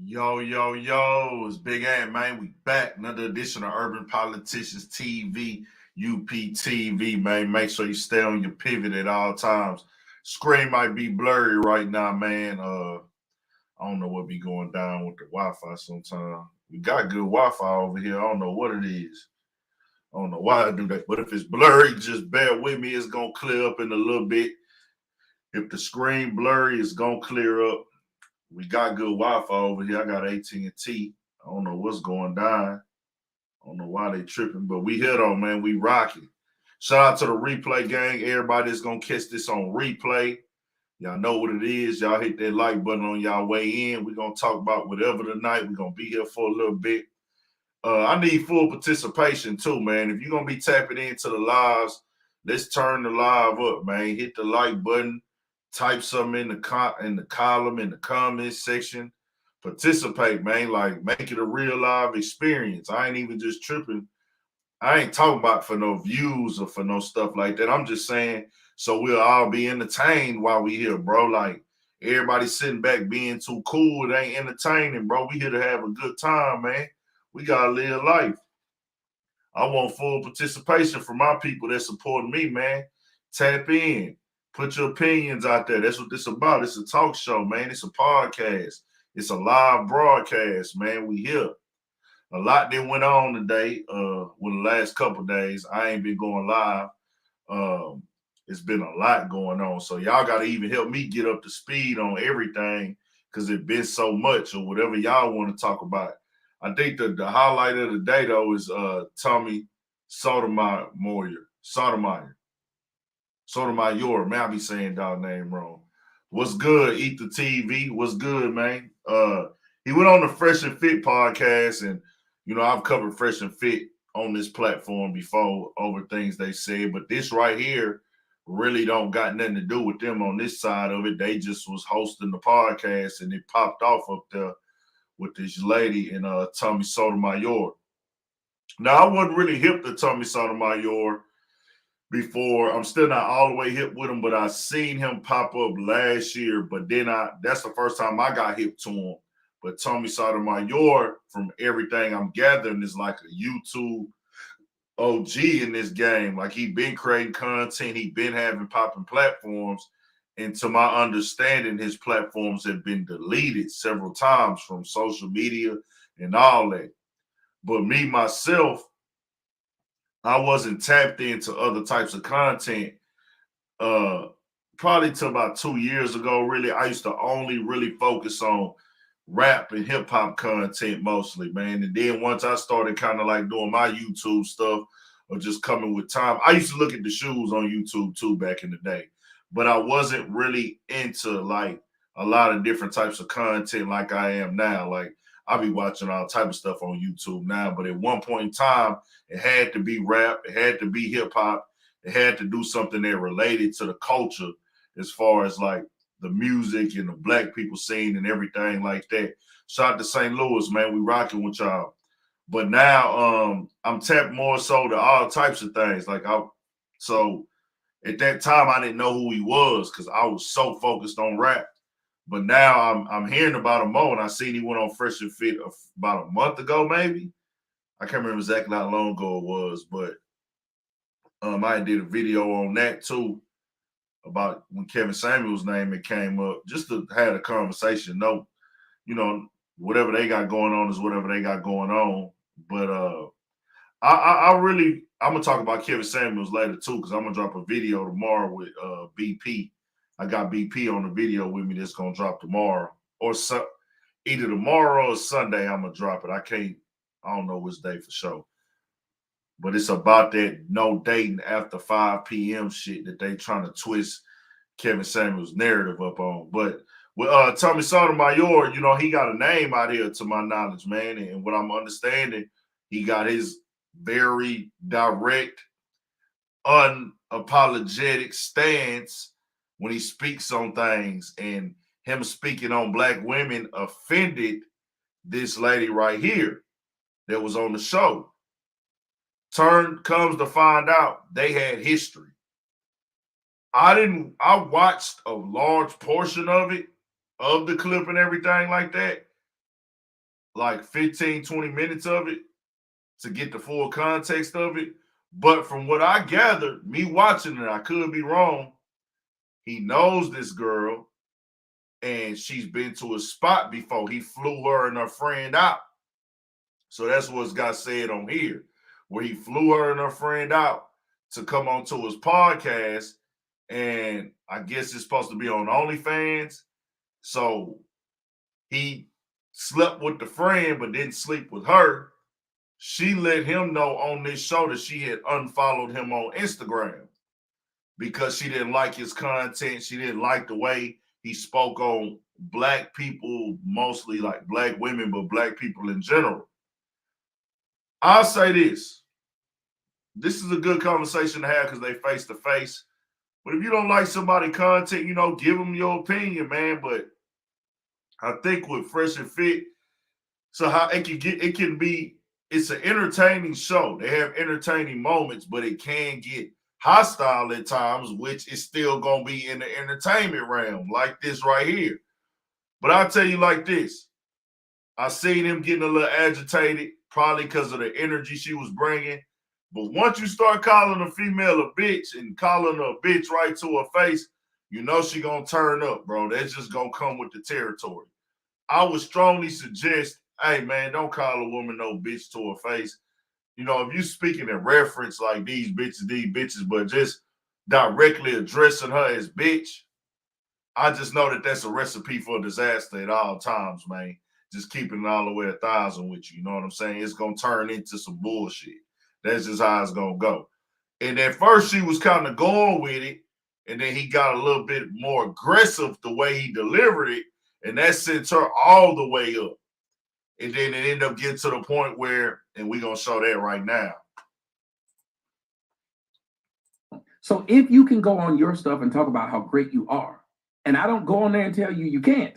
Yo, yo, yo, it's Big Ant, man. We back. Another edition of Urban Politicians TV, UPTV, man. Make sure you stay on your pivot at all times. Screen might be blurry right now, man. I don't know what be going down with the Wi-Fi sometimes. We got good Wi-Fi over here. I don't know what it is. I don't know why I do that. But if it's blurry, just bear with me. It's gonna clear up in a little bit. If the screen blurry, it's gonna clear up. We got good Wi-Fi over here. I got AT&T. I don't know what's going down. I don't know why they tripping, but we here though, man. We rocking. Shout out to the replay gang. Everybody that's gonna catch this on replay. Y'all know what it is. Y'all hit that like button on y'all way in. We're gonna talk about whatever tonight. We're gonna be here for a little bit. I need full participation too, man. If you're gonna be tapping into the lives, let's turn the live up, man. Hit the like button, type something in the column, in the comments section. Participate, man. Like make it a real live experience. I ain't even just tripping. I ain't talking about for no views or for no stuff like that. I'm just saying so we'll all be entertained while we here, bro. Like everybody sitting back being too cool, it ain't entertaining, bro. We here to have a good time, man. We gotta live life. I want full participation from my people that supporting me, man. Tap in, put your opinions out there. That's what this about. It's a talk show, man. It's a podcast. It's a live broadcast, man. We here. A lot that went on today. With the last couple of days, I ain't been going live. Um, it's been a lot going on, so y'all got to even help me get up to speed on everything because it been so much or whatever y'all want to talk about. I think the highlight of the day though is Tommy Sotomayor. Sotomayor. Man, I be saying dog name wrong. What's good? Eat the TV. What's good, man? He went on the Fresh and Fit podcast, and I've covered Fresh and Fit on this platform before over things they said, but this right here really don't got nothing to do with them on this side of it. They just was hosting the podcast, and it popped off up there with this lady and Tommy Sotomayor. Now, I wasn't really hip to Tommy Sotomayor before. I'm still not all the way hip with him, but I seen him pop up last year. But then that's the first time I got hip to him. But Tommy Sotomayor, from everything I'm gathering, is like a YouTube OG in this game. Like he been creating content, he been having popping platforms. And to my understanding, his platforms have been deleted several times from social media and all that. But me, myself, I wasn't tapped into other types of content uh probably till about 2 years ago. Really, I used to only really focus on rap and hip hop content mostly, man. And then once I started kind of like doing my YouTube stuff or just coming with time, I used to look at the shoes on YouTube too back in the day, but I wasn't really into like a lot of different types of content like I am now. Like I be watching all type of stuff on YouTube now, but at one point in time, it had to be rap, it had to be hip hop, it had to do something that related to the culture as far as like the music and the black people scene and everything like that. Shout out to St. Louis, man. We rocking with y'all. But now I'm tapped more so to all types of things. So at that time I didn't know who he was because I was so focused on rap. But now I'm hearing about him more, and I seen he went on Fresh and Fit about a month ago, maybe. I can't remember exactly how long ago it was, but I did a video on that too about when Kevin Samuel's name it came up, just to have a conversation. No, whatever they got going on is whatever they got going on. But I'm gonna talk about Kevin Samuels later too, because I'm gonna drop a video tomorrow with BP. I got BP on the video with me that's gonna drop tomorrow, or either tomorrow or Sunday. I'm gonna drop it. I don't know which day for sure. But it's about that no dating after 5 p.m. shit that they trying to twist Kevin Samuels' narrative up on. But with Tommy Sotomayor, he got a name out here to my knowledge, man. And what I'm understanding, he got his very direct, unapologetic stance when he speaks on things. And him speaking on black women offended this lady right here that was on the show. Comes to find out they had history. I watched a large portion of it, of the clip and everything like that. like 15, 20 minutes of it to get the full context of it. But from what I gathered, me watching it, I could be wrong. He knows this girl, and she's been to a spot before. He flew her and her friend out. So that's what's got said on here, where he flew her and her friend out to come onto his podcast. And I guess it's supposed to be on OnlyFans. So he slept with the friend, but didn't sleep with her. She let him know on this show that she had unfollowed him on Instagram because she didn't like his content. She didn't like the way he spoke on black people, mostly like black women, but black people in general. I'll say this. This is a good conversation to have because they face to face. But if you don't like somebody's content, give them your opinion, man. But I think with Fresh and Fit, so how it can be, it's an entertaining show. They have entertaining moments, but it can get hostile at times, which is still going to be in the entertainment realm, like this right here. But I'll tell you like this. I seen him getting a little agitated, probably because of the energy she was bringing. But once you start calling a female a bitch and calling her a bitch right to her face, she going to turn up, bro. That's just going to come with the territory. I would strongly suggest, hey, man, don't call a woman no bitch to her face. If you speaking in reference like these bitches, but just directly addressing her as bitch, I just know that that's a recipe for disaster at all times, man. Just keeping it all the way 1,000 with you. You know what I'm saying? It's going to turn into some bullshit. That's just how it's going to go. And at first she was kind of going with it, and then he got a little bit more aggressive the way he delivered it, and that sent her all the way up. And then it ended up getting to the point where, and we're going to show that right now. So if you can go on your stuff and talk about how great you are, and I don't go on there and tell you can't,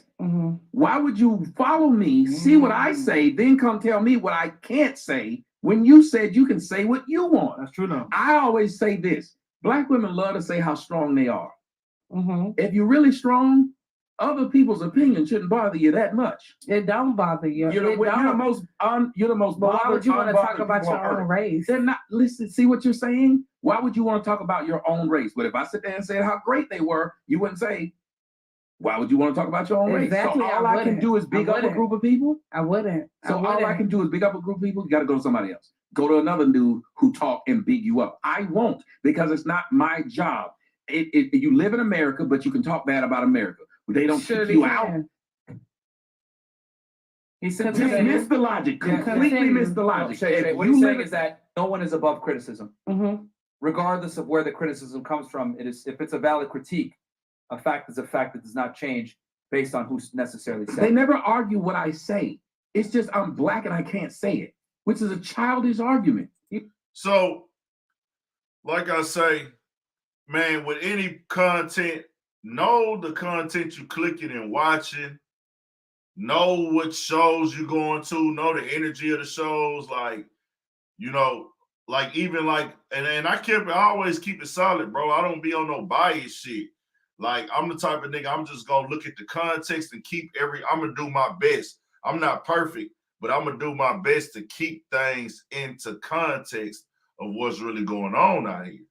why would you follow me, see what I say, then come tell me what I can't say when you said you can say what you want? That's true now. I always say this. Black women love to say how strong they are. If you're really strong, other people's opinion shouldn't bother you that much. It don't bother you. You're the most. But why would you want to talk about your own race? They're not. Listen, see what you're saying? Why would you want to talk about your own race? But if I sit there and said how great they were, you wouldn't say, why would you want to talk about your own race? So all I can do is big up a group of people? I wouldn't. All I can do is big up a group of people. You got to go to somebody else. Go to another dude who talk and big you up. I won't, because it's not my job. You live in America, but you can talk bad about America. They don't kick you out. He said, miss the logic. Completely miss the logic. What he's saying is that no one is above criticism. Regardless of where the criticism comes from, if it's a valid critique, a fact is a fact that does not change based on who's necessarily said. They never argue what I say. It's just I'm black and I can't say it, which is a childish argument. So, like I say, man, with any content, know the content you clicking and watching. Know what shows you're going to. Know the energy of the shows. And I always keep it solid, bro. I don't be on no bias shit. Like, I'm the type of nigga, I'm just gonna look at the context and I'm gonna do my best. I'm not perfect, but I'm gonna do my best to keep things into context of what's really going on out here.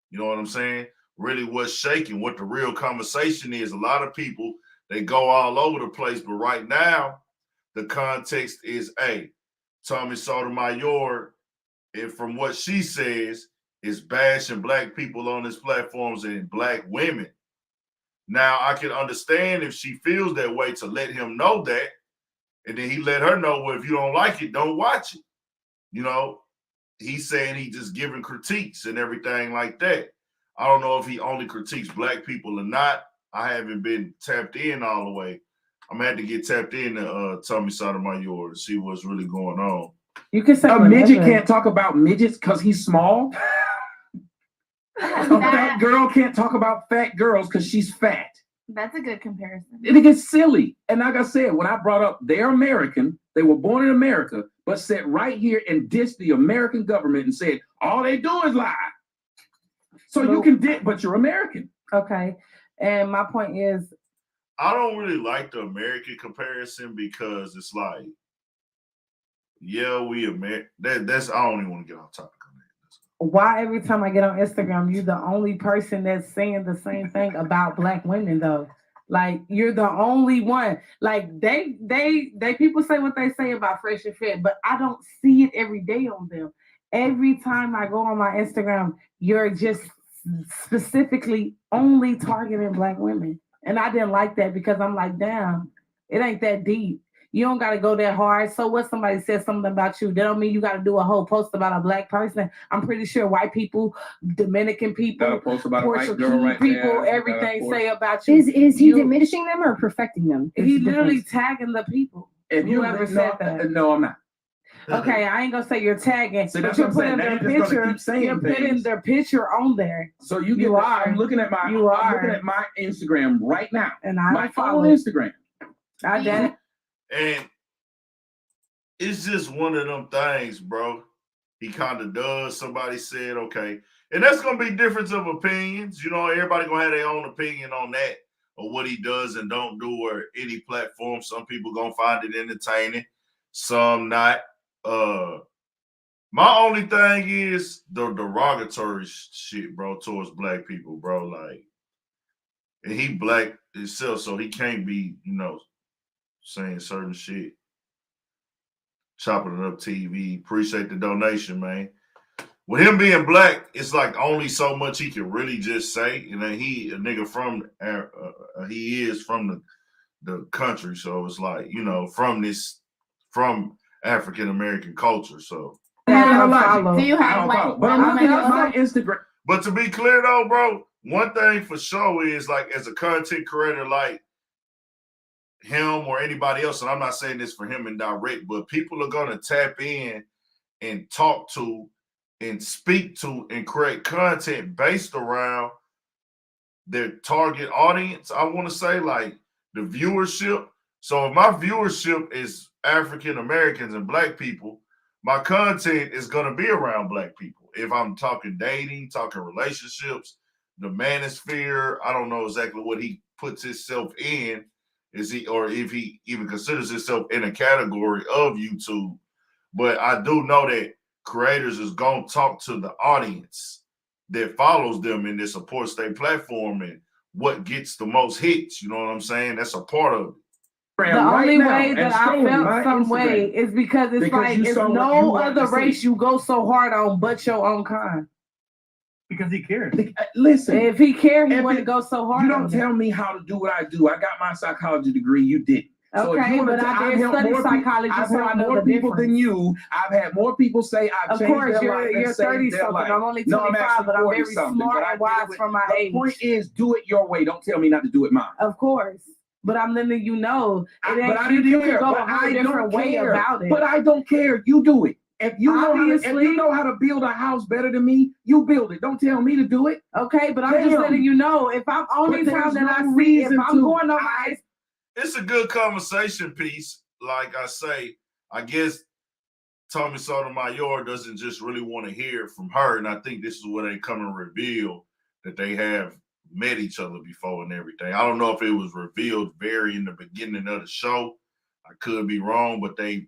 You know what I'm saying? Really what's shaking, what the real conversation is. A lot of people, they go all over the place, but right now, the context is, Tommy Sotomayor, and from what she says, is bashing black people on his platforms and black women. Now, I can understand if she feels that way to let him know that, and then he let her know, well, if you don't like it, don't watch it. He's saying he just giving critiques and everything like that. I don't know if he only critiques black people or not. I haven't been tapped in all the way. I'm gonna have to get tapped in to Tommy Sotomayor to see what's really going on. You can say a midget can't talk about midgets because he's small. A fat girl can't talk about fat girls because she's fat. That's a good comparison. It gets silly. And like I said, when I brought up they're American, they were born in America, but sat right here and dissed the American government and said, all they do is lie. So you can but you're American. Okay. And my point is, I don't really like the American comparison because it's like, Yeah, we admit that's I don't even want to get off topic on that. Why every time I get on Instagram, you're the only person that's saying the same thing about Black women though? Like you're the only one. Like they people say what they say about Fresh and Fit, but I don't see it every day on them. Every time I go on my Instagram, you're just specifically only targeting Black women. And I didn't like that because I'm like, damn, it ain't that deep. You don't got to go that hard. So what somebody says something about you, that don't mean you got to do a whole post about a Black person. I'm pretty sure white people, Dominican people, post about Portuguese people, everything say about you. Is he diminishing them or perfecting them? He literally tagging the people. If you Whoever said that. No, I'm not. Okay, I ain't gonna say you're tagging, See, but that's you're what I'm putting saying. their Now you're just gonna picture. keep saying You're putting things. their picture on there, So you You are. I'm looking at my. You I'm are. looking at my Instagram right now. and I My don't follow. own Instagram. I did. And it's just one of them things, bro. He kind of does. Somebody said, okay. And that's going to be difference of opinions. You know, everybody going to have their own opinion on that or what he does and don't do or any platform. Some people going to find it entertaining. Some not. My only thing is the derogatory shit, bro, towards Black people, bro. Like, and he Black himself, so he can't be, you know, saying certain shit. Chopping it up TV. Appreciate the donation, man. With him being Black, it's like only so much he can really just say. And then he a nigga from he is from the country, so it's like, you know, from African American culture. So Do you have like? But I'm looking at my Instagram. but to be clear though, bro, one thing for sure is like as a content creator like him or anybody else, and I'm not saying this for him in direct, but people are gonna tap in and talk to and speak to and create content based around their target audience. I want to say like the viewership. So if my viewership is African Americans and Black people, my content is gonna be around Black people. If I'm talking dating, talking relationships, the manosphere, I don't know exactly what he puts himself in. Is he, or if he even considers himself in a category of YouTube. But I do know that creators is going to talk to the audience that follows them and that supports their platform and what gets the most hits. You know what I'm saying? That's a part of it. The only way that I felt some way is because it's like it's no other race you go so hard on but your own kind. Because he cares. Listen, If he cared, he wouldn't go so hard. you don't tell me how to do what I do. I got my psychology degree. You didn't. So if Okay, you wanna but I I've did helped study more psychology, I've so I helped know more the people than difference. you. I've had more people say I've Of changed course, their life and you're saved 30 their something. life. I'm only No, I'm 25, actually but I'm very 40-something, smart but I and wise did it for my The age. point is, do it your way. Don't tell me not to do it mine. Of course. But I'm letting you know, But it ain't, I you didn't can care. go But a whole I different don't way care. about it. But I don't care. You do it. If you Obviously. know how to build a house better than me, you build it. Don't tell me to do it. Okay, but I'm just Damn. letting you know, if I'm only But time there's that I no see, if reason I'm to. going on my It's a good conversation piece. Like I say, I guess Tommy Sotomayor doesn't just really want to hear it from her. And I think this is where they come and reveal that they have met each other before and everything. I don't know if it was revealed very in the beginning of the show. I could be wrong, but they've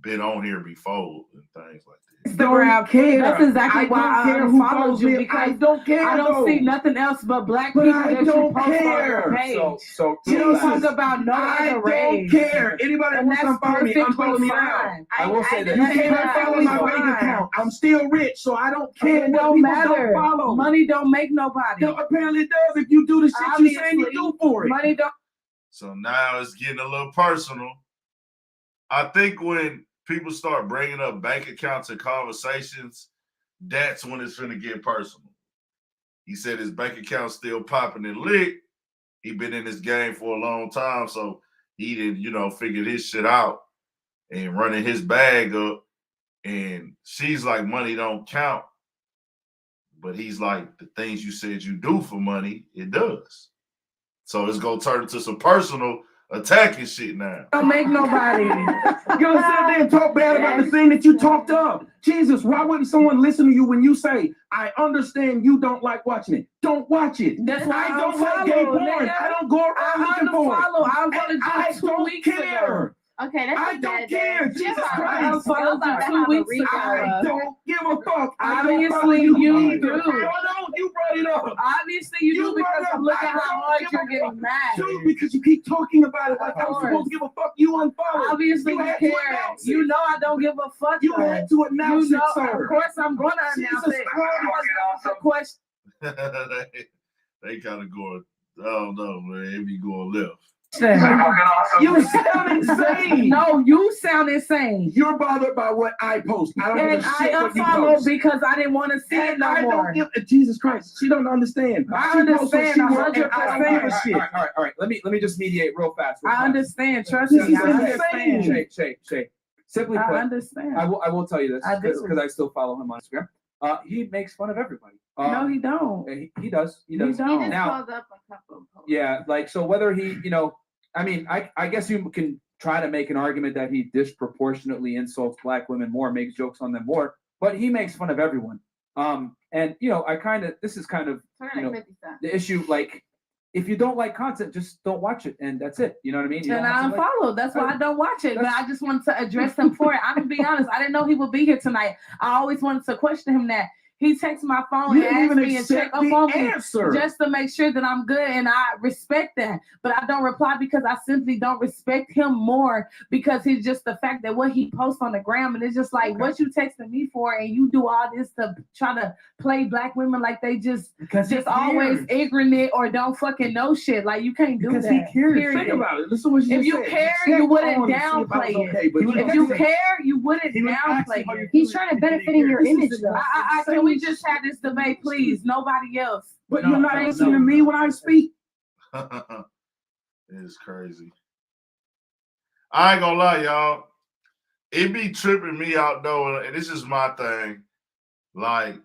been on here before and things like that. Instagram. care. That's exactly why I unfollowed you, I because don't care. I don't though. see nothing else but Black But people I that don't you post on care. your page. So You don't Jesus, talk about no I other don't race. care. Anybody that And wants that's to follow me, perfectly unfollow me now. fine. I will say that. You That's can't follow perfectly my bank fine. account. I'm still rich, so I don't care. It what don't people matter. Don't follow. Money don't make nobody. No, apparently it does if you do the shit you saying you do for it. Money don't. So now it's getting a little personal. I think when people start bringing up bank accounts and conversations, that's when it's going to get personal. He said his bank account's still popping and lit. He been in this game for a long time, so he didn't, figured his shit out and running his bag up. And she's like, money don't count. But he's like, the things you said you do for money, it does. So it's going to turn into some personal attacking shit now. Don't make nobody. You don't sit there and talk bad about the thing that you talked up. Jesus, why wouldn't someone listen to you when you say, I understand you don't like watching it? Don't watch it. That's why I don't like gay porn. I don't go around looking for it. I unfollowed. I I unfollowed you 2 don't weeks care. ago. Okay, that's I a don't bad care. day. Jesus Yeah, Christ. I'm Follow about to you 2 have a weeks recall. I don't give a fuck. Obviously, you do. Hold on, you brought it up. Obviously, you do because I'm looking how hard you're getting mad. Dude, because you keep talking about it like I'm Of supposed course. to give a fuck. You unfollowed. Obviously, you had to care. announce it. You know I don't give a fuck. You though. had to announce You know, it, sir. of course I'm going to announce Jesus it. Christ. The question. they kind of going, I don't know, man. They be going left. You sound insane. No, you sound insane. You're bothered by what I post. I don't give And a I shit what you unfollowed post. because I didn't want to see it And no I more. don't give Jesus Christ. She don't understand. I She posts what understand she wants, and 100%. I don't give a shit. All right. Let me just mediate real fast. I understand. Trust This me. is I understand. insane. Shay. Simply I put, understand. I will tell you this I do. because I still follow him on Instagram. He makes fun of everybody. No, he don't. He does. He does. He He don't. just Now- calls up a couple of posts. Yeah, like so whether he, I mean, I guess you can try to make an argument that he disproportionately insults black women more, makes jokes on them more, but he makes fun of everyone. And this is kind of Sort you of know, like 50 Cent. the issue. Like, if you don't like content, just don't watch it, and that's it. You know what I mean? You And don't I have to like- unfollowed. That's why I don't watch it. But I just wanted to address him for it. I'm gonna be honest. I didn't know he would be here tonight. I always wanted to question him that. He texted my phone You and didn't asked even me and check accept up the on me answer. just to make sure that I'm good, and I respect that. But I don't reply because I simply don't respect him more because he's just the fact that what he posts on the gram, and it's just like what you texting me for, and you do all this to try to play black women like they just always ignorant or don't fucking know shit. Like you can't do because that. he cares. Period. Think about it. Listen to what she If just you said. care, Check you wouldn't on to see if I was downplay it. okay, but If you care, you wouldn't He was asking downplay how it. you He's trying to benefit in your image, though. Can we just have this debate, please? Nobody else. But No, you're not no, listening no. to me when I speak. It's crazy. I ain't gonna lie, y'all. It be tripping me out though, and this is my thing. Like,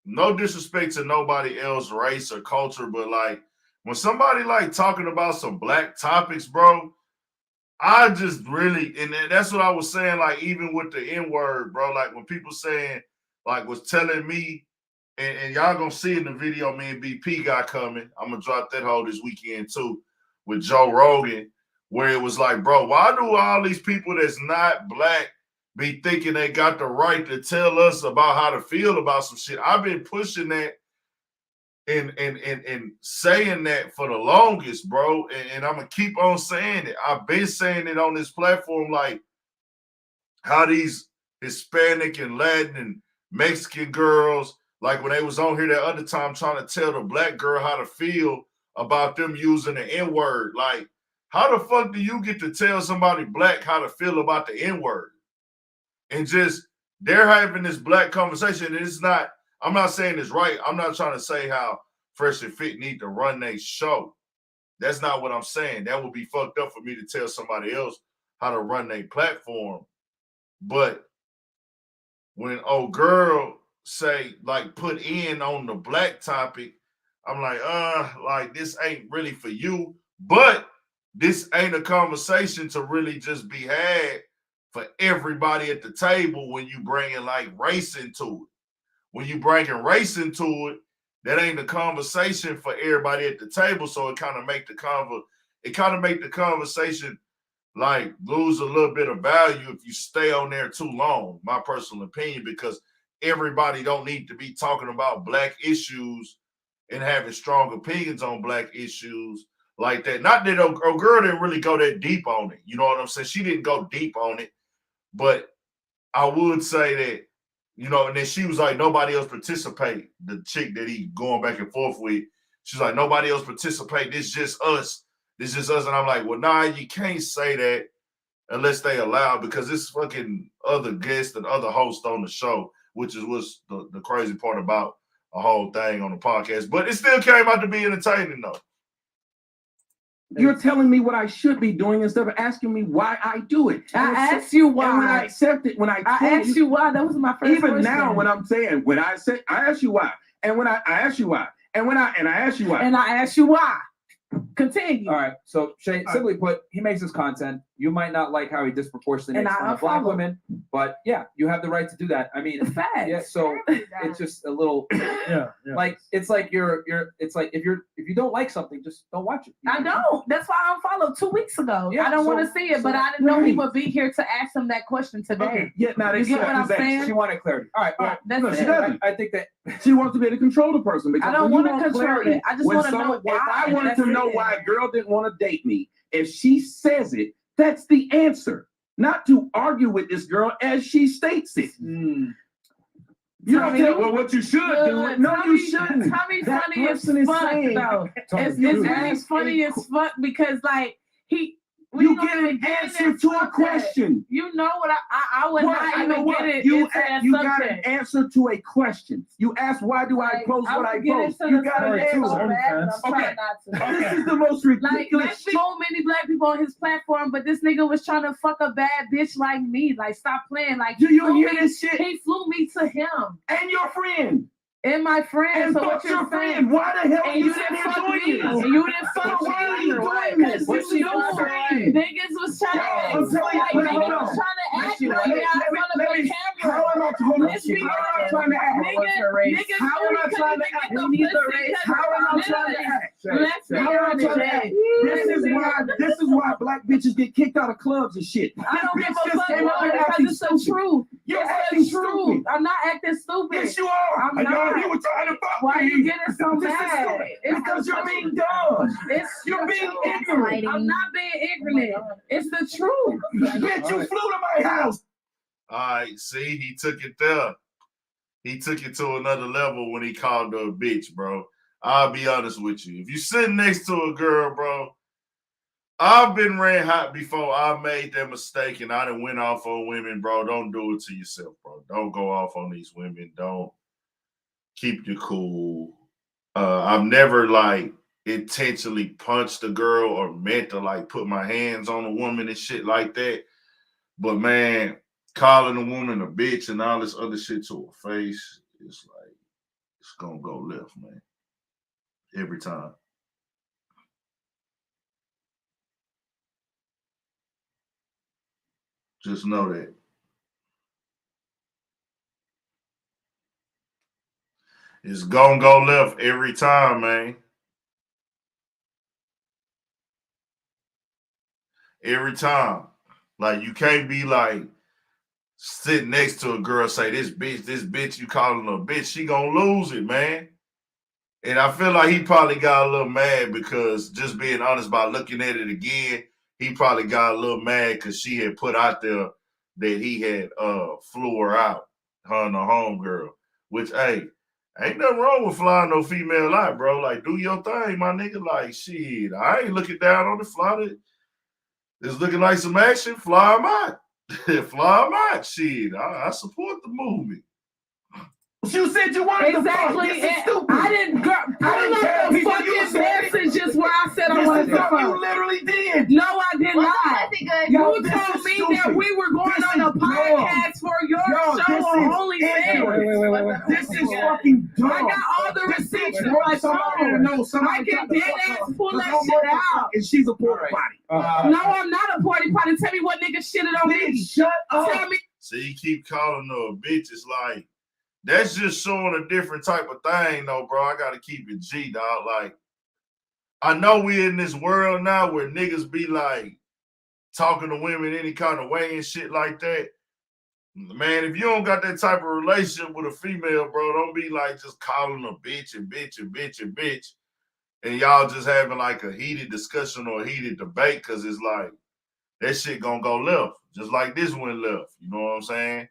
no disrespect to nobody else, race or culture, but like when somebody like talking about some black topics, bro, I just really, and that's what I was saying, like even with the N-word, bro, like when people saying, like was telling me, and y'all gonna see in the video, me and BP got coming. I'm gonna drop that whole this weekend too with Joe Rogan, where it was like, bro, why do all these people that's not black be thinking they got the right to tell us about how to feel about some shit? I've been pushing that and saying that for the longest, bro. And I'm gonna keep on saying it. I've been saying it on this platform, like how these Hispanic and Latin and Mexican girls, like when they was on here that other time trying to tell the black girl how to feel about them using the N-word. Like, how the fuck do you get to tell somebody black how to feel about the N-word? And just they're having this black conversation. And it's not, I'm not saying it's right. I'm not trying to say how Fresh and Fit need to run their show. That's not what I'm saying. That would be fucked up for me to tell somebody else how to run their platform. But when old girl say, like, put in on the black topic, I'm like this ain't really for you. But this ain't a conversation to really just be had for everybody at the table when you bringing like race into it. When you bringing race into it, that ain't a conversation for everybody at the table. So it kind of make the conversation like lose a little bit of value if you stay on there too long, my personal opinion, because everybody don't need to be talking about black issues and having strong opinions on black issues like that. Not that old girl didn't really go that deep on it. You know what I'm saying? She didn't go deep on it. But I would say that, and then she was like, nobody else participate. The chick that he going back and forth with, she's like, nobody else participate. This just us. This is us. And I'm like, well, nah, you can't say that unless they allow, because it's fucking other guests and other hosts on the show, which is what's the crazy part about a whole thing on the podcast. But it still came out to be entertaining, though. You're telling me what I should be doing instead of asking me why I do it. I asked you why. And when I accept it, when I asked you why, that was my first even question. now when I'm saying, when I said, I asked you why. And when I asked you why. And when I asked you why. And I asked you why. Continue. All right. So Shay, simply put, he makes his content. You might not like how he disproportionately makes fun of black women, But yeah, you have the right to do that. I mean, Facts. yeah. So it's just a little, like it's like it's like if you don't like something, just don't watch it. I don't. That's why I unfollowed 2 weeks ago. Yeah, I don't want to see it, but I didn't know he would be here to ask him that question today. Okay. Yeah, now You get what I'm saying? She wanted clarity. All right. Well, That's No, it. she doesn't. I think that She wants to be able to control the person. Because I don't when you want to control clarity, it. I just when want to know someone- why. If I wanted That's to know it. why a girl didn't want to date me, if she says it, that's the answer. Not to argue with this girl as she states it. You don't tell well what you should do. No, you shouldn't. Tommy That funny as person is fuck saying- though. It's You really ask funny a- as fuck because like You get an answer to a question. You know what I would What? not I know even what? get it You into that got an subject. answer to a question. You ask why do I Like, post what I would get post? into You the got an subject so answer. bad, but I'm Okay. trying not to. This is the most Like, ridiculous there's shit. so many black people on his platform, but this nigga was trying to fuck a bad bitch like me. Like, stop playing. Like, Do he you flew hear me- this shit? He flew me to him And your friend. and my friend. And So fuck what your you're friend. saying? Why the hell are And you you sitting didn't here fuck doing me. this? And you didn't So fuck why are me. you doing this? Because What you you know, saying? niggas was trying Yo, to I'm telling you, like, hold niggas on. was trying to act Let like me- me in front of let the me- camera. How am I hold on. Let's be How am I honest. trying to act? Niggas How am I trying to act? We need the race. How am I trying to act? Let's be How am I honest. trying to act? This is why black bitches get kicked out of clubs and shit. I don't This give bitch a just fuck came up here because acting it's the stupid. truth. You're It's acting the truth. stupid. I'm not acting stupid. Yes, you are. I'm I know not. you were trying to fuck Why me. you getting so This is mad? stupid. It's Because the you're truth. being dumb. It's You're the being truth. ignorant. I'm not being ignorant. It's the truth. Bitch, you flew to my house. All right, see, he took it there. He took it to another level when he called her a bitch, bro. I'll be honest with you. If you sitting next to a girl, bro, I've been ran hot before. I made that mistake and I done went off on women, bro. Don't do it to yourself, bro. Don't go off on these women. Don't keep your cool. I've never like intentionally punched a girl or meant to like put my hands on a woman and shit like that. But man, calling a woman a bitch and all this other shit to her face, it's like, it's gonna go left, man. Every time. Just know that. It's gonna go left every time, man. Every time. Like, you can't be like sitting next to a girl, say, this bitch, you calling her a bitch, she gonna lose it, man. And I feel like he probably got a little mad because, just being honest, by looking at it again, he probably got a little mad because she had put out there that he had flew her out, her and her homegirl. Which, hey, ain't nothing wrong with flying no female out, bro. Like, do your thing, my nigga. Like, shit, I ain't looking down on the fly. It's looking like some action. Fly them out. Fly them out. Shit, I support the movement. You said you wanted Exactly. to fuck. This is stupid. I didn't put care. the You fucking said it. messages where I said I This wanted is to what you fuck. literally did. No, I did not. good. Yo, You this told is me stupid. that we were going This on a is dumb. podcast for your Yo, show this on is ignorant. OnlyFans. This is fucking dumb. I got all the receipts This in my bitch somebody to phone. know somebody I can tried to dead fuck ass her. pull that Because shit her motherfucker out. And she's a porta potty. No, I'm not a party party. Tell me what nigga shitted on me. Bitch, shut up. Tell me. See, you keep calling her a bitch. It's like, that's just showing a different type of thing, though, bro. I gotta keep it G, dog. Like, I know we in this world now where niggas be like talking to women any kind of way and shit like that. Man, if you don't got that type of relationship with a female, bro, don't be like just calling her bitch and bitch and bitch and bitch, and y'all just having like a heated discussion or a heated debate, because it's like that shit gonna go left, just like this one left. You know what I'm saying?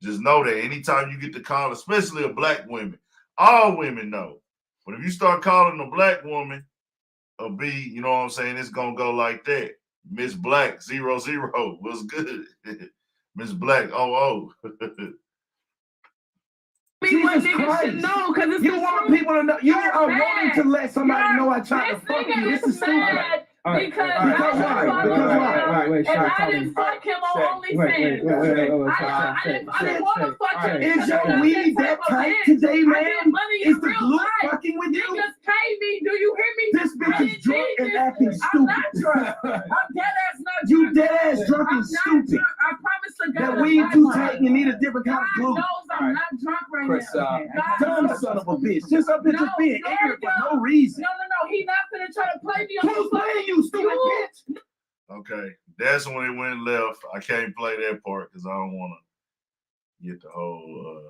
Just know that anytime you get to call, especially a black woman, all women know. But if you start calling a black woman a B, you know what I'm saying, it's going to go like that. Miss Black 00, what's good? Miss Black 00. Me what Jesus nigga Christ. should know, because it's You the want truth. people to know. You You're are mad. wanting to let somebody know I tried to This fuck you. nigga This is is stupid. mad because All right. I Because why? follow Because him, why? and I didn't fuck him on OnlyFans. I didn't want to fuck him. Is because your I'm weed that that type of tight bitch. today, I man? get money Is in the real glue life. fucking with you? Niggas pay me. Do you hear me? This bitch I is didn't drunk need and this. acting I'm stupid. not drunk. I'm dead ass not drunk. You dead ass drunk I'm and not stupid. drunk. I promise to to God. That weed too tight, you need a different kind of God glue. knows I'm not drunk right Chris, now. okay. Dumb son of a bitch. Just up there just being No, ignorant for no. no reason. No. He not gonna try to play me on Who's playing you, stupid bitch? Okay, that's when it went left. I can't play that part because I don't want to get the whole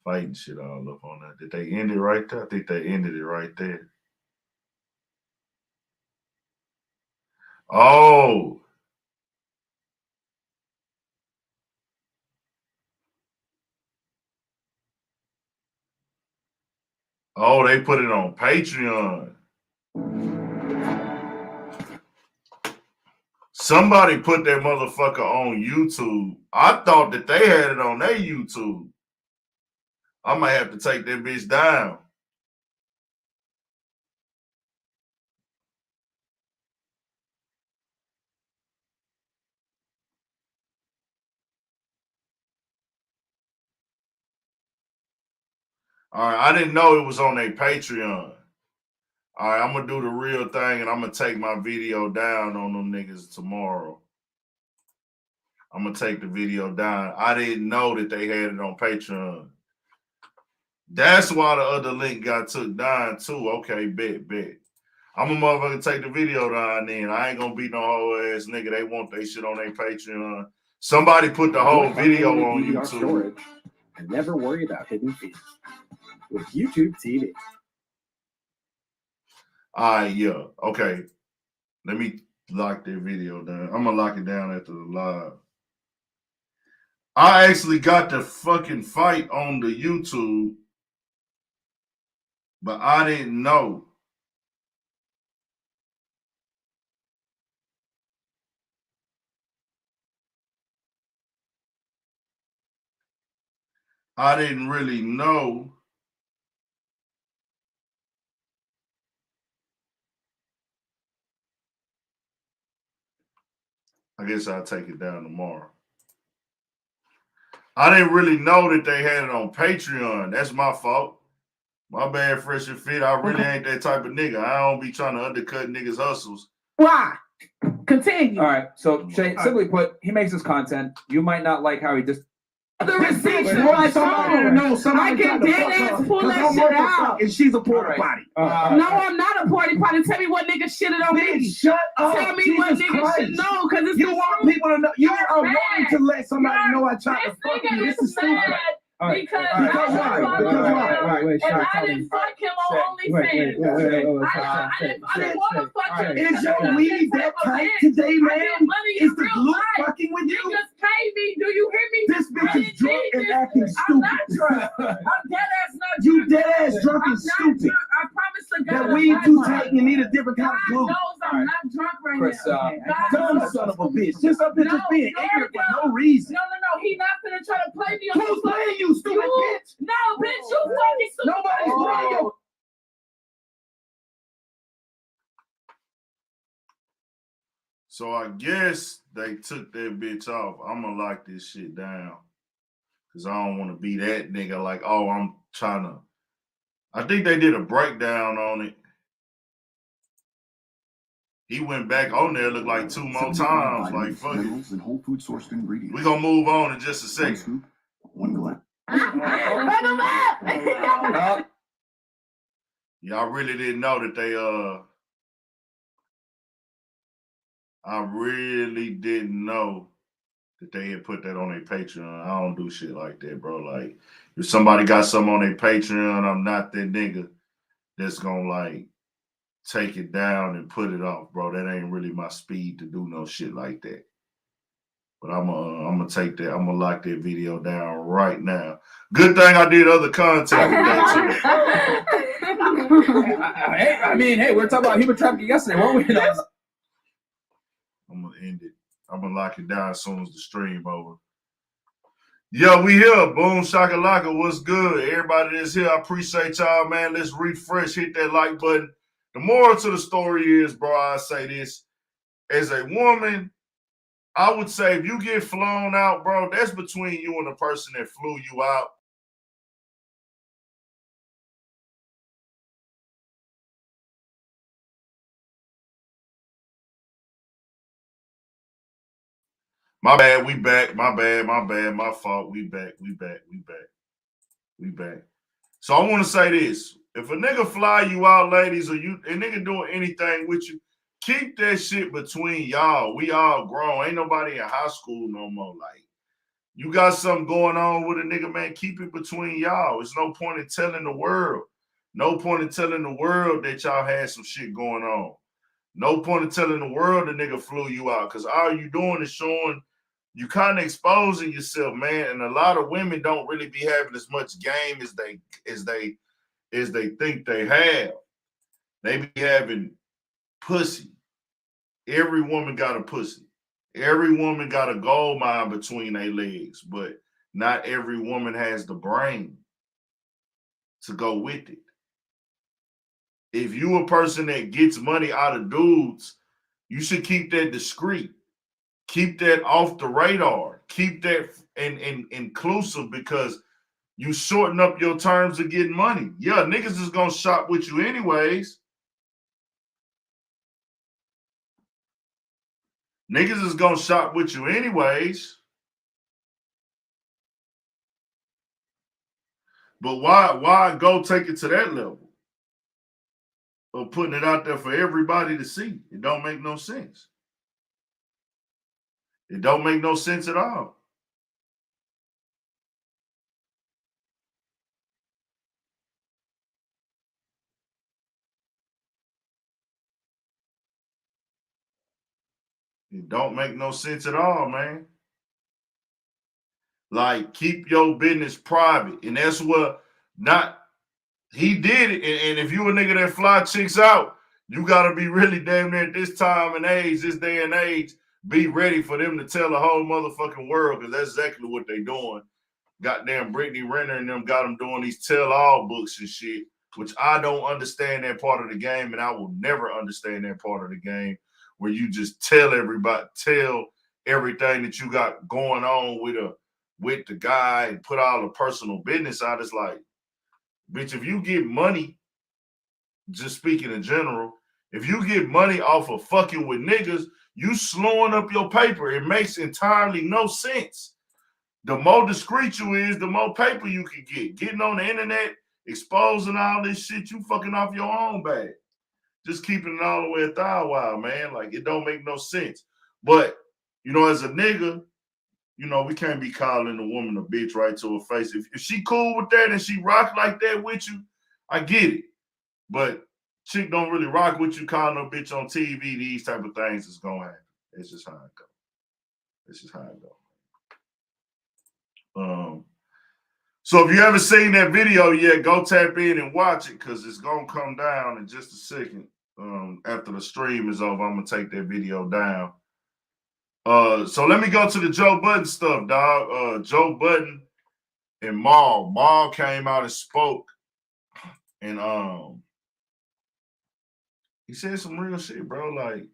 fighting shit all up on that. Did they end it right there? I think they ended it right there. Oh. Oh, they put it on Patreon. Somebody put that motherfucker on YouTube. I thought that they had it on their YouTube. I might have to take that bitch down. All right, I didn't know it was on their Patreon. All right, I'm gonna do the real thing and I'm gonna take my video down on them niggas tomorrow. I'm gonna take the video down. I didn't know that they had it on Patreon. That's why the other link got took down too. Okay, bet. I'm a motherfucker take the video down then. I ain't gonna be no whole ass nigga. They want their shit on their Patreon. Somebody put the whole video on YouTube. Storage and never worry about hidden fees with YouTube TV. All right, yeah. Okay. Let me lock that video down. I'm gonna lock it down after the live. I actually got the fucking fight on the YouTube, but I didn't know. I didn't really know. I guess I'll take it down tomorrow. I didn't really know that they had it on Patreon. That's my fault. My bad, Fresh and Fit. I really ain't that type of nigga. I don't be trying to undercut niggas' hustles. Why? Continue. All right. So Shay, simply put, he makes his content. You might not like how he just. The receipts Bitch, on my phone. no, somebody I can tried to dead fuck ass her pull 'cause that I'm shit out. motherfucking, she's a porta All potty. No, I'm not a party party. Tell me what nigga shitted on me. Bitch, shut up. Tell me what Jesus nigga Christ. should know, because it's You the want truth. people to know. You You're are mad. wanting to let somebody know I tried to This fuck nigga you. This is is stupid. mad All right. because All right. Because I why? didn't Because follow why? him, Wait, and Shay, I didn't fuck him on Shay, OnlyFans. I Shay, didn't want to fuck All right. him. Is your weed that tight today, I man? get money Is in the real glue life. fucking with you? Niggas pay me. Do you hear me? This bitch I is didn't drunk need and this. acting I'm stupid. not drunk. I'm dead ass not drunk. You dead ass drunk I'm and not stupid. drunk. I promise to God. That weed I'm too not tight, drunk. you need a different kind of God glue. knows I'm not drunk right Chris, now. okay. God Dumb knows. son of a bitch. Just up there just No, being no, ignorant for no. no reason. No. He not gonna try to play me on Who's playing you, stupid You- bitch? No, bitch, you fucking stupid. Nobody's playing you. So I guess they took that bitch off. I'm gonna lock this shit down. Cause I don't want to be that nigga like, oh, I'm trying to. I think they did a breakdown on it. He went back on there, looked like 2 more times. Like, fuck it. Minerals and whole food sourced ingredients. We're gonna move on in just a One second. scoop, one glass. Y'all really didn't know that they I really didn't know that they had put that on their Patreon. I don't do shit like that, bro. Like, if somebody got something on their Patreon, I'm not that nigga that's gonna like take it down and put it off, bro. That ain't really my speed to do no shit like that. But I'm gonna take that. I'm gonna lock that video down right now. Good thing I did other content with that too. I mean, hey, we're talking about human trafficking yesterday, weren't we? I'm gonna end it. I'm gonna lock it down as soon as the stream over. Yeah, we here. Boom shakalaka. What's good? Everybody that's here, I appreciate y'all, man. Let's refresh, hit that like button. The moral to the story is, bro, I say this. As a woman, I would say if you get flown out, bro, that's between you and the person that flew you out. My bad, we back. My bad, my fault. We back. So I want to say this. If a nigga fly you out, ladies, or a nigga doing anything with you, keep that shit between y'all. We all grown. Ain't nobody in high school no more. Like, you got something going on with a nigga, man, keep it between y'all. There's no point in telling the world. No point in telling the world that y'all had some shit going on. No point in telling the world the nigga flew you out, because all you doing is showing you kind of exposing yourself, man. And a lot of women don't really be having as much game as they think they have. They be having pussy. Every woman got a pussy. Every woman got a gold mine between their legs, but not every woman has the brain to go with it. If you a person that gets money out of dudes, you should keep that discreet. Keep that off the radar. Keep that inclusive, because you shorten up your terms of getting money. Yeah, niggas is gonna shop with you anyways. Niggas is gonna shop with you anyways. But why go take it to that level of putting it out there for everybody to see? It don't make no sense. It don't make no sense at all. It don't make no sense at all, man. Like, keep your business private. And that's what he did it. And if you a nigga that fly chicks out, you got to be really damn near at this time and age, this day and age, be ready for them to tell the whole motherfucking world, because that's exactly what they doing. Goddamn Brittany Renner and them got them doing these tell-all books and shit, which I don't understand that part of the game, and I will never understand that part of the game, where you just tell everything that you got going on with the guy and put all the personal business out. It's like, bitch, if you get money, just speaking in general, if you get money off of fucking with niggas, you slowing up your paper. It makes entirely no sense. The more discreet you is, the more paper you can get. Getting on the internet, exposing all this shit, you fucking off your own bag. Just keeping it all the way $1,000, man. Like, it don't make no sense. But, you know, as a nigga, you know, we can't be calling a woman a bitch right to her face. If she cool with that and she rock like that with you, I get it. But chick don't really rock with you, calling her bitch on TV, these type of things is going to happen. It's just how it goes. It's just how it goes. So if you haven't seen that video yet, go tap in and watch it, because it's going to come down in just a second. After the stream is over, I'm going to take that video down. So let me go to the Joe Budden stuff, dog. Joe Budden and Mal. Mal came out and spoke, and he said some real shit, bro. Like,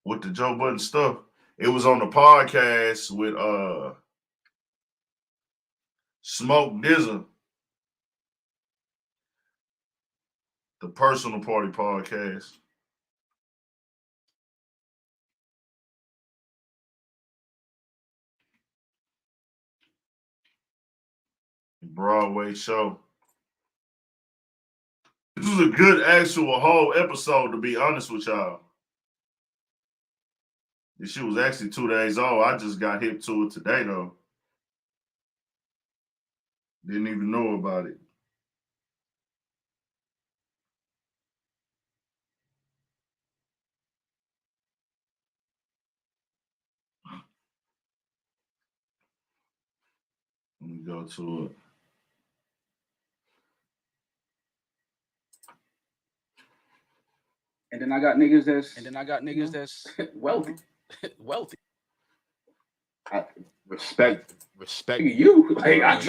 with the Joe Budden stuff, it was on the podcast with Smoke Dizza, the Personal Party podcast. Broadway show. This was a good actual whole episode, to be honest with y'all. This shit was actually 2 days old. I just got hip to it today, though. Didn't even know about it. Let me go to it. And then I got niggas that's wealthy. Wealthy. I respect Respect you. Like,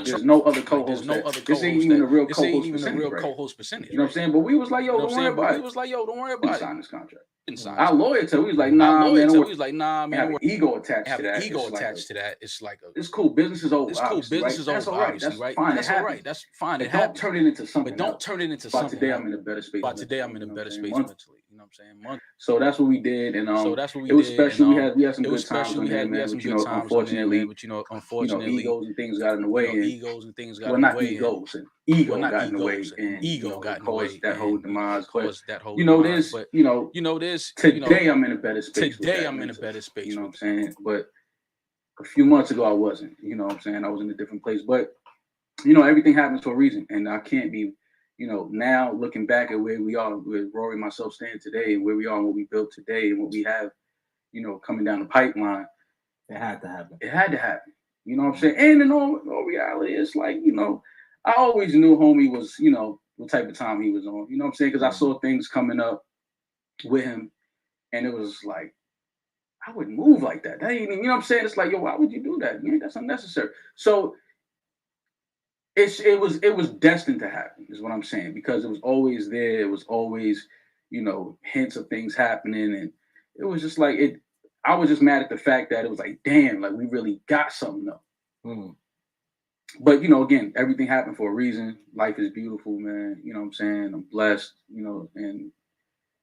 there's no other co-host. There's no other This ain't co-host. even a real This ain't co-host even a percentage. real Right? co-host percentage. You know what I'm saying? But we was like, yo, You know don't what I'm worry saying? But about we it. was like, yo, don't worry We about signed it. this contract. Didn't sign Our it. lawyer told we was like, Our nah, lawyer man. told Don't me, he was like, nah, have man. an ego attached Have to that. an ego It's like attached to that. It's like a. it's cool. Business is over. It's cool. Business is over. That's all right. Obviously, That's right? fine. That's it all right. happens. That's fine. But It don't happens. turn it into something. But don't else. turn it into But something. today else. I'm in a better space. But today I'm in a mentally, better you know space what I'm saying? mentally. You know what I'm saying? Months. So that's what we did, and So that's what we it was did. special. And, We had some it good was times special. on We there, had man. some But good times on there, unfortunately, man. But unfortunately, egos and things got in the way, and egos and things got well, in the not way. egos, and ego not got in the way, egos, and ego got in the caused way, that whole and demise. But caused that whole demise. But there's, today today I'm in a better space. today I'm in a better space. You know what I'm saying? But a few months ago I wasn't. You know what I'm saying? I was in a different place. But everything happens for a reason, and I can't be. Now looking back at where we are, where Rory and myself stand today, and where we are, and what we built today, and what we have, coming down the pipeline. It had to happen. It had to happen. You know what I'm saying? And in all reality, it's like, I always knew homie was, what type of time he was on. You know what I'm saying? Because I saw things coming up with him, and it was like, I wouldn't move like that. That ain't, you know what I'm saying? It's like, yo, why would you do that? Man, that's unnecessary. So it was destined to happen, is what I'm saying, because it was always there. It was always, hints of things happening, and it was just like it. I was just mad at the fact that it was like, damn, like we really got something though. But again, everything happened for a reason. Life is beautiful, man. You know what I'm saying? I'm blessed, and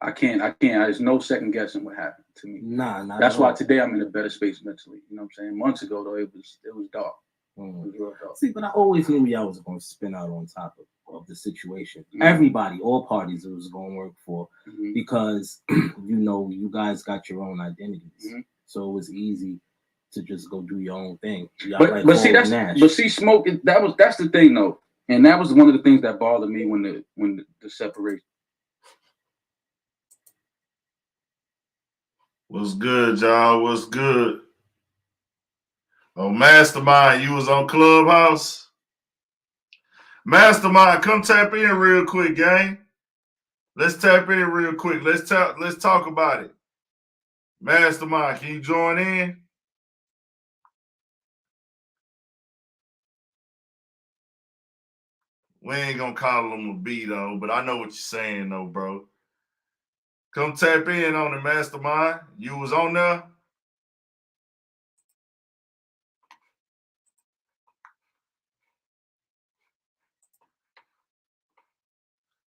I can't. There's no second guessing what happened to me. Nah. That's why today I'm in a better space mentally. You know what I'm saying? Months ago though, it was dark. It was real dark. See, but I always knew y'all was going to spin out on top of the situation. Everybody, all parties, it was going to work for, because you guys got your own identities, so it was easy to just go do your own thing. But see, Smoke. That's the thing though, and that was one of the things that bothered me when the separation. What's good, y'all? What's good? Oh, Mastermind, you was on Clubhouse? Mastermind, come tap in real quick, gang. Let's tap in real quick. Let's talk about it. Mastermind, can you join in? We ain't gonna call him a B though, but I know what you're saying though, bro. Come tap in on the Mastermind. You was on there?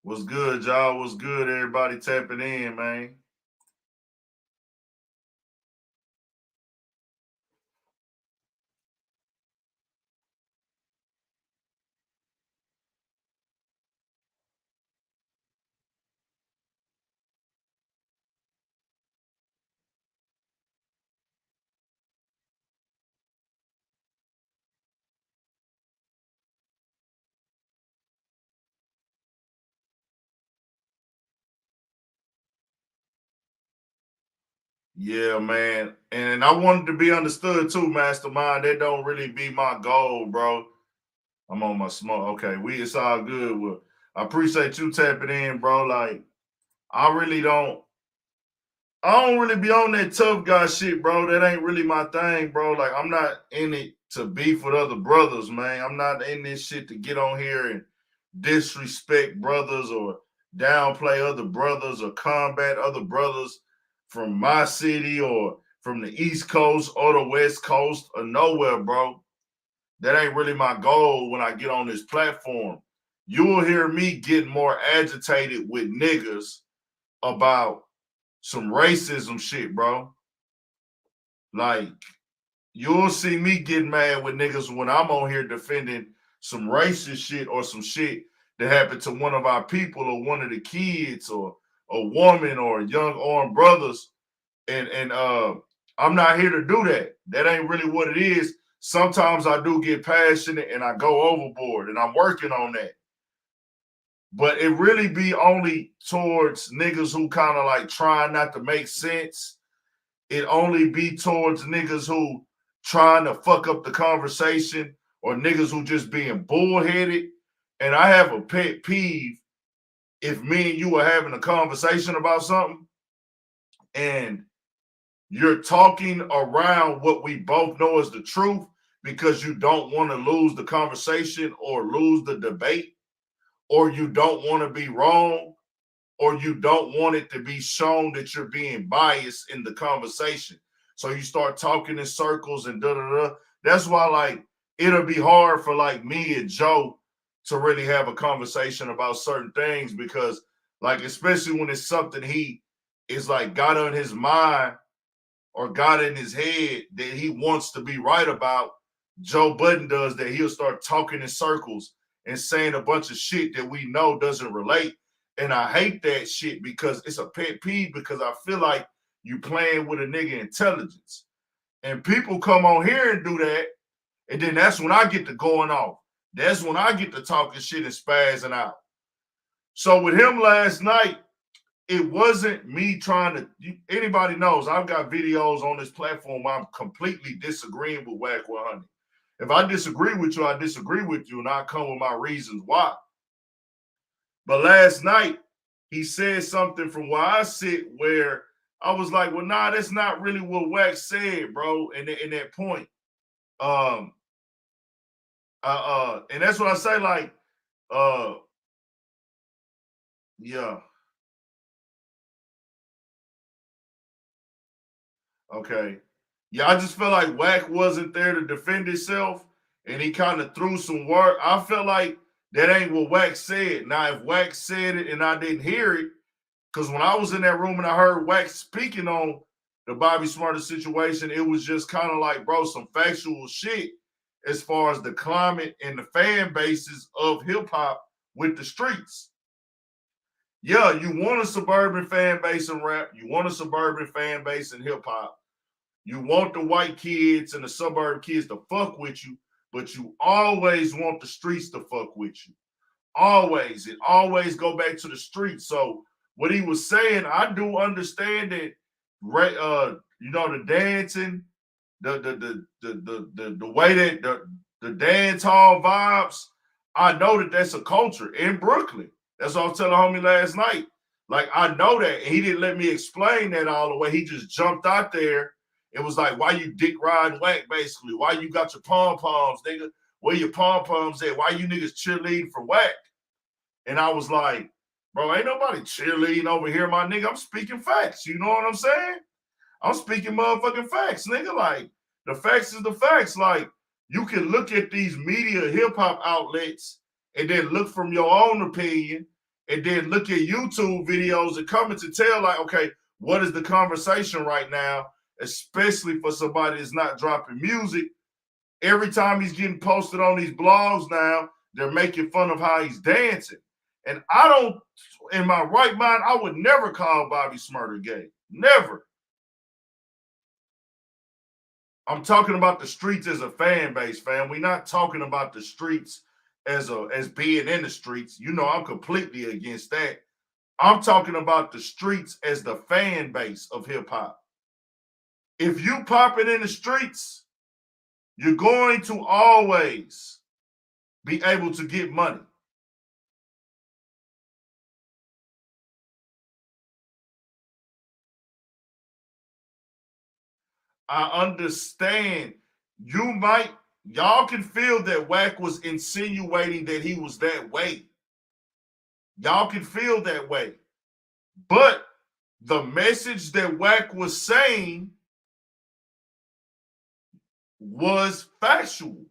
What's good, y'all? What's good, everybody tapping in, man? Yeah, man. And I wanted to be understood too, Mastermind. That don't really be my goal, bro. I'm on my smoke. Okay, it's all good. Well, I appreciate you tapping in, bro. Like, I don't really be on that tough guy shit, bro. That ain't really my thing, bro. Like, I'm not in it to beef with other brothers, man. I'm not in this shit to get on here and disrespect brothers or downplay other brothers or combat other brothers from my city or from the East Coast or the West Coast or nowhere, bro. That ain't really my goal when I get on this platform. You will hear me get more agitated with niggas about some racism shit, bro. Like, you'll see me get mad with niggas when I'm on here defending some racist shit or some shit that happened to one of our people or one of the kids or a woman or young armed brothers. And I'm not here to do that. That ain't really what it is. Sometimes I do get passionate and I go overboard, and I'm working on that. But it really be only towards niggas who kind of like trying not to make sense. It only be towards niggas who trying to fuck up the conversation or niggas who just being bullheaded. And I have a pet peeve if me and you are having a conversation about something and you're talking around what we both know is the truth because you don't want to lose the conversation or lose the debate, or you don't want to be wrong, or you don't want it to be shown that you're being biased in the conversation. So you start talking in circles and da-da-da. That's why, like, it'll be hard for, like, me and Joe to really have a conversation about certain things because, like, especially when it's something he it's like got on his mind or got in his head that he wants to be right about, Joe Budden does that. He'll start talking in circles and saying a bunch of shit that we know doesn't relate. And I hate that shit because it's a pet peeve, because I feel like you playing with a nigga intelligence. And people come on here and do that, and then that's when I get to going off. That's when I get to talking shit and spazzing out. So with him last night, it wasn't me trying to, anybody knows I've got videos on this platform where I'm completely disagreeing with Wack 100. If I disagree with you, I disagree with you, and I come with my reasons why. But last night, he said something from where I sit where I was like, well, nah, that's not really what Wack said, bro, in that point. And that's what I say, like, yeah. Okay. Yeah, I just felt like Wack wasn't there to defend himself, and he kind of threw some word. I felt like that ain't what Wack said. Now, if Wack said it and I didn't hear it, because when I was in that room and I heard Wack speaking on the Bobby Smarter situation, it was just kind of like, bro, some factual shit as far as the climate and the fan bases of hip-hop with the streets. Yeah, you want a suburban fan base in rap. You want a suburban fan base in hip-hop. You want the white kids and the suburb kids to fuck with you, but you always want the streets to fuck with you. Always. It always go back to the streets. So what he was saying, I do understand that, the dancing, the way that the dance hall vibes, I know that that's a culture in Brooklyn. That's what I was telling homie last night. Like, I know that. And he didn't let me explain that all the way. He just jumped out there. It was like, why you dick riding Wack, basically? Why you got your pom-poms, nigga? Where your pom-poms at? Why you niggas cheerleading for Wack? And I was like, bro, ain't nobody cheerleading over here, my nigga. I'm speaking facts. You know what I'm saying? I'm speaking motherfucking facts, nigga. Like, the facts is the facts. Like, you can look at these media hip-hop outlets and then look from your own opinion and then look at YouTube videos and come to tell, like, okay, what is the conversation right now, especially for somebody that's not dropping music. Every time he's getting posted on these blogs now, they're making fun of how he's dancing. And I don't, in my right mind, I would never call Bobby Smarter gay. Never. I'm talking about the streets as a fan base, fam. We're not talking about the streets as being in the streets. You know, I'm completely against that. I'm talking about the streets as the fan base of hip hop. If you popping in the streets, you're going to always be able to get money. I understand. Y'all can feel that Wack was insinuating that he was that way. Y'all can feel that way. But the message that Wack was saying was factual.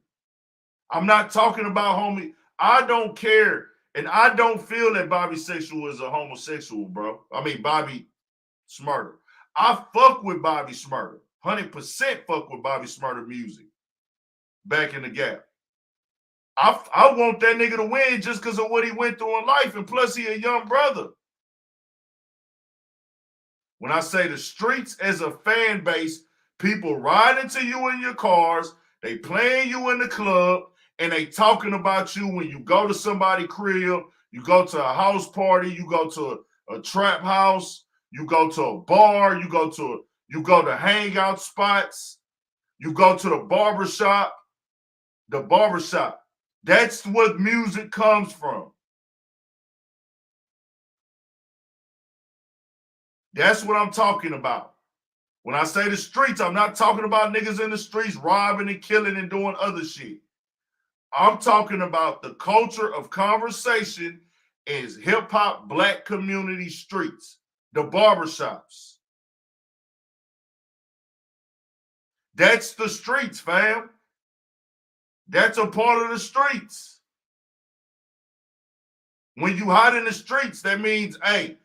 I'm not talking about homie. I don't care. And I don't feel that Bobby Sexual is a homosexual, bro. I mean, Bobby Smarter. I fuck with Bobby Smarter. 100% fuck with Bobby Smarter music. Back in the gap. I want that nigga to win just because of what he went through in life. And plus, he a young brother. When I say the streets as a fan base, people riding to you in your cars, they playing you in the club, and they talking about you when you go to somebody's crib, you go to a house party, you go to a trap house, you go to a bar, you go to hangout spots, you go to the barbershop. The barbershop. That's what music comes from. That's what I'm talking about. When I say the streets, I'm not talking about niggas in the streets robbing and killing and doing other shit. I'm talking about the culture of conversation is hip-hop black community streets, the barbershops. That's the streets, fam. That's a part of the streets. When you hot in the streets, that means, hey,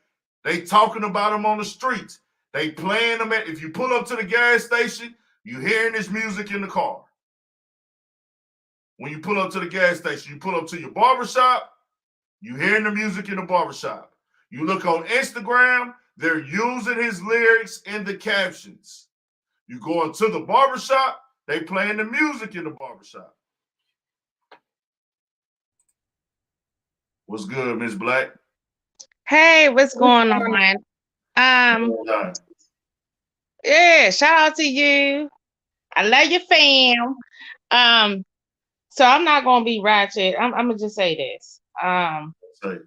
They talking about them on the streets. They playing them if you pull up to the gas station, you hearing this music in the car. When you pull up to the gas station, you pull up to your barbershop, you hearing the music in the barbershop. You look on Instagram, they're using his lyrics in the captions. You go into the barbershop, they playing the music in the barbershop. What's good, Miss Black? Hey, what's going on? Yeah, shout out to you. I love your fam. So I'm not gonna be ratchet. I'm gonna just say this. All right.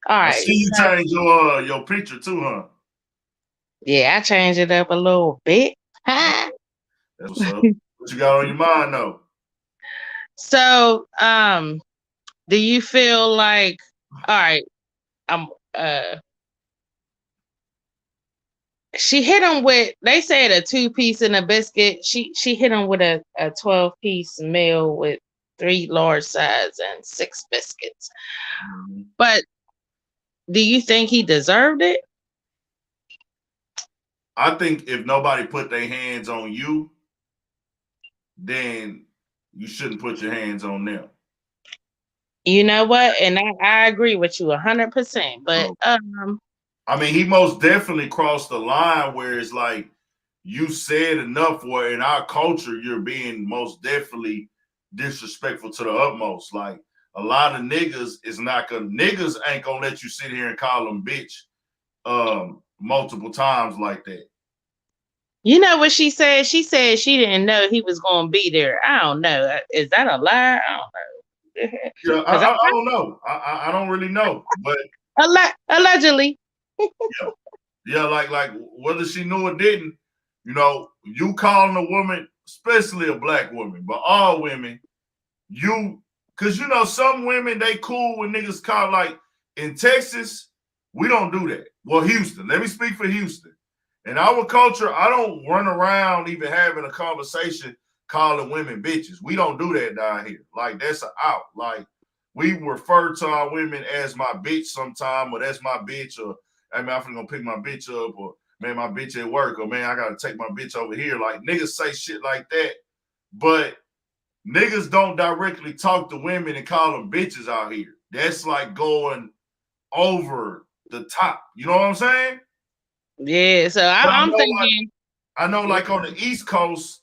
I see you change your picture too, huh? Yeah, I changed it up a little bit. That's what's up. What you got on your mind though? So, do you feel like, all right, she hit him with, they said a 2-piece and a biscuit. She hit him with a 12-piece meal with 3 large sides and 6 biscuits. Mm-hmm. But do you think he deserved it? I think if nobody put their hands on you, then you shouldn't put your hands on them. You know what? And I agree with you 100%. But I mean, he most definitely crossed the line where it's like you said enough where in our culture you're being most definitely disrespectful to the utmost. Like a lot of niggas ain't gonna let you sit here and call them bitch multiple times like that. You know what she said? She said she didn't know he was gonna be there. I don't know. Is that a lie? I don't know. Yeah, I don't know. I don't really know, but allegedly. yeah, like whether she knew or didn't, you know, you calling a woman, especially a black woman, but all women, because you know some women they cool with niggas call, like in Texas, we don't do that. Well, Houston, let me speak for Houston. In our culture, I don't run around even having a conversation calling women bitches. We don't do that down here. Like that's an out. Like we refer to our women as my bitch sometime, or that's my bitch, or hey man, I'm gonna pick my bitch up, or man, my bitch at work, or man, I gotta take my bitch over here. Like niggas say shit like that, but niggas don't directly talk to women and call them bitches out here. That's like going over the top. You know what I'm saying? Yeah, so I'm thinking. I know, like on the East Coast,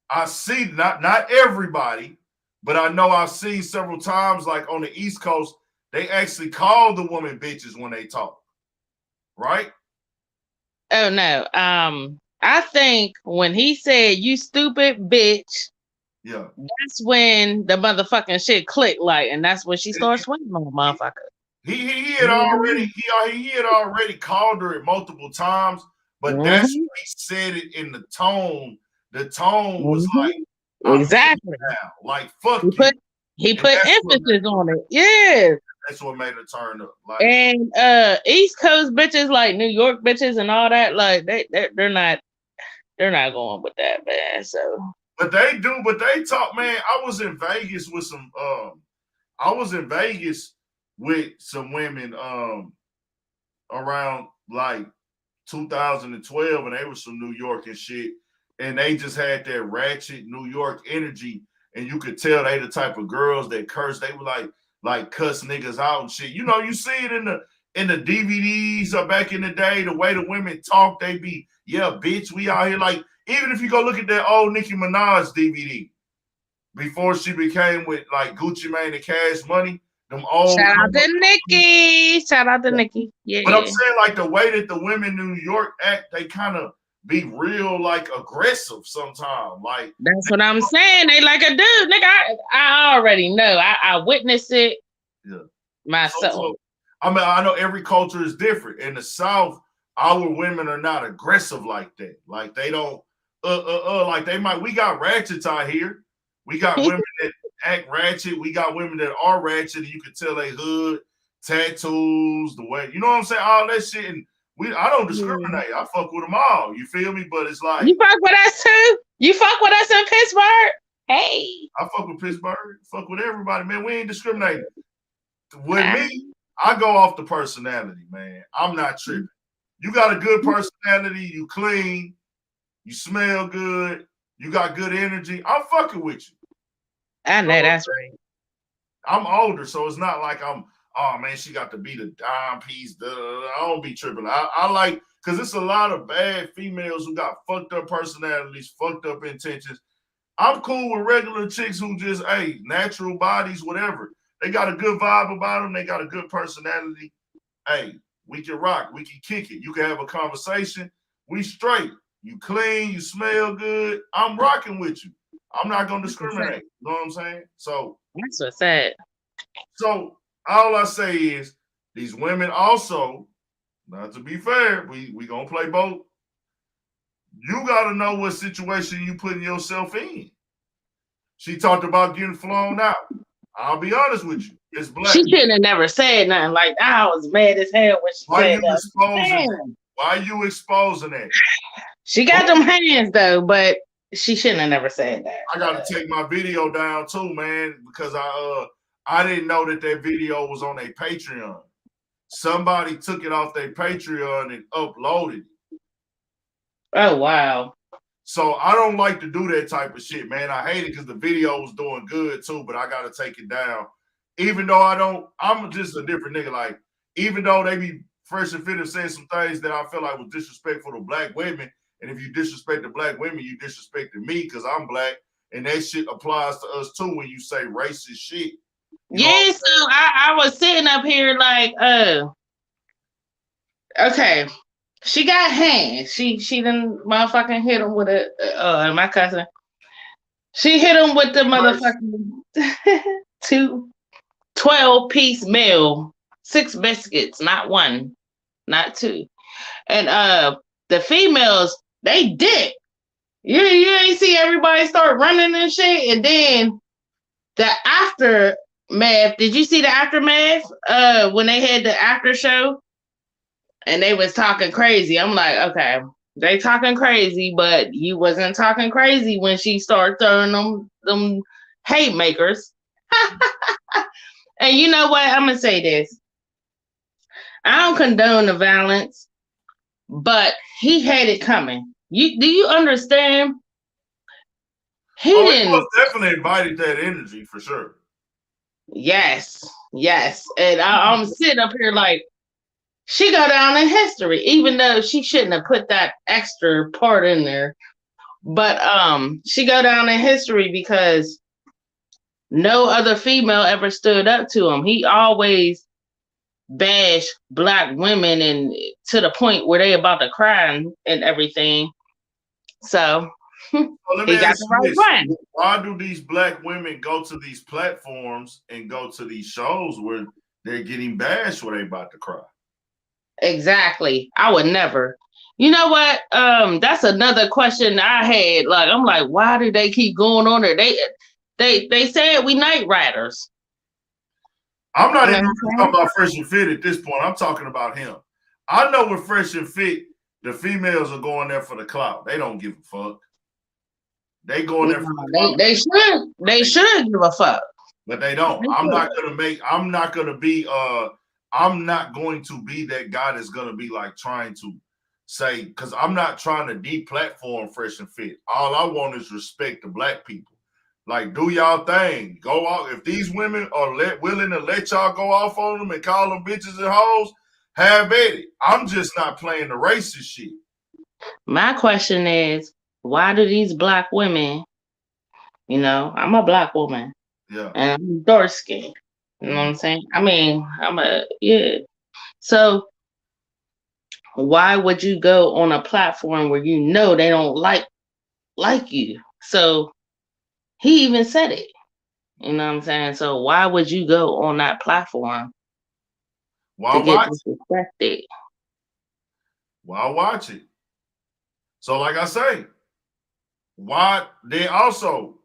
I see not everybody, but I know I've seen several times, like on the East Coast, they actually call the woman bitches when they talk, right? Oh no, I think when he said "you stupid bitch," yeah, that's when the motherfucking shit clicked, like, and that's when she started swinging on the motherfucker. He had already called her it multiple times, but that's when he said it in the tone. The tone was like exactly like fuck you. He put emphasis on it. Yeah, that's what made it turn up. Like, and East Coast bitches, like New York bitches and all that, like they're not going with that, man. So, but they talk, man. I was in Vegas with some women around like 2012, and they were from New York and shit, and they just had that ratchet New York energy, and you could tell they the type of girls that curse. They were like cuss niggas out and shit. You know, you see it in the DVDs or back in the day, the way the women talk, they be, yeah, bitch, we out here. Like, even if you go look at that old Nicki Minaj DVD before she became with like Gucci Mane and Cash Money. Them old shout out to Nicki. Shout out to Nicki. Yeah. But I'm saying, like, the way that the women in New York act, they kind of be real, like, aggressive sometimes. Like, that's what I'm saying. They like a dude, nigga. I already know. I witnessed it myself. So, I mean, I know every culture is different. In the South, our women are not aggressive like that. Like, they don't like they might. We got ratchets out here. We got women that act ratchet. We got women that are ratchet, and you can tell they hood, tattoos, the way, you know what I'm saying, all that shit. And I don't discriminate. I fuck with them all. You feel me? But it's like, you fuck with us too. You fuck with us in Pittsburgh. Hey, I fuck with Pittsburgh. Fuck with everybody, man. We ain't discriminating. With me, I go off the personality, man. I'm not tripping. You got a good personality, you clean, you smell good, you got good energy. I'm fucking with you. I know that's right. I'm older, so it's not like I'm, oh man, she got to be the dime piece. I don't be tripping. I like, because it's a lot of bad females who got fucked up personalities, fucked up intentions. I'm cool with regular chicks who just, hey, natural bodies, whatever. They got a good vibe about them. They got a good personality. Hey, we can rock. We can kick it. You can have a conversation. We straight. You clean. You smell good. I'm rocking with you. I'm not going to discriminate. You know what I'm saying? So that's what's sad. So all I say is these women also, not to be fair, we going to play both. You got to know what situation you putting yourself in. She talked about getting flown out. I'll be honest with you. It's black. She shouldn't have never said nothing like that. I was mad as hell when she said that. Why you exposing that? She got them hands though, but she shouldn't have never said that. I got to take my video down too, man, because I didn't know that video was on their Patreon. Somebody took it off their Patreon and uploaded it. Oh, wow. So I don't like to do that type of shit, man. I hate it because the video was doing good too, but I got to take it down. Even though I'm just a different nigga. Like, even though they be Fresh and Fit saying some things that I feel like was disrespectful to black women, and if you disrespect the black women, you disrespected me because I'm black, and that shit applies to us too when you say racist shit. Yeah, so I was sitting up here like, okay, she got hands. She done motherfucking hit him with my cousin. She hit him with the motherfucking 12-piece meal, 6 biscuits, not 1, not 2. And the females, they dip. You ain't see everybody start running and shit. And then the aftermath, did you see the aftermath? When they had the after show and they was talking crazy. I'm like, okay, they talking crazy, but you wasn't talking crazy when she started throwing them haymakers. And you know what? I'm gonna say this. I don't condone the violence, but he had it coming. Do you understand? He was definitely invited that energy for sure. Yes. And I'm sitting up here like, she go down in history, even though she shouldn't have put that extra part in there. But she go down in history because no other female ever stood up to him. He always bashed black women and to the point where they about to cry and everything. So he got the right one. Why do these black women go to these platforms and go to these shows where they're getting bashed where they about to cry? Exactly. I would never. You know what? That's another question I had. Like, I'm like, why do they keep going on there? They said we night riders. I'm not even talking about Fresh and Fit at this point. I'm talking about him. I know with Fresh and Fit, the females are going there for the clout. They don't give a fuck. They going there for the clout. They should give a fuck. But they don't. I'm not going to be that guy that's going to be like trying to say, because I'm not trying to deplatform Fresh and Fit. All I want is respect to black people. Like, do y'all thing. Go out. If these women are willing to let y'all go off on them and call them bitches and hoes, have at it. I'm just not playing the racist shit. My question is, why do these black women, I'm a black woman. Yeah. And I'm dark skinned. You know what I'm saying? I mean, So why would you go on a platform where you know they don't like you? So he even said it. You know what I'm saying? So why would you go on that platform? Why watch it? Why watch it? So like I say, why they also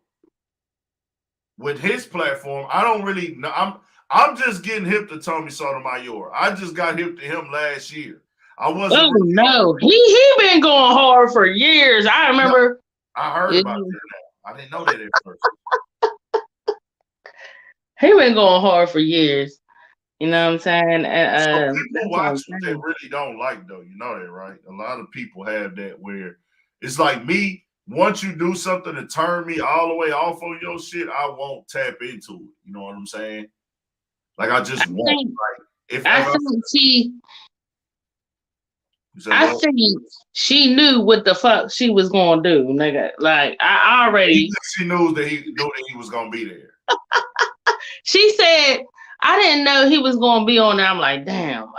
with his platform, I don't really know. I'm just getting hip to Tommy Sotomayor. I just got hip to him last year. I wasn't. Oh no, he been going hard for years. I remember. I heard about that now. I didn't know that at first. He been going hard for years. You know what I'm saying? And So that's people what I'm watch what they saying. really don't like, though. You know that, right? A lot of people have that where it's like me. Once you do something to turn me all the way off on your shit, I won't tap into it. You know what I'm saying? Like I just won't. Like if I I think she, you said I what? think she knew what the fuck she was gonna do, nigga. Like I already. She knew that he was gonna be there. She said, I didn't know he was gonna be on there. I'm like, damn,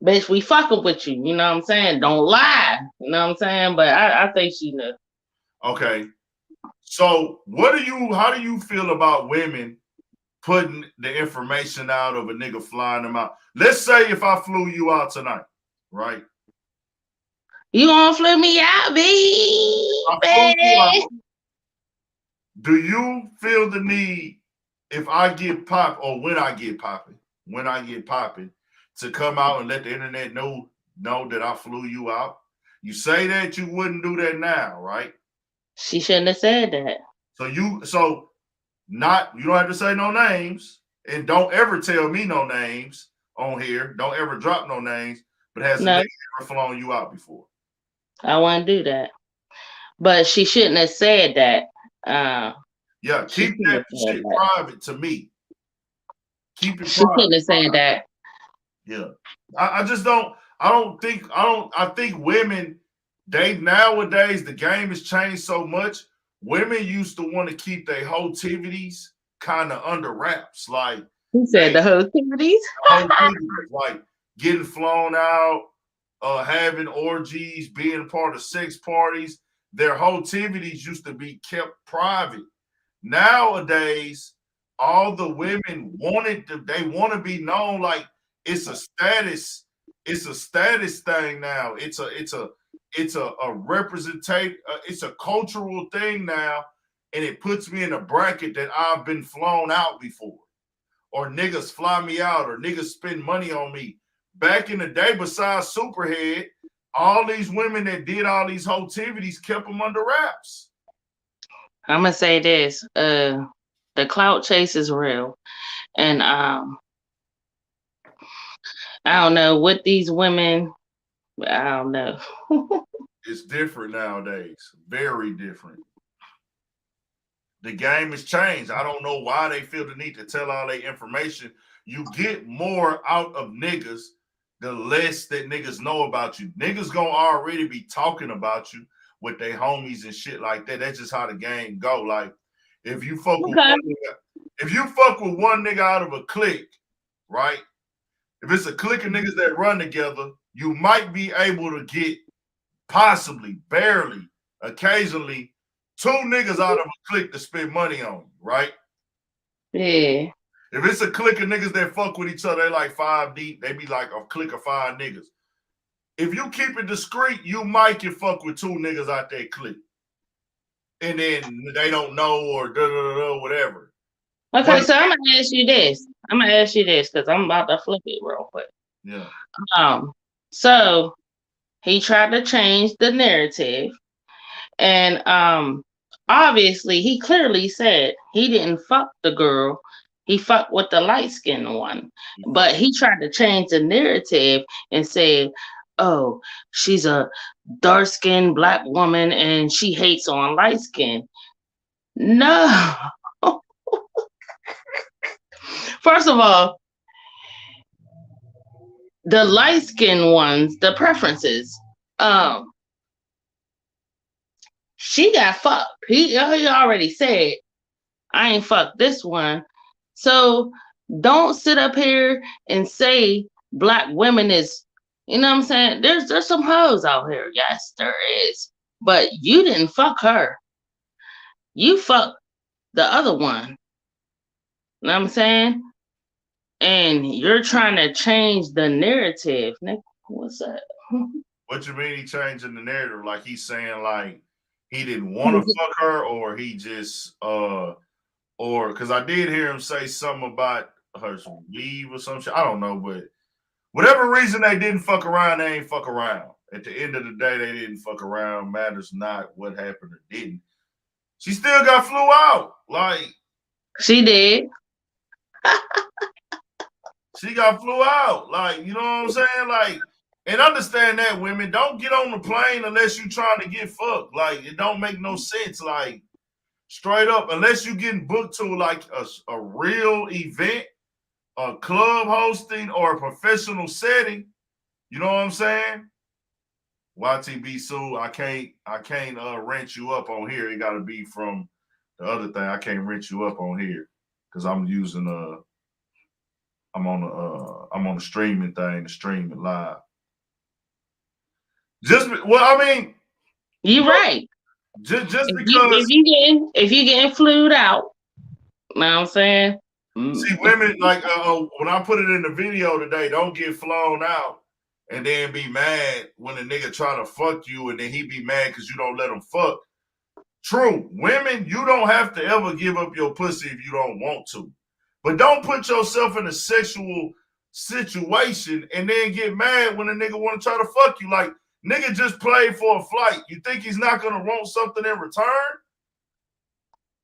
bitch, we fucking with you. You know what I'm saying? Don't lie. You know what I'm saying? But I think she knew. Okay. So how do you feel about women putting the information out of a nigga flying them out? Let's say if I flew you out tonight, right? You gonna flew me out, I flew you out. Do you feel the need if I get popped or when I get popping, to come out and let the internet know that I flew you out? You say that you wouldn't do that now, right? She shouldn't have said that. You don't have to say no names, and don't ever tell me no names on here. Don't ever drop no names. But has a nigga ever flown you out before? I wouldn't do that. But she shouldn't have said that. Yeah, keep that shit private to me. Keep it she private. shouldn't have said that. Yeah. I think women, nowadays the game has changed so much. Women used to want to keep their whole activities kind of under wraps. Like who said the whole activities? Like getting flown out, having orgies, being a part of sex parties. Their whole activities used to be kept private. Nowadays, all the women they want to be known. Like it's a status thing now. It's a representative, it's a cultural thing now, and it puts me in a bracket that I've been flown out before, or niggas fly me out, or niggas spend money on me. Back in the day, besides Superhead, all these women that did all these whole activities kept them under wraps. I'm gonna say this: the clout chase is real, and I don't know what these women. I don't know. It's different nowadays. Very different. The game has changed. I don't know why they feel the need to tell all their information. You get more out of niggas the less that niggas know about you. Niggas gonna already be talking about you with their homies and shit like that. That's just how the game go. Like if you fuck with one nigga out of a clique, right? If it's a clique of niggas that run together, you might be able to get possibly, barely, occasionally, 2 niggas out of a clique to spend money on you, right? Yeah. If it's a clique of niggas that fuck with each other, they like 5 deep, they be like a clique of 5 niggas. If you keep it discreet, you might can fuck with 2 niggas out that clique. And then they don't know or whatever. Okay, so I'm gonna ask you this. Because I'm about to flip it real quick. Yeah. So he tried to change the narrative, and obviously he clearly said he didn't fuck the girl. He fucked with the light-skinned one. But he tried to change the narrative and said, oh, she's a dark-skinned black woman and she hates on light skin. No. First of all, the light-skinned ones, the preferences, she got fucked. He already said, I ain't fucked this one. So don't sit up here and say black women is, you know what I'm saying? There's some hoes out here. Yes, there is. But you didn't fuck her. You fucked the other one. You know what I'm saying? And you're trying to change the narrative. Nick, what's that? What you mean he changing the narrative? Like he's saying like he didn't want to fuck her, or he just or because I did hear him say something about her weave or some shit. I don't know, but whatever reason they didn't fuck around, they ain't fuck around. At the end of the day, they didn't fuck around. Matters not what happened or didn't. She still got flew out. Like she did. She got flew out. Like, you know what I'm saying? Like, and understand that, women, don't get on the plane unless you trying to get fucked. Like, it don't make no sense. Like, straight up, unless you getting booked to like a real event, a club hosting, or a professional setting. You know what I'm saying? YTB Sue, I can't rent you up on here. It gotta be from the other thing. I can't rent you up on here because I'm using I'm on the streaming thing, the streaming live. I mean, You're right. Just if because if you getting flued out, you know what I'm saying? See, women like when I put it in the video today, don't get flown out and then be mad when a nigga try to fuck you and then he be mad because you don't let him fuck. True, women, you don't have to ever give up your pussy if you don't want to, but don't put yourself in a sexual situation and then get mad when a nigga want to try to fuck you. Like, nigga just played for a flight. You think he's not gonna want something in return?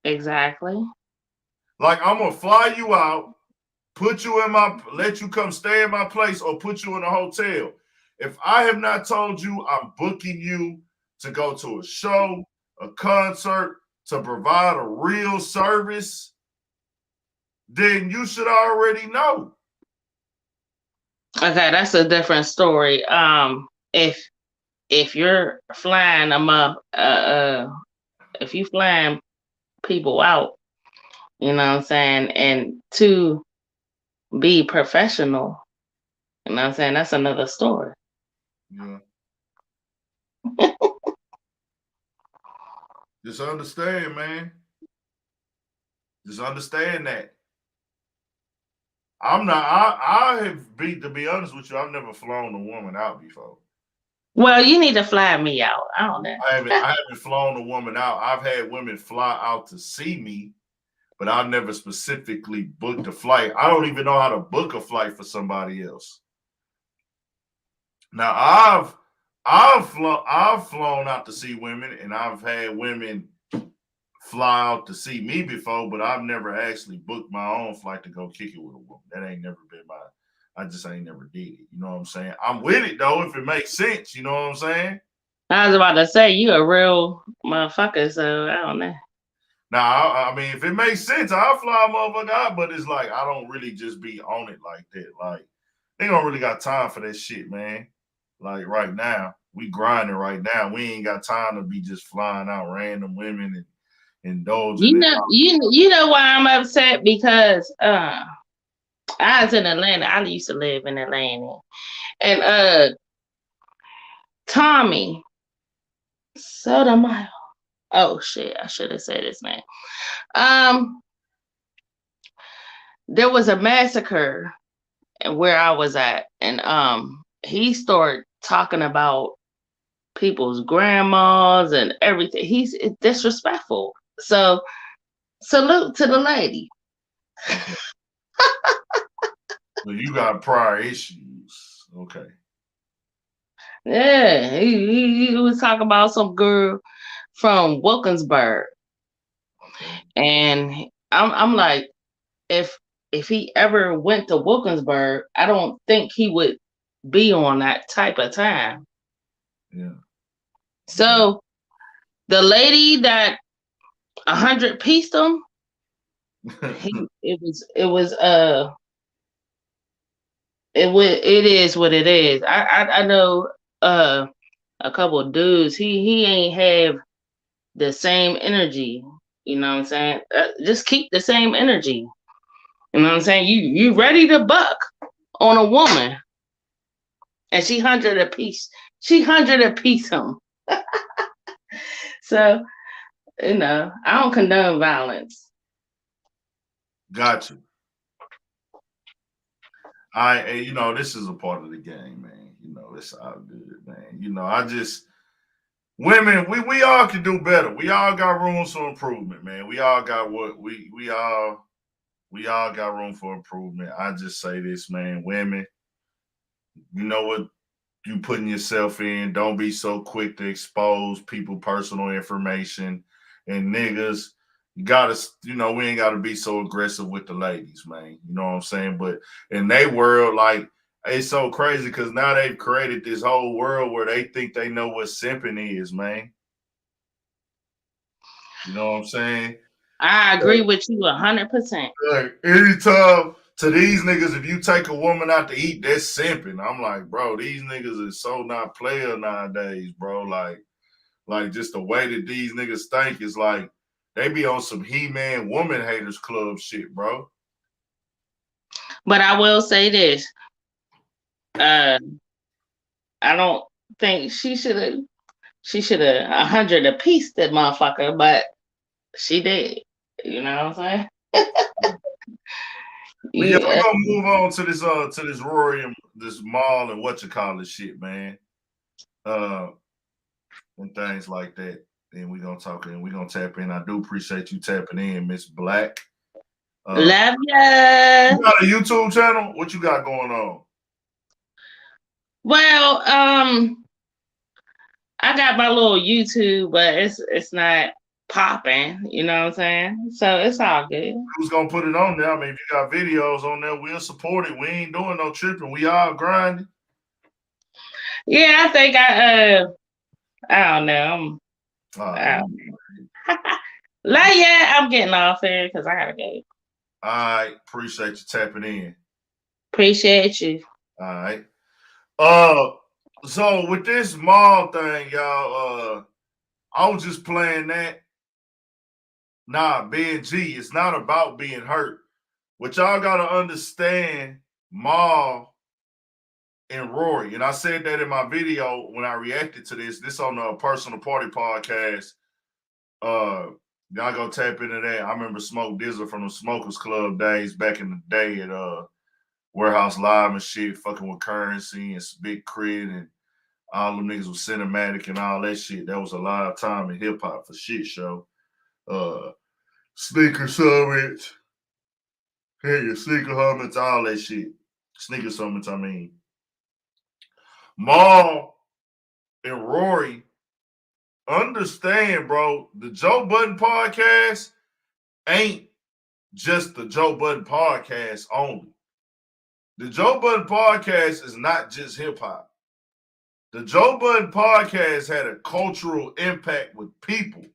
Exactly. Like, I'm gonna fly you out, let you come stay in my place, or put you in a hotel. If I have not told you I'm booking you to go to a show, a concert, to provide a real service, then you should already know. Okay, that's a different story. If you're flying them up, if you flying people out, you know what I'm saying, and to be professional, you know what I'm saying, that's another story. Yeah. Just understand, man. Just understand that. I have to be honest with you, I've never flown a woman out before. Well, you need to fly me out. I don't know. I haven't flown a woman out. I've had women fly out to see me, but I've never specifically booked a flight. I don't even know how to book a flight for somebody else. Now I've flown out to see women, and I've had women fly out to see me before, but I've never actually booked my own flight to go kick it with a woman. That ain't never been I just ain't never did it. You know what I'm saying? I'm with it though, if it makes sense. You know what I'm saying? I was about to say, you a real motherfucker, so I don't know. Now, I mean, if it makes sense, I'll fly a motherfucker out, but it's like, I don't really just be on it like that. Like, they don't really got time for that shit, man. Like, right now, we grinding right now. We ain't got time to be just flying out random women and indulging. You know why I'm upset? Because I was in Atlanta. I used to live in Atlanta. And Tommy Sotomayor. Oh shit, I should have said his name. There was a massacre where I was at, and he started talking about people's grandmas and everything. He's disrespectful. So salute to the lady. So you got prior issues. Okay. Yeah, he was talking about some girl from Wilkinsburg. And I'm like, if he ever went to Wilkinsburg, I don't think he would be on that type of time. Yeah. So the lady that 100-pieced him, it is what it is. I know a couple of dudes, he ain't have the same energy. You know what I'm saying? Just keep the same energy. You know what I'm saying? You ready to buck on a woman, and she 100-piece. She 100-piece him. So, you know, I don't condone violence. Got you. You know, this is a part of the game, man. You know, it's all good, man. You know, women, we all can do better. We all got room for improvement, man. We all got we all got room for improvement. I just say this, man. Women, you know what you putting yourself in. Don't be so quick to expose people personal information. And niggas, you gotta, we ain't gotta be so aggressive with the ladies, man. You know what I'm saying? But in their world, like, it's so crazy because now they've created this whole world where they think they know what simping is, man. You know what I'm saying? I agree with you 100%. Like, anytime to these niggas, if you take a woman out to eat, that's simping. I'm like, bro, these niggas is so not player nowadays, bro. Like just the way that these niggas think is like they be on some He-Man woman haters club shit, bro. But I will say this. I don't think she should have 100 a piece, that motherfucker, but she did. You know what I'm saying? Yeah, we're gonna move on to this Rory and this Mal and what you call this shit, man. And things like that. And we're gonna talk and we're gonna tap in. I do appreciate you tapping in, Miss Black. Love ya. You got a YouTube channel? What you got going on? Well, I got my little YouTube, but it's not popping, you know what I'm saying? So it's all good. Who's gonna put it on there? I mean, if you got videos on there, we'll support it. We ain't doing no tripping. We all grinding. Yeah, I think I don't know. Like, yeah, I'm getting off here because I gotta go. All right, appreciate you tapping in. Appreciate you. All right. So with this Mal thing, y'all, I was just playing that. Nah, being G, it's not about being hurt. What y'all gotta understand, Mal and Rory, and I said that in my video when I reacted to this on the Personal Party podcast. Y'all go tap into that. I remember Smoke Dizzle from the Smokers Club days back in the day at Warehouse Live and shit, fucking with Currency and Big Crit and all them niggas with Cinematic and all that shit. That was a live time in hip hop for shit show. Sneaker Summits. Hey, your Sneaker Summits, all that shit. Sneaker Summits, I mean. Mal and Rory, understand, bro, the Joe Budden podcast ain't just the Joe Budden podcast only. The Joe Budden podcast is not just hip hop. The Joe Budden podcast had a cultural impact with people.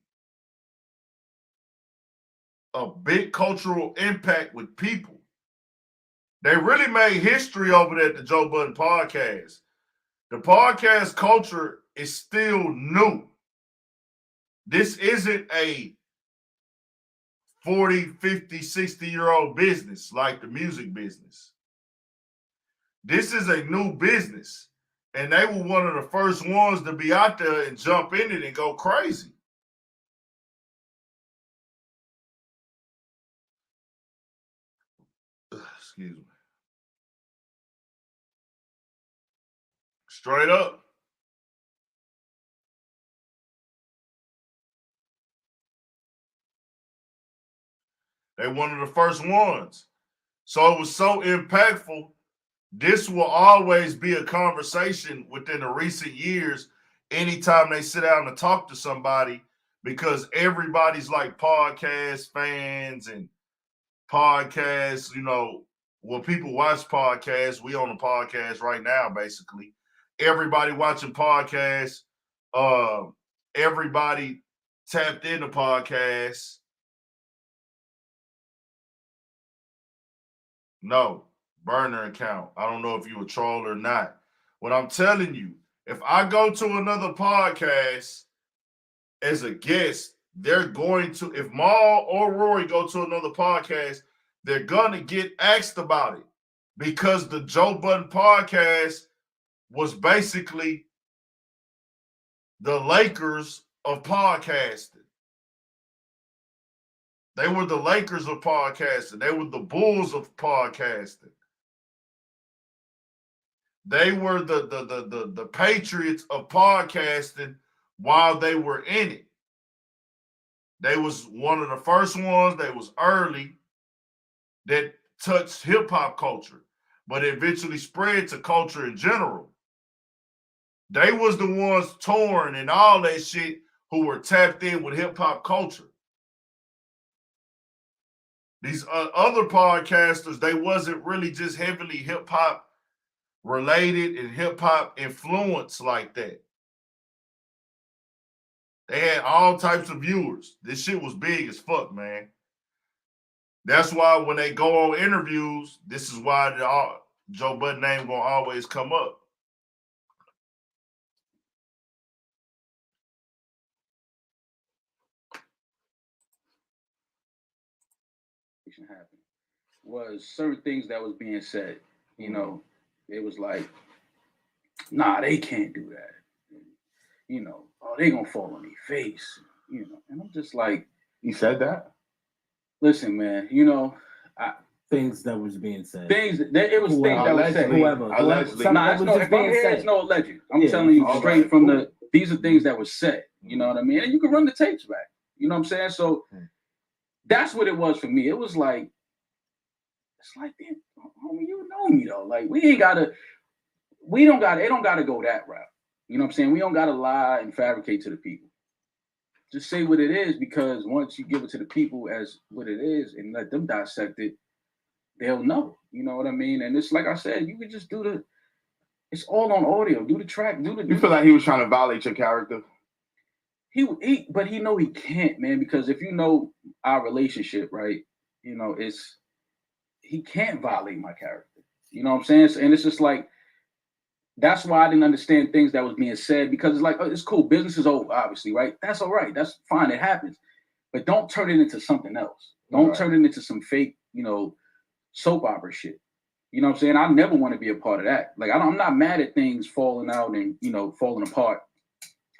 A big cultural impact with people. They really made history over there at the Joe Budden podcast. The podcast culture is still new. This isn't a 40, 50, 60-year-old business like the music business. This is a new business. And they were one of the first ones to be out there and jump in it and go crazy. Excuse me. Straight up. They one of the first ones. So it was so impactful. This will always be a conversation within the recent years anytime they sit down and talk to somebody, because everybody's like podcast fans and podcasts, when people watch podcasts, we on a podcast right now, basically. Everybody watching podcasts, everybody tapped into podcasts. No, burner account. I don't know if you a troll or not. What I'm telling you, if I go to another podcast as a guest, they're going to, if Mal or Rory go to another podcast, they're going to get asked about it, because the Joe Budden podcast was basically the Lakers of podcasting. They were the Lakers of podcasting. They were the Bulls of podcasting. They were the Patriots of podcasting while they were in it. They was one of the first ones. They was early that touched hip-hop culture, but it eventually spread to culture in general. They was the ones touring and all that shit who were tapped in with hip-hop culture. These other podcasters, they wasn't really just heavily hip hop related and hip hop influenced like that. They had all types of viewers. This shit was big as fuck, man. That's why when they go on interviews, this is why Joe Budden name gonna always come up. Happened was certain things that was being said. You know, it was like, nah, they can't do that. You know, oh, they gonna fall on their face. You know, and I'm just like, you said that. Listen, man. You know, things that was being said. It was things that was said. Allegedly. Nah, it's no alleged. I'm telling you straight from the. These are things that was said. You know what I mean? And you can run the tapes back. You know what I'm saying? So that's what it was for me. It was like, it's like, homie, you know me though. Like it don't gotta go that route. You know what I'm saying? We don't gotta lie and fabricate to the people. Just say what it is, because once you give it to the people as what it is and let them dissect it, they'll know. You know what I mean? And it's like I said, you could just it's all on audio. Do the track. You feel like he was trying to violate your character? But he know he can't, man, because if you know our relationship, right, you know, he can't violate my character. You know what I'm saying? And it's just like, that's why I didn't understand things that was being said, because it's like, oh, it's cool. Business is over, obviously, right? That's all right. That's fine. It happens. But don't turn it into something else. Don't turn it into some fake, you know, soap opera shit. You know what I'm saying? I never want to be a part of that. Like, I'm not mad at things falling out and, you know, falling apart,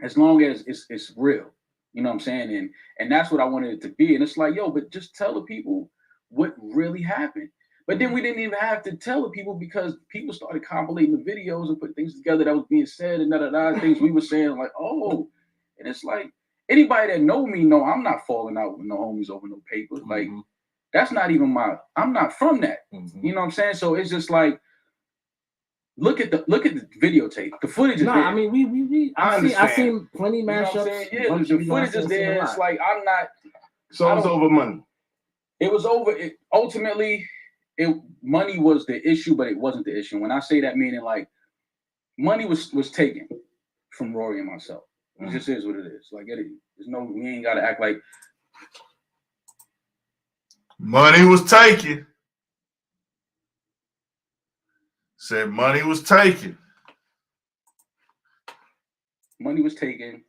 as long as it's real. You know what I'm saying? And that's what I wanted it to be. And it's like, yo, but just tell the people what really happened. But then we didn't even have to tell the people, because people started compilating the videos and put things together that was being said and things we were saying, like, oh. And it's like, anybody that know me know I'm not falling out with no homies over no papers. Like, that's not even I'm not from that. You know what I'm saying? So it's just like, look at the videotape. The footage is there. I mean, I seen plenty mashups. You know the footage is there. It's like, I'm not. So it's over money. It was over. Ultimately, money was the issue, but it wasn't the issue. When I say that, meaning like, money was taken from Rory and myself. It just is what it is. Like, we ain't got to act like. Money was taken. Said money was taken. Money was taken.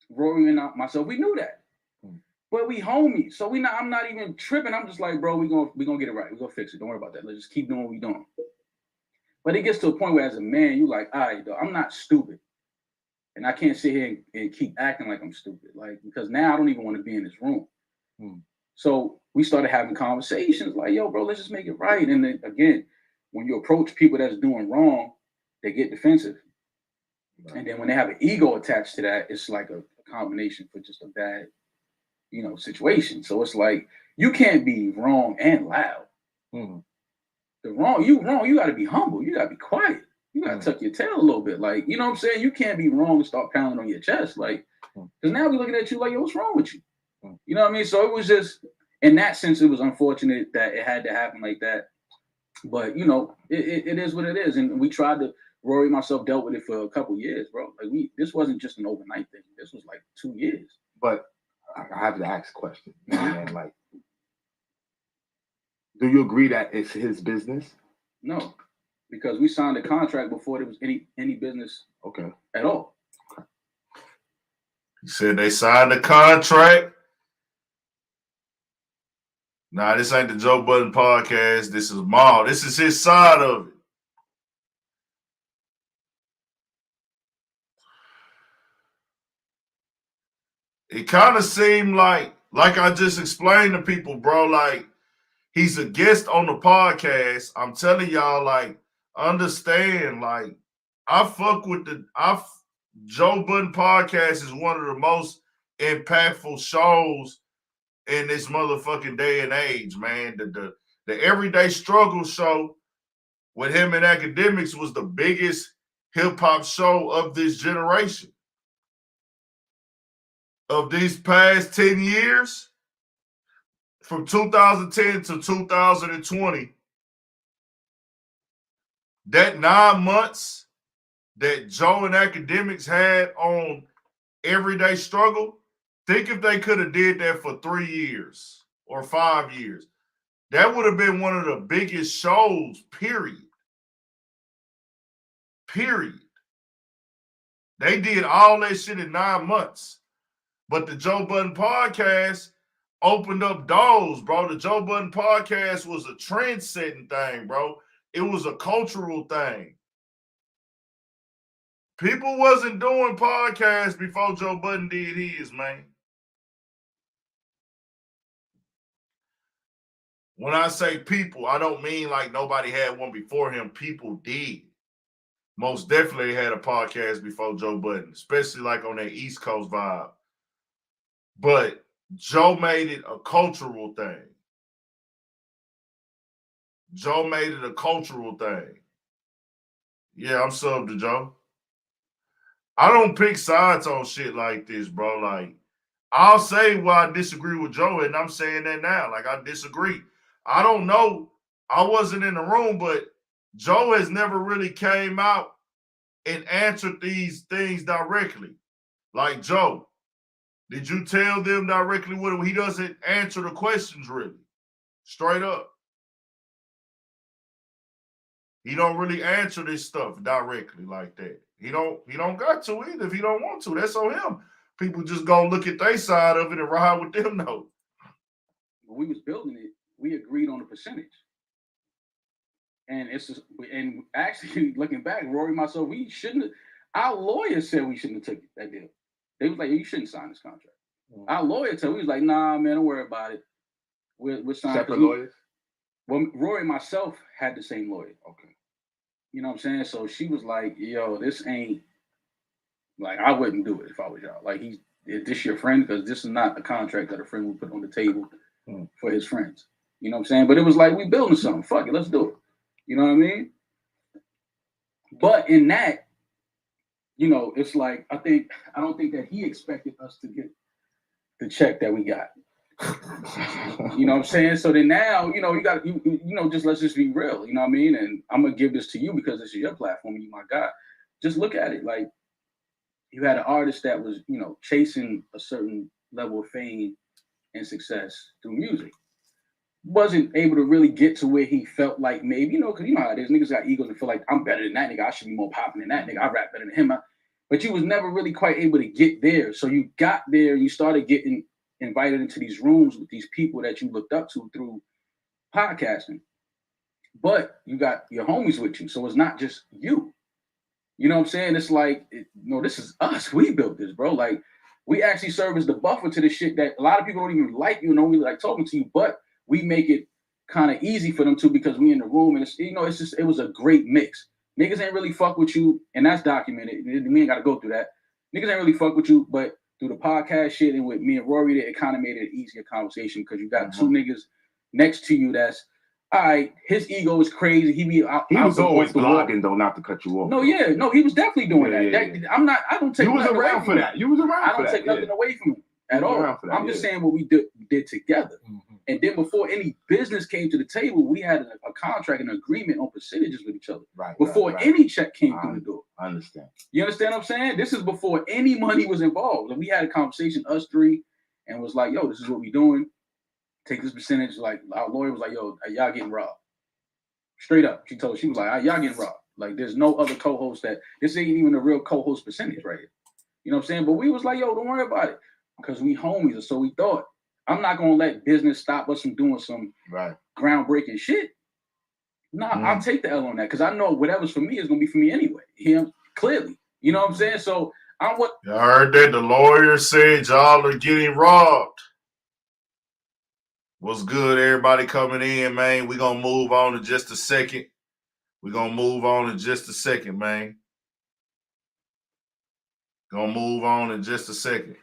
Rory and myself, we knew that. But we homies. So I'm not even tripping. I'm just like, bro, we gonna get it right. We're gonna fix it. Don't worry about that. Let's just keep doing what we're doing. But it gets to a point where, as a man, you like, all right, though, I'm not stupid. And I can't sit here and keep acting like I'm stupid. Like, because now I don't even want to be in this room. So we started having conversations like, yo, bro, let's just make it right. And then again, when you approach people that's doing wrong, they get defensive. Right. And then when they have an ego attached to that, it's like a combination for just a bad, you know, situation. So it's like, you can't be wrong and loud. You got to be humble. You got to be quiet. You got to tuck your tail a little bit. Like, you know what I'm saying? You can't be wrong and start pounding on your chest. Like, because now we're looking at you like, yo, what's wrong with you? You know what I mean? So it was just, in that sense, it was unfortunate that it had to happen like that. But, you know, it is what it is. And we tried to, Rory and myself dealt with it for a couple years, bro. Like, this wasn't just an overnight thing. This was like 2 years. But I have to ask a question. Man, like, do you agree that it's his business? No, because we signed a contract before there was any business at all. He said they signed a contract. Nah, this ain't the Joe Budden podcast. This is Mal. This is his side of it. It kind of seemed like I just explained to people, bro, like, he's a guest on the podcast. I'm telling y'all, like, understand, like, I fuck with Joe Budden podcast is one of the most impactful shows in this motherfucking day and age, man. The Everyday Struggle show with him and Academics was the biggest hip-hop show of this generation. Of these past 10 years, from 2010 to 2020, that 9 months that Joe and Academics had on Everyday Struggle, think if they could have did that for 3 years or 5 years. That would have been one of the biggest shows, period. Period. They did all that shit in 9 months. But the Joe Budden podcast opened up doors, bro. The Joe Budden podcast was a trend-setting thing, bro. It was a cultural thing. People wasn't doing podcasts before Joe Budden did his, man. When I say people, I don't mean like nobody had one before him. People did. Most definitely had a podcast before Joe Budden, especially like on that East Coast vibe. But Joe made it a cultural thing. Joe made it a cultural thing. Yeah, I'm subbed to Joe. I don't pick sides on shit like this, bro. Like, I'll say why I disagree with Joe, and I'm saying that now. Like, I disagree. I don't know. I wasn't in the room, but Joe has never really came out and answered these things directly. Like, Joe, did you tell them directly what he doesn't answer the questions really? Straight up. He don't really answer this stuff directly like that. He don't got to either if he don't want to. That's on him. People just gonna look at their side of it and ride with them though. When we was building it, we agreed on the percentage. And and actually looking back, Rory and myself, we shouldn't have, our lawyer said we shouldn't have took that deal. They was like, you shouldn't sign this contract. Mm-hmm. Our lawyer told, we was like, nah, man, don't worry about it. We're signing. Separate lawyers? Well, Rory and myself had the same lawyer. Okay. You know what I'm saying? So she was like, yo, this ain't, like, I wouldn't do it if I was y'all. Like, is this your friend? Because this is not a contract that a friend would put on the table for his friends. You know what I'm saying? But it was like, we building something. Fuck it, let's do it. You know what I mean? But in that, you know, it's like, I don't think that he expected us to get the check that we got. You know what I'm saying? So then now, you know, you got, you know, let's just be real. You know what I mean? And I'm going to give this to you because this is your platform. You my guy. Just look at it. Like, you had an artist that was, you know, chasing a certain level of fame and success through music. Wasn't able to really get to where he felt like maybe, you know, because you know how it is. Niggas got egos and feel like I'm better than that nigga. I should be more popping than that nigga. I rap better than him. But you was never really quite able to get there. So you got there and you started getting invited into these rooms with these people that you looked up to through podcasting. But you got your homies with you. So it's not just you. You know what I'm saying? It's like, no, this is us. We built this, bro. Like, we actually serve as the buffer to the shit that a lot of people don't even like you and don't really like talking to you, but we make it kind of easy for them too because we in the room and it's, you know, it's just, it was a great mix. Niggas ain't really fuck with you, and that's documented. We ain't got to go through that. Niggas ain't really fuck with you, but through the podcast shit and with me and Rory, it kind of made it an easier conversation because you got two niggas next to you that's, all right, his ego is crazy. He was always blogging though, not to cut you off. No, yeah, no, he was definitely doing that. Yeah. I don't take you was nothing around away for that. You was around for that. I don't take nothing away from him at You was all. around for that, I'm just saying what we did together. And then before any business came to the table, we had a contract, an agreement on percentages with each other. Right. Before any check came through the door. I understand. You understand what I'm saying? This is before any money was involved. And we had a conversation, us three, and was like, yo, this is what we doing. Take this percentage. Like, our lawyer was like, yo, y'all getting robbed. Straight up. She was like, y'all getting robbed. Like, there's no other co-host this ain't even a real co-host percentage right here. You know what I'm saying? But we was like, yo, don't worry about it. Because we homies, or so we thought. I'm not gonna let business stop us from doing some groundbreaking shit. Nah, I'll take the L on that because I know whatever's for me is gonna be for me anyway. Him clearly, you know what I'm saying. So I'm what. I heard that the lawyer said y'all are getting robbed. What's good, everybody coming in, man? We're gonna move on in just a second. Man. Gonna move on in just a second.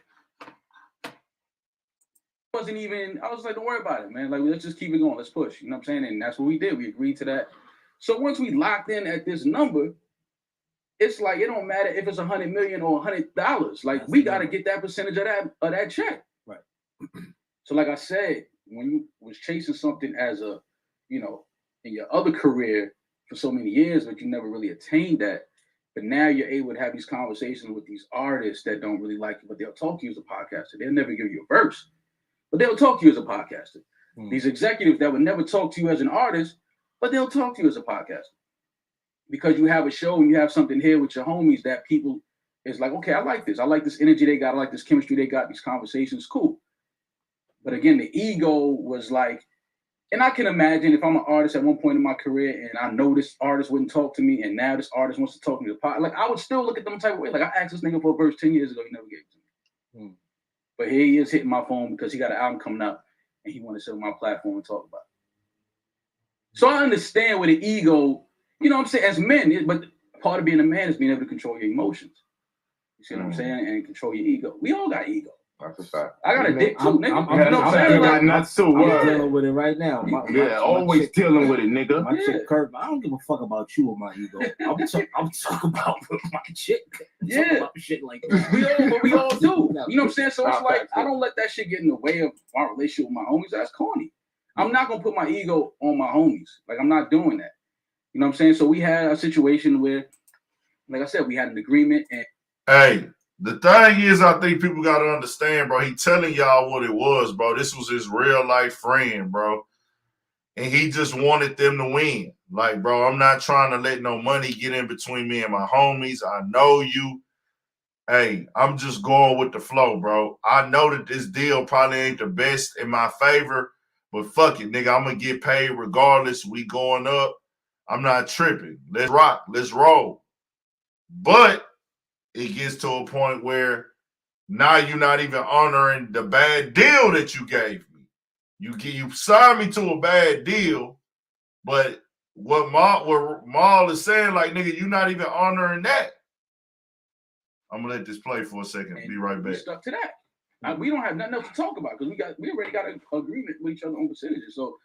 Wasn't even, I was like, don't worry about it, man. Like, let's just keep it going. Let's push. You know what I'm saying? And that's what we did. We agreed to that. So once we locked in at this number, it's like, it don't matter if it's $100 million or $100. Like, we got to get that percentage of that check. Right. So like I said, when you was chasing something as a, you know, in your other career for so many years, but you never really attained that. But now you're able to have these conversations with these artists that don't really like you, but they'll talk to you as a podcaster. They'll never give you a verse, but they'll talk to you as a podcaster. These executives that would never talk to you as an artist, but they'll talk to you as a podcaster. Because you have a show and you have something here with your homies that people is like, okay, I like this. I like this energy they got. I like this chemistry they got. These conversations, cool. But again, the ego was like, and I can imagine if I'm an artist at one point in my career and I know this artist wouldn't talk to me and now this artist wants to talk to me, like I would still look at them type of way. Like I asked this nigga for a verse 10 years ago, he never gave it to me. But here he is hitting my phone because he got an album coming out and he wanted to sit on my platform and talk about it. So I understand where the ego, you know what I'm saying, as men, but part of being a man is being able to control your emotions. You see what I'm saying? And control your ego. We all got ego. That's a fact. I got a dick too, nigga. I'm dealing with it right now. Always dealing with it, nigga. My chick Kurt, I don't give a fuck about you or my ego. I'm talking about my chick. Yeah, about shit like that. we all do. You know what I'm saying? So it's like I don't let that shit get in the way of my relationship with my homies. That's corny. I'm not gonna put my ego on my homies. Like I'm not doing that. You know what I'm saying? So we had a situation where, like I said, we had an agreement. And hey, the thing is, I think people got to understand, bro. He telling y'all what it was, bro. This was his real life friend, bro. And he just wanted them to win. Like, bro, I'm not trying to let no money get in between me and my homies. I know you. Hey, I'm just going with the flow, bro. I know that this deal probably ain't the best in my favor, but fuck it, nigga. I'm going to get paid regardless. We going up. I'm not tripping. Let's rock. Let's roll. But it gets to a point where now you're not even honoring the bad deal that you gave me. You signed me to a bad deal, but what Mal is saying, like, nigga, you're not even honoring that. I'm gonna let this play for a second. Be right back. We stuck to that. We don't have nothing else to talk about because we already got an agreement with each other on percentages. So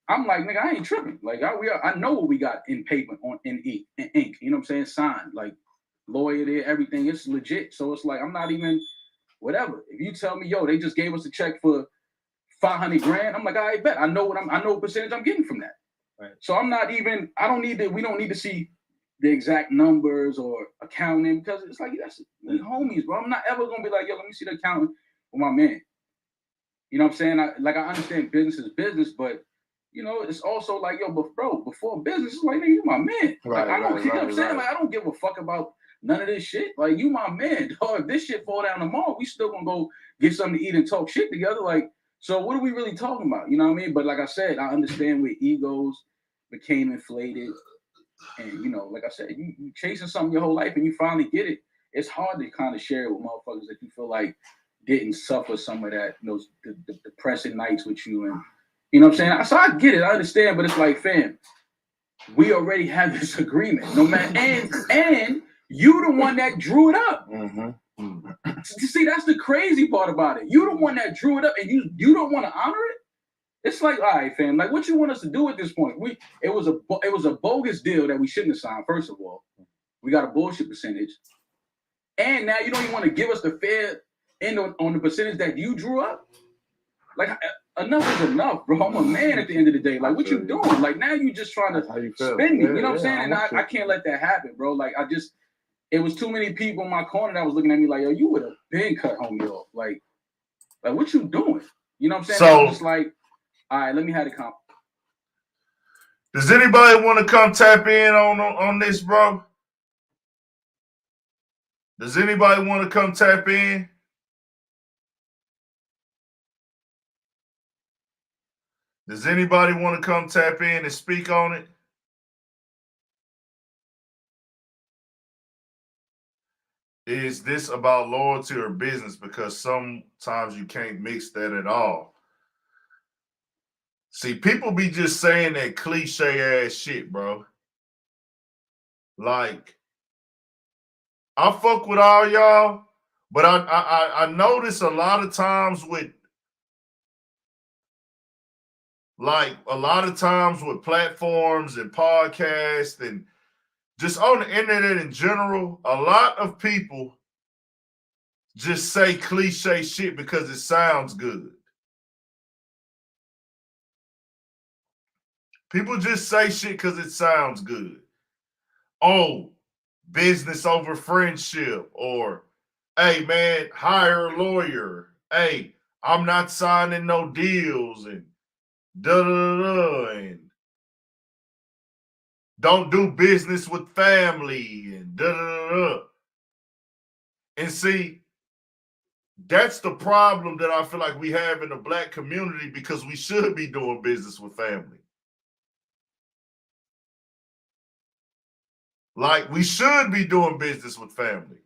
I'm like, nigga, I ain't tripping. Like I know what we got in paper in ink. You know what I'm saying? Signed. Like lawyer there, everything. It's legit. So it's like I'm not even whatever. If you tell me, yo, they just gave us a check for $500,000, I'm like, I bet. I know what percentage I'm getting from that. Right. So I'm not even. We don't need to see the exact numbers or accounting because it's like that's we homies, bro. I'm not ever gonna be like, yo, let me see the accounting for my man. You know what I'm saying? I understand business is business, but you know, it's also like, yo, but bro, before business, it's like, nigga, you my man. Right, like, I don't, you know what I'm saying? Like, I don't give a fuck about none of this shit. Like, you my man, dog. If this shit fall down tomorrow, we still gonna go get something to eat and talk shit together. Like, so what are we really talking about? You know what I mean? But like I said, I understand where egos became inflated. And, you know, like I said, you chasing something your whole life and you finally get it. It's hard to kind of share it with motherfuckers that you feel like didn't suffer some of that, those the depressing nights with you. And, you know what I'm saying? So I get it. I understand. But it's like, fam, we already have this agreement. No matter, and you the one that drew it up. See, that's the crazy part about it. You the one that drew it up and you don't want to honor it. It's like, all right, fam, like what you want us to do at this point? It was a bogus deal that we shouldn't have signed. First of all, we got a bullshit percentage, and now you don't even want to give us the fair end on the percentage that you drew up. Like enough is enough, bro. I'm a man at the end of the day. Like what you doing? Like now you just trying to spend me. You know what I'm saying? And I can't let that happen, bro. Like it was too many people in my corner that was looking at me like, yo, you would have been cut homie off. Like what you doing? You know what I'm saying? So, I'm just like, all right, let me have the comp. Does anybody want to come tap in on this, bro? Does anybody want to come tap in? Does anybody want to come tap in and speak on it? Is this about loyalty or business? Because sometimes you can't mix that at all. See, people be just saying that cliche ass shit, bro. Like, I fuck with all y'all, but I notice a lot of times with platforms and podcasts and just on the internet in general, a lot of people just say cliche shit because it sounds good. People just say shit because it sounds good. Oh, business over friendship, or hey man, hire a lawyer. Hey, I'm not signing no deals, and da da da, and don't do business with family, and da da da. And see, that's the problem that I feel like we have in the black community, because we should be doing business with family. Like, we should be doing business with family.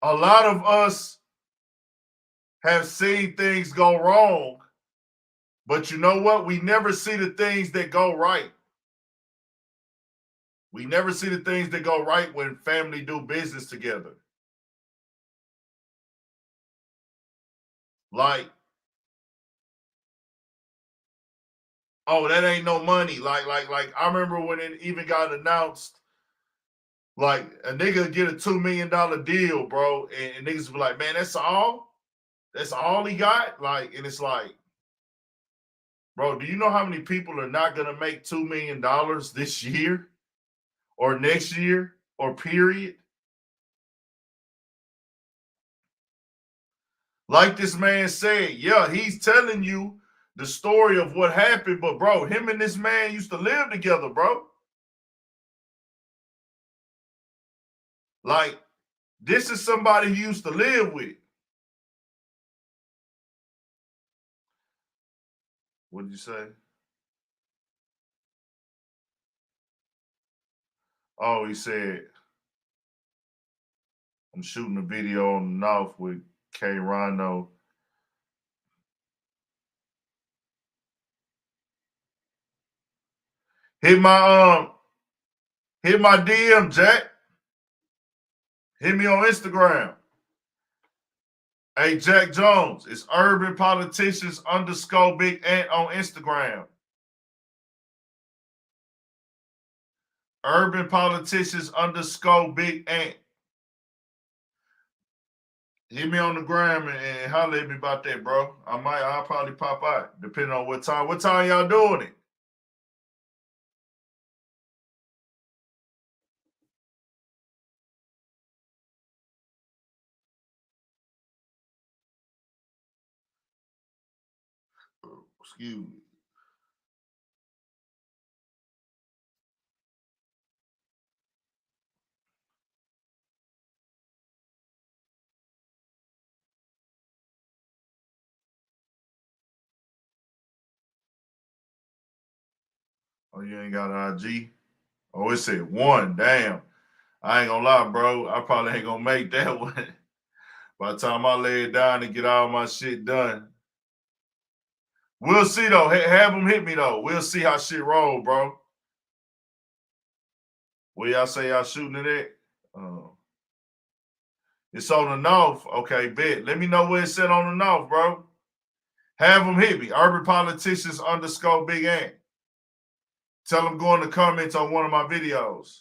A lot of us have seen things go wrong, but you know what? We never see the things that go right. We never see the things that go right when family do business together. Like, oh, that ain't no money. Like, I remember when it even got announced, like, a nigga get a $2 million deal, bro, and niggas be like, man, that's all? That's all he got? Like, and it's like, bro, do you know how many people are not gonna make $2 million this year or next year or period? Like this man said, yeah, he's telling you the story of what happened, but bro, him and this man used to live together, bro. Like, this is somebody he used to live with. What did you say? Oh, he said, I'm shooting a video on the North with K Rhino. Hit my DM, Jack. Hit me on Instagram. Hey, Jack Jones, it's Urban Politicians _ Big Ant on Instagram. Urban Politicians _ Big Ant. Hit me on the gram and holler at me about that, bro. I'll probably pop out, depending on what time. What time y'all doing it? Excuse me. Oh, you ain't got an IG? Oh, it said 1. Damn. I ain't gonna lie, bro. I probably ain't gonna make that one. By the time I lay it down and get all my shit done. We'll see, though. Have them hit me, though. We'll see how shit roll, bro. Where y'all say y'all shooting it at? It's on the North. Okay, bet. Let me know where it's at on the North, bro. Have them hit me. Urban Politicians _ Big Ant. Tell them go in the comments on one of my videos.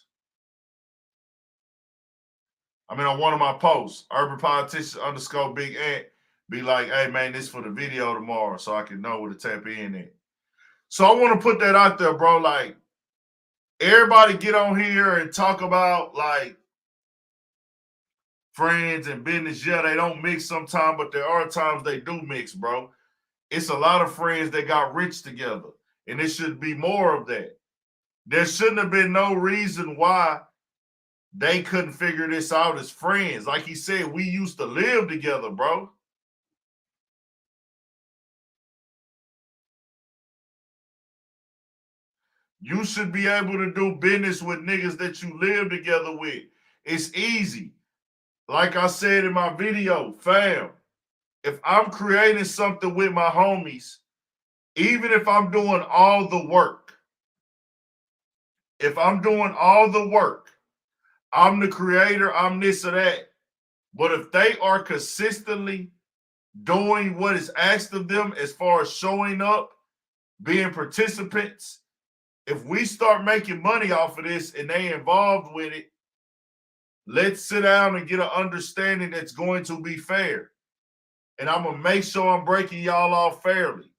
I mean, on one of my posts. Urban Politicians _ Big Ant. Be like, hey, man, this for the video tomorrow so I can know where to tap in at. So I want to put that out there, bro. Like, everybody get on here and talk about, like, friends and business. Yeah, they don't mix sometimes, but there are times they do mix, bro. It's a lot of friends that got rich together, and it should be more of that. There shouldn't have been no reason why they couldn't figure this out as friends. Like he said, we used to live together, bro. You should be able to do business with niggas that you live together with. It's easy. Like I said in my video, fam, if I'm creating something with my homies, even if I'm doing all the work, I'm the creator, I'm this or that. But if they are consistently doing what is asked of them as far as showing up, being participants, if we start making money off of this and they involved with it, let's sit down and get an understanding that's going to be fair. And I'm going to make sure I'm breaking y'all off fairly.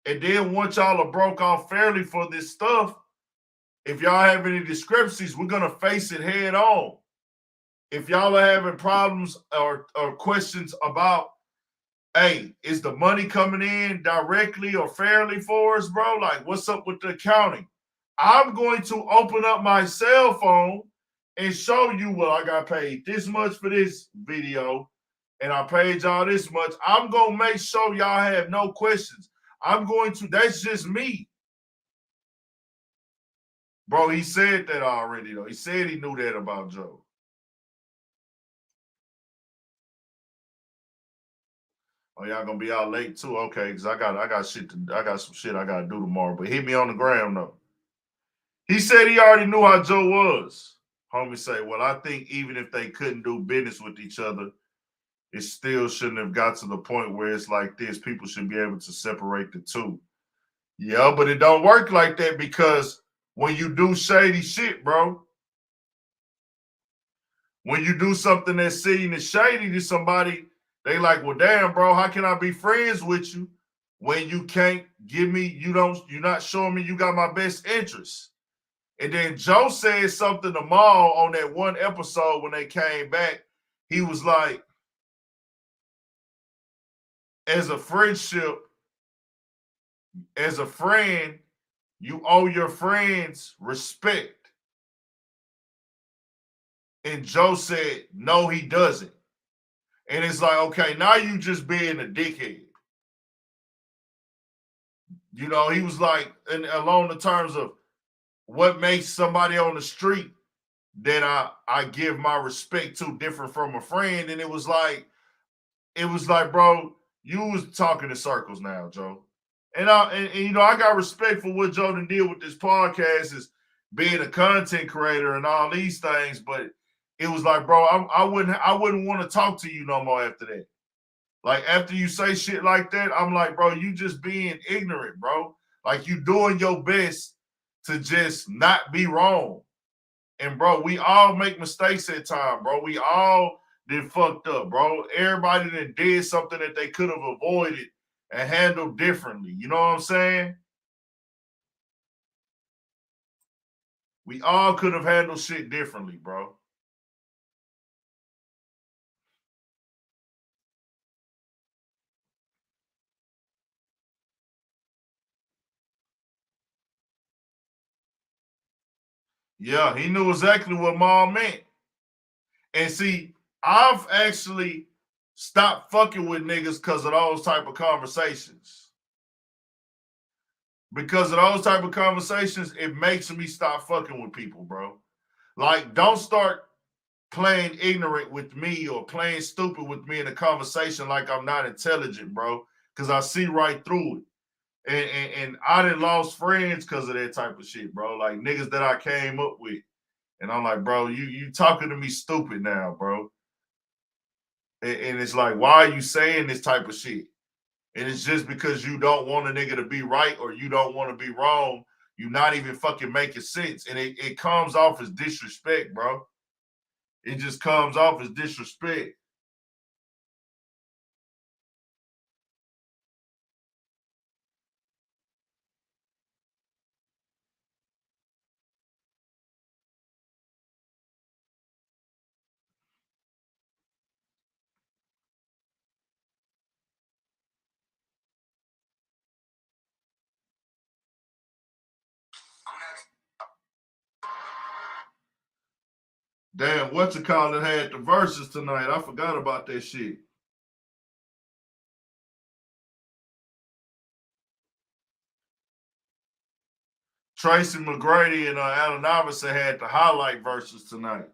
And then once y'all are broke off fairly for this stuff, if y'all have any discrepancies, we're gonna face it head on. If y'all are having problems or questions about, hey, is the money coming in directly or fairly for us, bro? Like, what's up with the accounting? I'm going to open up my cell phone and show you, well, I got paid this much for this video, and I paid y'all this much. I'm going to make sure y'all have no questions. That's just me. Bro, he said that already, though. He said he knew that about Joe. Oh, y'all gonna be out late too? Okay, because I got some shit I gotta do tomorrow. But hit me on the gram though. He said he already knew how Joe was. Homie say, well, I think even if they couldn't do business with each other, it still shouldn't have got to the point where it's like this. People should be able to separate the two. Yeah, but it don't work like that, because when you do shady shit, bro, when you do something that's seen as shady to somebody, they like, well, damn, bro, how can I be friends with you when you can't give me, you're not showing me you got my best interests? And then Joe said something to Mal on that one episode when they came back. He was like, as a friendship, as a friend, you owe your friends respect. And Joe said, no, he doesn't. And it's like, okay, now you just being a dickhead. You know, he was like, and along the terms of what makes somebody on the street that I give my respect to different from a friend. And it was like, bro, you was talking in circles now, Joe. And you know, I got respect for what Joe did with this podcast, is being a content creator and all these things. But it was like, bro, I wouldn't want to talk to you no more after that. Like, after you say shit like that, I'm like, bro, you just being ignorant, bro. Like, you doing your best to just not be wrong. And, bro, we all make mistakes at times, bro. We all did fucked up, bro. Everybody that did something that they could have avoided and handled differently. You know what I'm saying? We all could have handled shit differently, bro. Yeah, he knew exactly what Mom meant. And see, I've actually stopped fucking with niggas because of those type of conversations. Because of those type of conversations, it makes me stop fucking with people, bro. Like, don't start playing ignorant with me or playing stupid with me in a conversation like I'm not intelligent, bro. Because I see right through it. And I done lost friends because of that type of shit, bro. Like, niggas that I came up with. And I'm like, bro, you talking to me stupid now, bro. And it's like, why are you saying this type of shit? And it's just because you don't want a nigga to be right or you don't want to be wrong. You're not even fucking making sense. And it comes off as disrespect, bro. It just comes off as disrespect. Damn, what you call it had the verses tonight. I forgot about that shit. Tracy McGrady and Allen Iverson had the highlight verses tonight.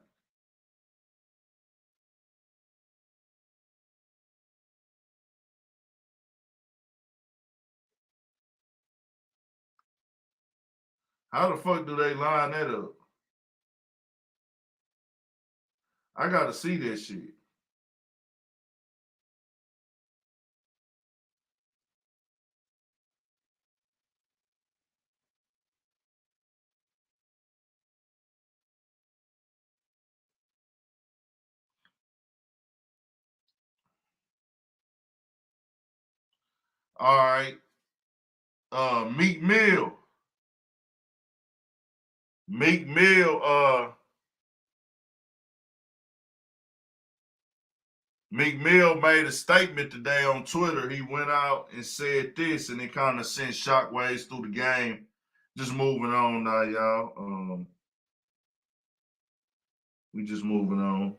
How the fuck do they line that up? I gotta see that shit. All right. Meek Mill. Meek Mill made a statement today on Twitter. He went out and said this, and it kind of sent shockwaves through the game. Just moving on now, y'all. We just moving on.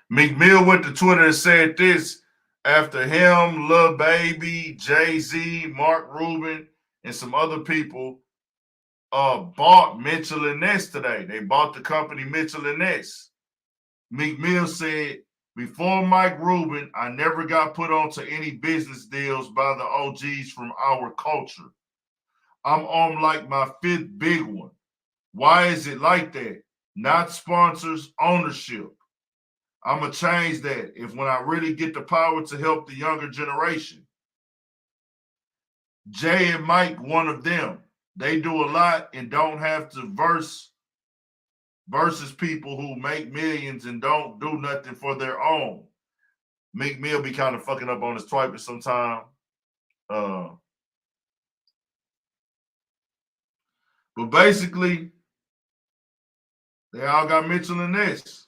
Meek Mill went to Twitter and said this after him, Lil Baby, Jay-Z, Mark Rubin, and some other people bought Mitchell and Ness today. They bought the company Mitchell and Ness. Meek Mill said, before Mike Rubin, I never got put onto any business deals by the OGs from our culture. I'm on like my 5th big one. Why is it like that? Not sponsors, ownership. I'm going to change that when I really get the power to help the younger generation. Jay and Mike, one of them. They do a lot and don't have to versus people who make millions and don't do nothing for their own. Meek Mill be kind of fucking up on his twiping sometime. But basically, they all got Mitchell and Ness.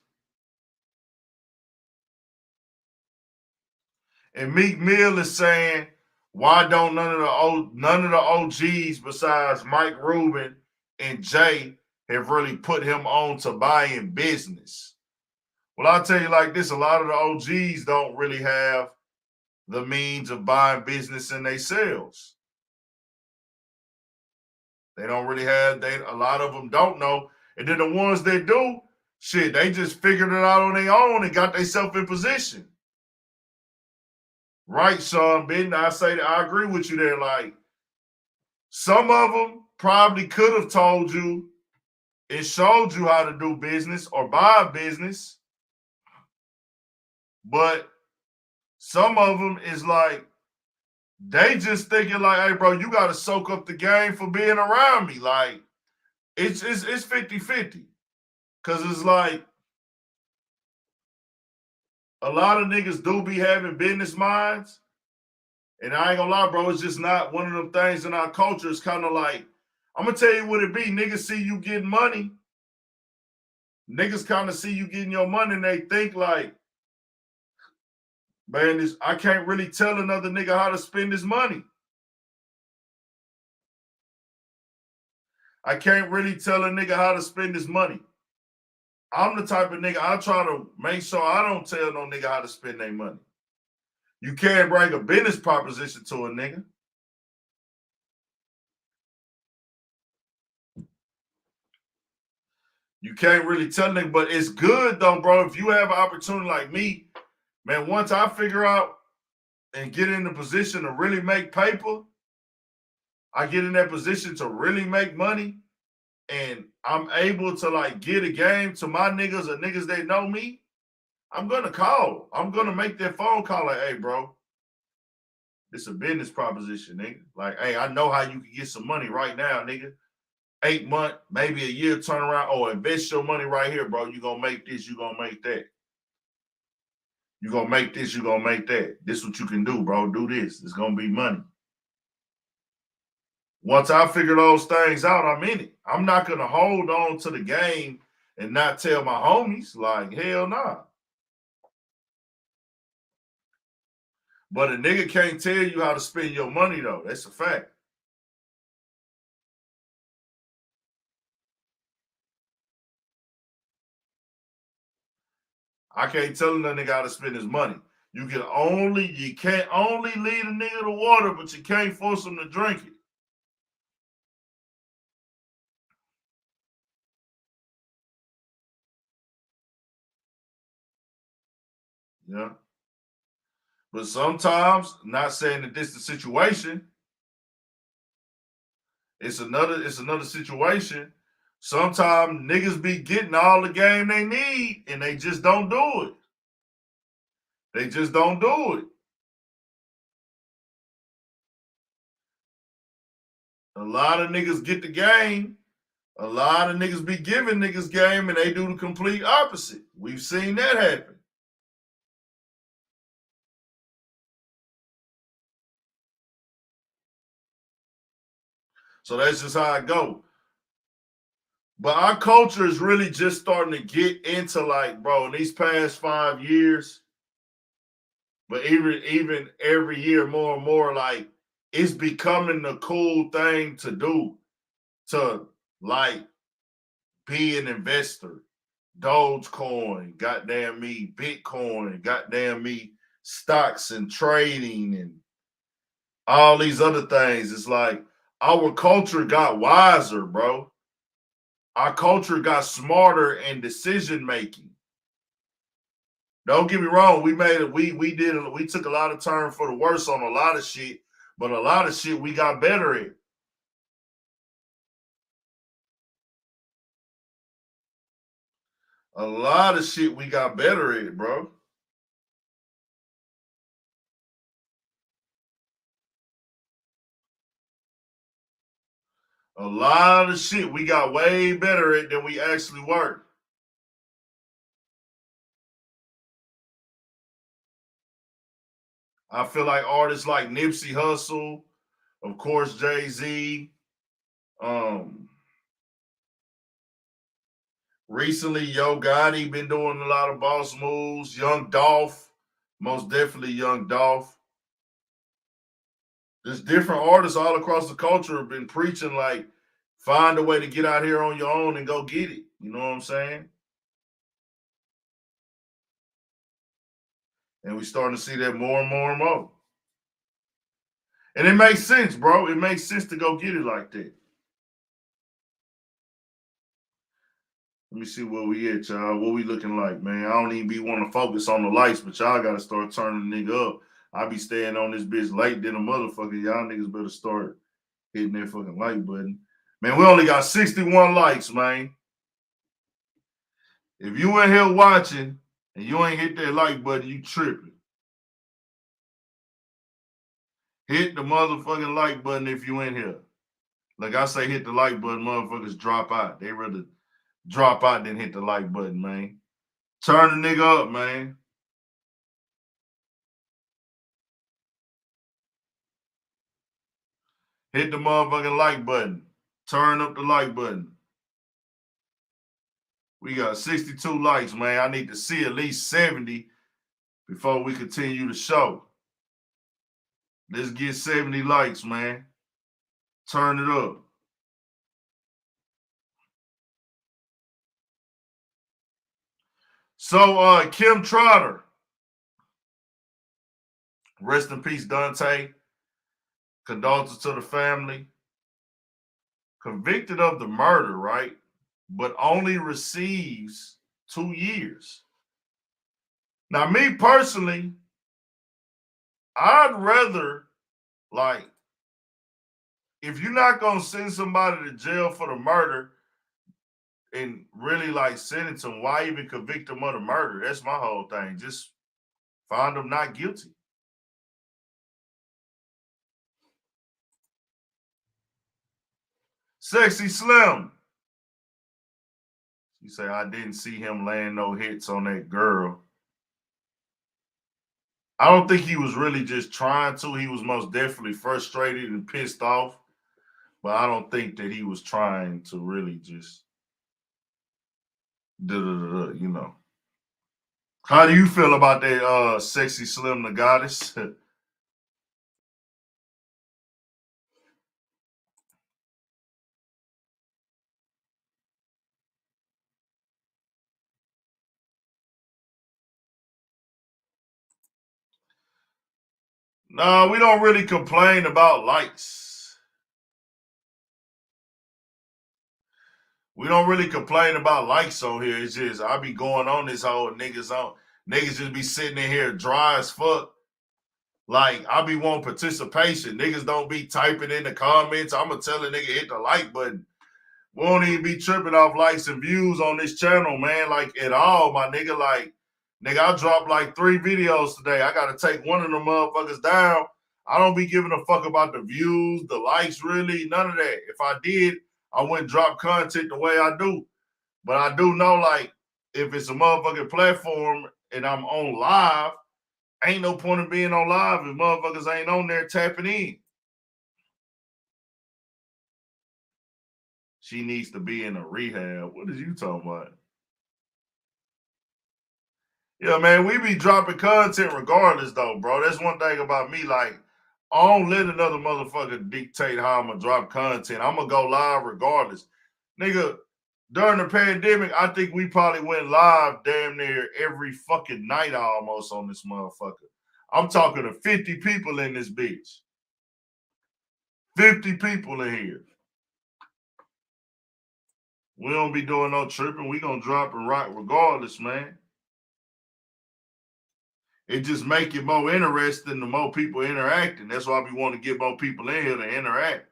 And Meek Mill is saying, why don't none of the OGs besides Mike Rubin and Jay have really put him on to buying business? Well, I'll tell you like this, a lot of the OGs don't really have the means of buying business in themselves. They don't really have, a lot of them don't know. And then the ones that do, shit, they just figured it out on their own and got themselves in position. Right, Sean Benton, I agree with you there. Like, some of them probably could have told you and showed you how to do business or buy business. But some of them is like, they just thinking like, hey, bro, you got to soak up the game for being around me. Like, it's 50-50. Because it's like, a lot of niggas do be having business minds. And I ain't gonna lie, bro, it's just not one of them things in our culture. It's kind of like, I'm gonna tell you what it be. Niggas see you getting money. Niggas kind of see you getting your money and they think like, man, I can't really tell another nigga how to spend his money. I can't really tell a nigga how to spend his money. I'm the type of nigga, I try to make sure I don't tell no nigga how to spend their money. You can't bring a business proposition to a nigga. You can't really tell nigga, but it's good though, bro. If you have an opportunity like me, man, once I figure out and get in the position to really make paper, I get in that position to really make money, and I'm able to like get a game to my niggas or niggas that know me, I'm gonna call. I'm gonna make that phone call like, hey, bro, it's a business proposition, nigga. Like, hey, I know how you can get some money right now, nigga. 8 months, maybe a year turnaround. Oh, invest your money right here, bro. You gonna make this, you gonna make that. You gonna make this, you gonna make that. This what you can do, bro. Do this. It's gonna be money. Once I figure those things out, I'm in it. I'm not going to hold on to the game and not tell my homies, like, hell nah. But a nigga can't tell you how to spend your money, though. That's a fact. I can't tell a nigga how to spend his money. You can't only lead a nigga to water, but you can't force him to drink it. Yeah. But sometimes, not saying that this is the situation, it's another situation. Sometimes niggas be getting all the game they need and they just don't do it. They just don't do it. A lot of niggas get the game. A lot of niggas be giving niggas game and they do the complete opposite. We've seen that happen. So that's just how it go. But our culture is really just starting to get into like, bro, in these past 5 years, but even every year more and more, like it's becoming the cool thing to do to like be an investor. Dogecoin, goddamn me, Bitcoin, goddamn me, stocks and trading and all these other things. It's like our culture got wiser, bro. Our culture got smarter in decision making. Don't get me wrong, we took a lot of turn for the worse on a lot of shit, but a lot of shit we got better at. A lot of shit we got better at, bro. A lot of shit we got way better at than we actually were. I feel like artists like Nipsey Hussle, of course, Jay-Z. Recently, Yo Gotti been doing a lot of boss moves. Young Dolph, most definitely Young Dolph. There's different artists all across the culture have been preaching like, find a way to get out here on your own and go get it. You know what I'm saying? And we're starting to see that more and more and more. And it makes sense, bro. It makes sense to go get it like that. Let me see where we at, y'all. What we looking like, man? I don't even be want to focus on the lights, but y'all got to start turning the nigga up. I be staying on this bitch late than a motherfucker. Y'all niggas better start hitting that fucking like button. Man, we only got 61 likes, man. If you in here watching and you ain't hit that like button, you tripping. Hit the motherfucking like button if you in here. Like I say, hit the like button, motherfuckers drop out. They rather drop out than hit the like button, man. Turn the nigga up, man. Hit the motherfucking like button. Turn up the like button. We got 62 likes, man. I need to see at least 70 before we continue the show. Let's get 70 likes, man. Turn it up. So, Kim Trotter. Rest in peace, Dante. Condolences to the family. Convicted of the murder, right? But only receives 2 years. Now, me personally, I'd rather, like, if you're not going to send somebody to jail for the murder and really, like, sentence them, why even convict them of the murder? That's my whole thing. Just find them not guilty. Sexy Slim. You say, I didn't see him laying no hits on that girl. I don't think he was really just trying to. He was most definitely frustrated and pissed off. But I don't think that he was trying to really just, you know. How do you feel about that Sexy Slim the Goddess? No, we don't really complain about likes. We don't really complain about likes on here. It's just I be going on this whole niggas just be sitting in here dry as fuck. Like I be wanting participation. Niggas don't be typing in the comments. I'ma tell a nigga hit the like button. We won't even be tripping off likes and views on this channel, man. Like at all, my nigga. Like, nigga, I dropped like 3 videos today. I gotta take one of them motherfuckers down. I don't be giving a fuck about the views, the likes, really, none of that. If I did, I wouldn't drop content the way I do. But I do know, like, if it's a motherfucking platform and I'm on live, ain't no point in being on live if motherfuckers ain't on there tapping in. She needs to be in a rehab. What is you talking about? Yeah, man, we be dropping content regardless, though, bro. That's one thing about me. Like, I don't let another motherfucker dictate how I'm gonna drop content. I'm gonna go live regardless. Nigga, during the pandemic, I think we probably went live damn near every fucking night almost on this motherfucker. I'm talking to 50 people in this bitch. 50 people in here. We don't be doing no tripping. We gonna drop and rock regardless, man. It just make it more interesting the more people interacting. That's why we want to get more people in here to interact.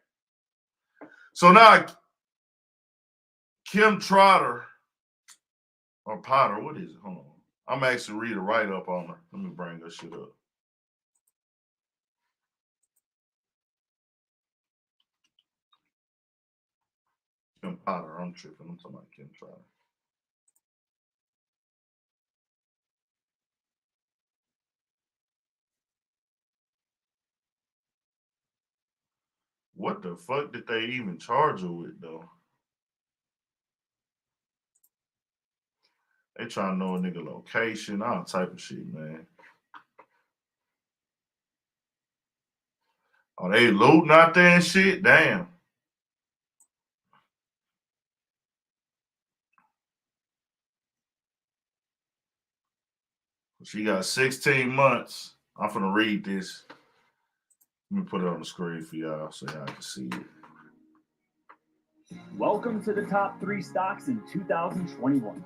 So now, Kim Trotter, or Potter, what is it? Hold on. I'm actually reading a write-up on her. Let me bring her shit up. Kim Potter, I'm tripping. I'm talking about Kim Trotter. What the fuck did they even charge her with, though? They trying to know a nigga location, all type of shit, man. Oh, they looting out there and shit? Damn. She got 16 months. I'm finna read this. Let me put it on the screen for y'all so y'all can see it. Welcome to the top 3 stocks in 2021.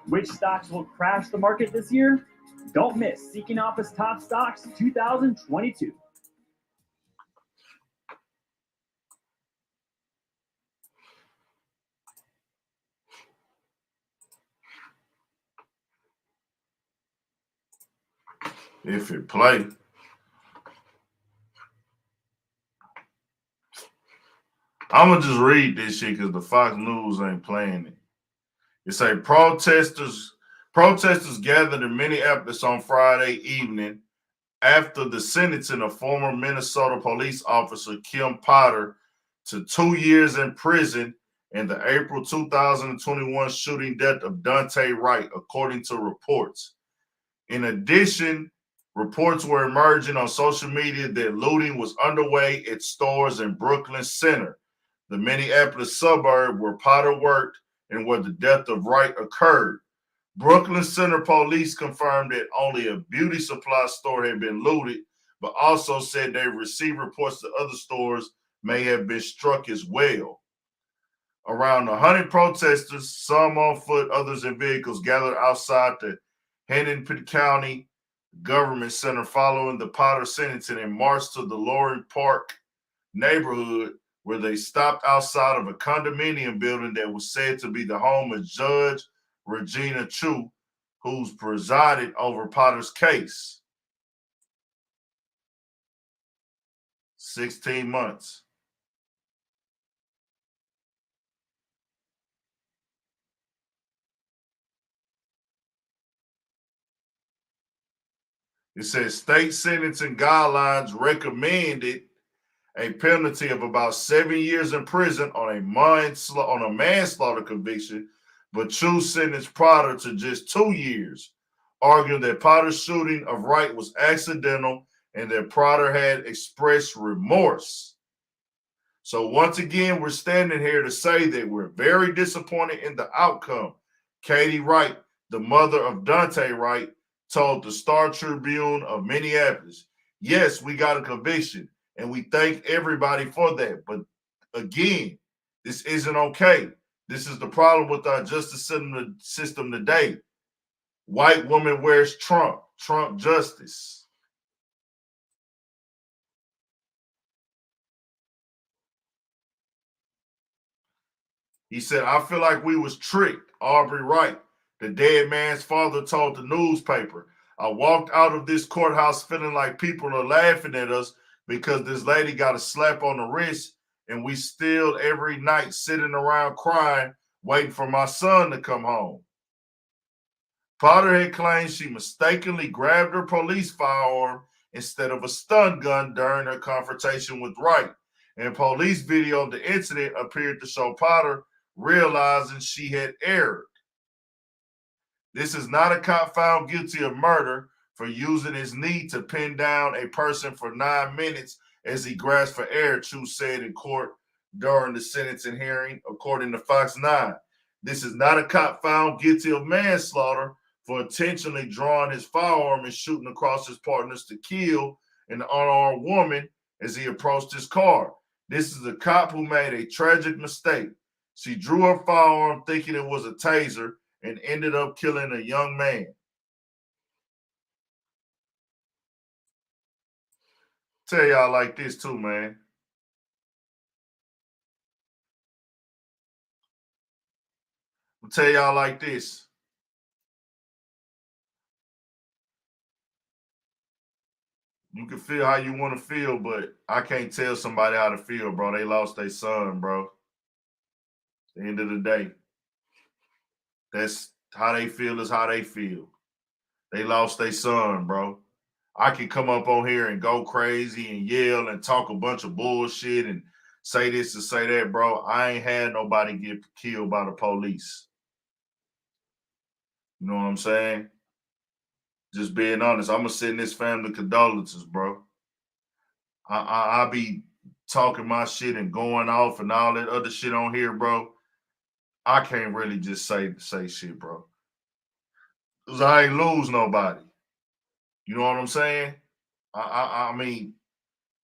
Which stocks will crash the market this year? Don't miss Seeking Office Top Stocks 2022. If it play. I'm gonna just read this shit because the Fox News ain't playing it. It say protesters gathered in Minneapolis on Friday evening after the sentencing of former Minnesota police officer Kim Potter to 2 years in prison in the April 2021 shooting death of Dante Wright, according to reports. In addition, reports were emerging on social media that looting was underway at stores in Brooklyn Center, the Minneapolis suburb where Potter worked and where the death of Wright occurred. Brooklyn Center police confirmed that only a beauty supply store had been looted, but also said they received reports that other stores may have been struck as well. Around 100 protesters, some on foot, others in vehicles, gathered outside the Hennepin County Government Center following the Potter sentencing and marched to the Loring Park neighborhood, where they stopped outside of a condominium building that was said to be the home of Judge Regina Chu, who's presided over Potter's case. 16 months. It says state sentencing guidelines recommended a penalty of about 7 years in prison on a manslaughter conviction, but Chu sentenced Potter to just 2 years, arguing that Potter's shooting of Wright was accidental and that Potter had expressed remorse. So once again, we're standing here to say that we're very disappointed in the outcome. Katie Wright, the mother of Dante Wright, told the Star Tribune of Minneapolis, yes, we got a conviction, and we thank everybody for that. But again, this isn't okay. This is the problem with our justice system today. White woman wears Trump justice. He said, I feel like we was tricked. Aubrey Wright, the dead man's father, told the newspaper, I walked out of this courthouse feeling like people are laughing at us because this lady got a slap on the wrist and we still every night sitting around crying, waiting for my son to come home. Potter had claimed she mistakenly grabbed her police firearm instead of a stun gun during her confrontation with Wright, and police video of the incident appeared to show Potter realizing she had erred. This is not a cop found guilty of murder for using his knee to pin down a person for 9 minutes as he grasped for air, Chu said in court during the sentencing hearing, according to Fox 9. This is not a cop found guilty of manslaughter for intentionally drawing his firearm and shooting across his partners to kill an unarmed woman as he approached his car. This is a cop who made a tragic mistake. She drew her firearm thinking it was a taser and ended up killing a young man. Tell y'all like this too, man. I'll tell y'all like this. You can feel how you want to feel, but I can't tell somebody how to feel, bro. They lost their son, bro. At the end of the day. That's how they feel is how they feel. They lost their son, bro. I can come up on here and go crazy and yell and talk a bunch of bullshit and say this and say that, bro. I ain't had nobody get killed by the police. You know what I'm saying? Just being honest, I'm going to send this family condolences, bro. I be talking my shit and going off and all that other shit on here, bro. I can't really just say shit, bro. Because I ain't lose nobody. You know what I'm saying? I mean,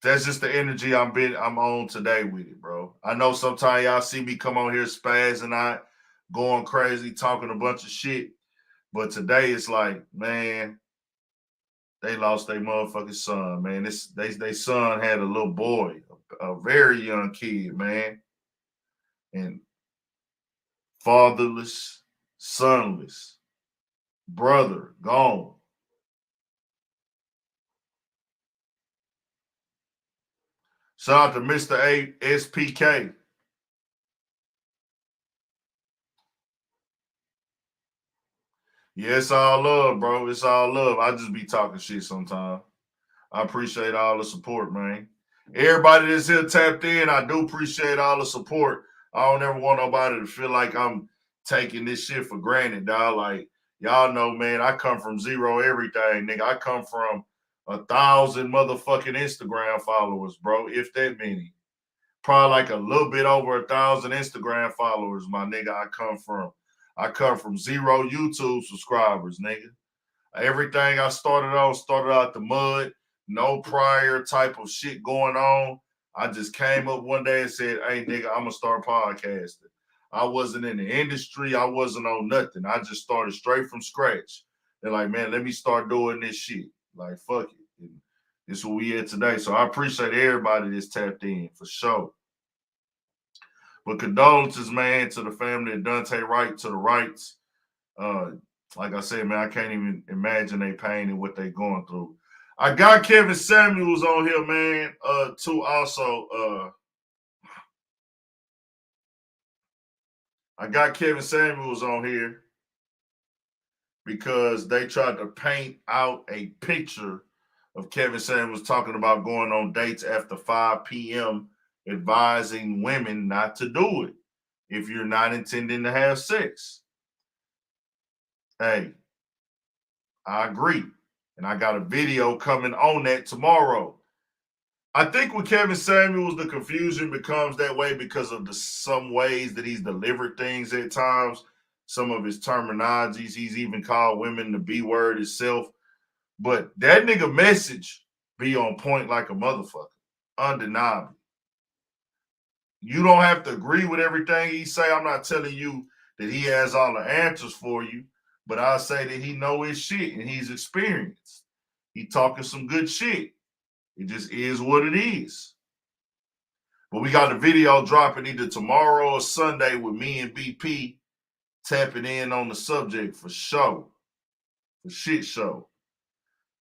that's just the energy I'm on today with it, bro. I know sometimes y'all see me come on here spazzing out, going crazy, talking a bunch of shit. But today it's like, man, they lost their motherfucking son, man. They son had a little boy, a very young kid, man. And fatherless, sonless, brother gone. Shout out to Mr. A SPK. Yeah, it's all love, bro. It's all love. I just be talking shit sometimes. I appreciate all the support, man. Everybody that's here tapped in, I do appreciate all the support. I don't ever want nobody to feel like I'm taking this shit for granted, dog. Like, y'all know, man, I come from zero everything, nigga. I come from 1,000 motherfucking Instagram followers, bro, if that many. Probably like a little bit over 1,000 Instagram followers, my nigga. I come from 0 YouTube subscribers, nigga. Everything I started out the mud, no prior type of shit going on. I just came up one day and said, hey, nigga, I'm going to start podcasting. I wasn't in the industry. I wasn't on nothing. I just started straight from scratch. They're like, man, let me start doing this shit. Like, fuck it. And this is what we at today. So I appreciate everybody that's tapped in, for sure. But condolences, man, to the family of Dante Wright, to the Wrights. Like I said, man, I can't even imagine their pain and what they're going through. I got Kevin Samuels on here, man, too, also. I got Kevin Samuels on here because they tried to paint out a picture of Kevin Samuels talking about going on dates after 5 p.m., advising women not to do it if you're not intending to have sex. Hey, I agree. And I got a video coming on that tomorrow. I think with Kevin Samuels, the confusion becomes that way because of some ways that he's delivered things at times, some of his terminologies. He's even called women the B word itself. But that nigga message be on point like a motherfucker. Undeniable. You don't have to agree with everything he say. I'm not telling you that he has all the answers for you, but I say that he know his shit and he's experienced. He talking some good shit. It just is what it is. But we got the video dropping either tomorrow or Sunday with me and BP tapping in on the subject for show. For shit show.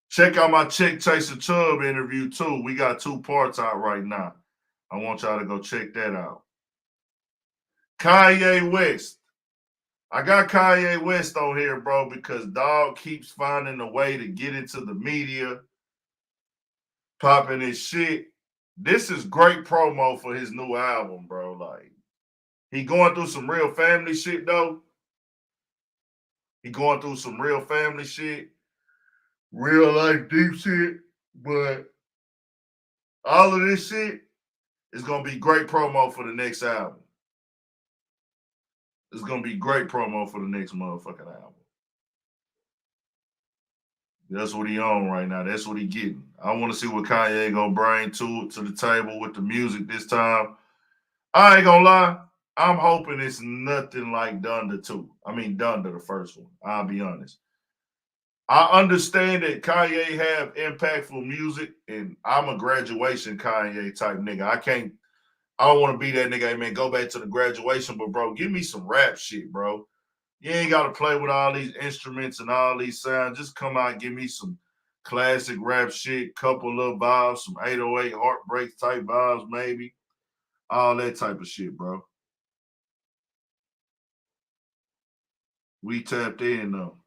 Check out my Chick Chaser Chubb interview too. We got 2 parts out right now. I want y'all to go check that out. Kanye West. I got Kanye West on here, bro, because dog keeps finding a way to get into the media, popping his shit. this is great promo for his new album, bro. Like, he going through some real family shit, though. He going through some real family shit, real life deep shit, but all of this shit is gonna be great promo for the next album. It's gonna be great promo for the next motherfucking album. That's what he on right now. That's what he getting. I want to see what Kanye gonna bring to the table with the music this time. I ain't gonna lie. I'm hoping it's nothing like Donda 2. I mean Donda, the first one. I'll be honest. I understand that Kanye have impactful music, and I'm a graduation Kanye type nigga. I don't want to be that nigga, hey man, go back to the graduation, but bro, give me some rap shit, bro. You ain't got to play with all these instruments and all these sounds. Just come out and give me some classic rap shit, couple little vibes, some 808 heartbreak type vibes, maybe. All that type of shit, bro. We tapped in, though.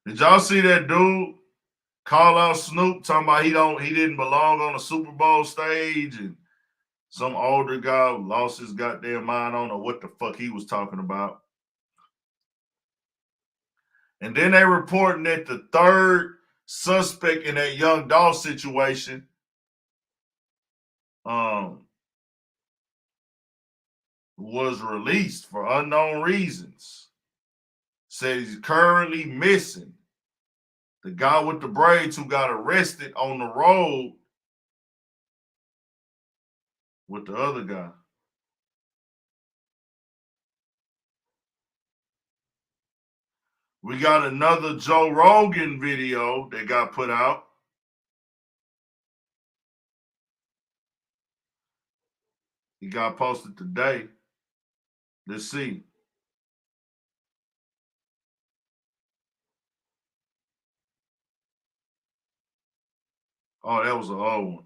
Did y'all see that dude call out Snoop talking about he didn't belong on the Super Bowl stage, and some older guy lost his goddamn mind. I don't know what the fuck he was talking about. And then they reporting that the third suspect in that Young Dolph situation was released for unknown reasons. Said he's currently missing. The guy with the braids who got arrested on the road with the other guy. We got another Joe Rogan video that got put out. He got posted today. Let's see. Oh, that was an old one.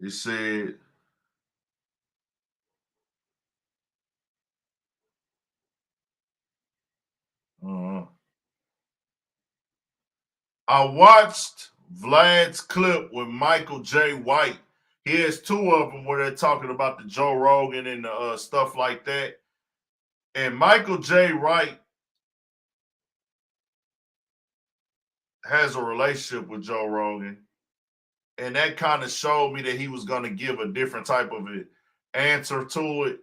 It said, I watched Vlad's clip with Michael J. White. He has two of them where they're talking about the Joe Rogan and the stuff like that. And Michael J. White has a relationship with Joe Rogan. And that kind of showed me that he was going to give a different type of answer to it.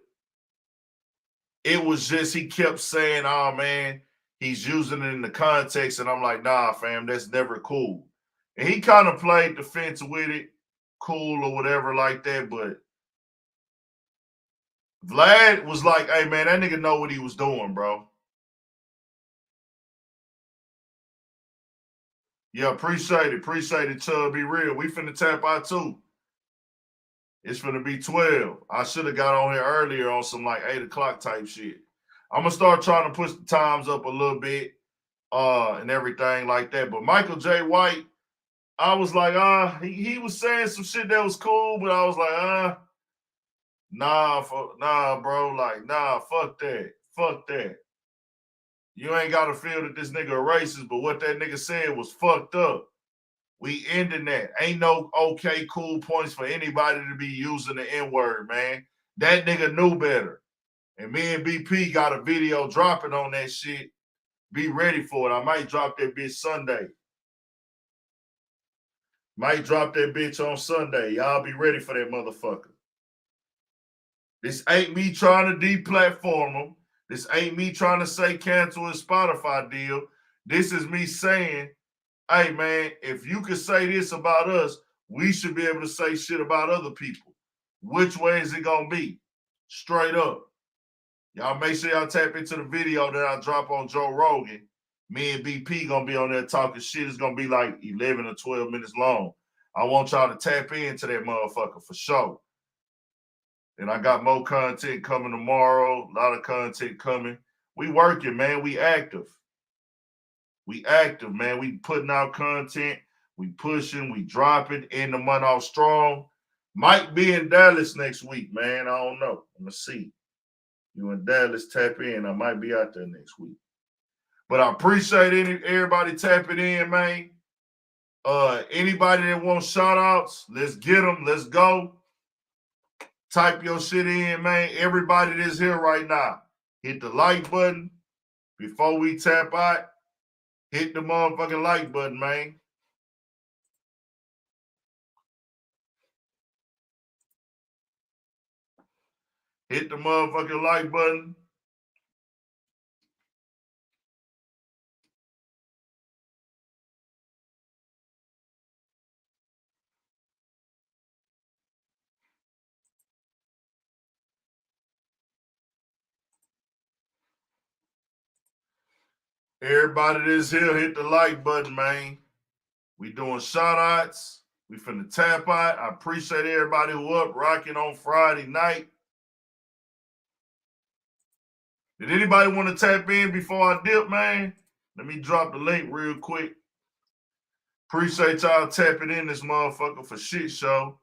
It was just, he kept saying, oh man, he's using it in the context. And I'm like, nah, fam, that's never cool. And he kind of played the fence with it, cool or whatever like that. But Vlad was like, hey man, that nigga know what he was doing, bro. Yeah, appreciate it. Appreciate it, Chubb. Be real. We finna tap out too. It's finna be 12. I should have got on here earlier on some like 8 o'clock type shit. I'm gonna start trying to push the times up a little bit and everything like that. But Michael J. White, I was like, he was saying some shit that was cool, but I was like, nah, bro. Like, nah, fuck that. Fuck that. You ain't got to feel that this nigga a racist, but what that nigga said was fucked up. We ending that. Ain't no okay, cool points for anybody to be using the N-word, man. That nigga knew better. And me and BP got a video dropping on that shit. Be ready for it. I might drop that bitch Sunday. Might drop that bitch on Sunday. Y'all be ready for that motherfucker. This ain't me trying to deplatform him. This ain't me trying to say cancel his Spotify deal. This is me saying, hey, man, if you could say this about us, we should be able to say shit about other people. Which way is it going to be? Straight up. Y'all make sure y'all tap into the video that I drop on Joe Rogan. Me and BP going to be on there talking shit. It's going to be like 11 or 12 minutes long. I want y'all to tap into that motherfucker for sure. And I got more content coming tomorrow. A lot of content coming. We working, man. We active. We active, man. We putting out content. We pushing, we dropping, end the month off strong. Might be in Dallas next week, man. I don't know. I'm gonna see. You in Dallas, tap in. I might be out there next week. But I appreciate everybody tapping in, man. Anybody that wants shout outs, let's get them. Let's go. Type your shit in, man. Everybody that's here right now, hit the like button before we tap out. Hit the motherfucking like button, man. Hit the motherfucking like button. Everybody that's here, hit the like button, man. We doing shout outs. We finna tap out. I appreciate everybody who up rocking on Friday night. Did anybody want to tap in before I dip, man? Let me drop the link real quick. Appreciate y'all tapping in this motherfucker for shit show.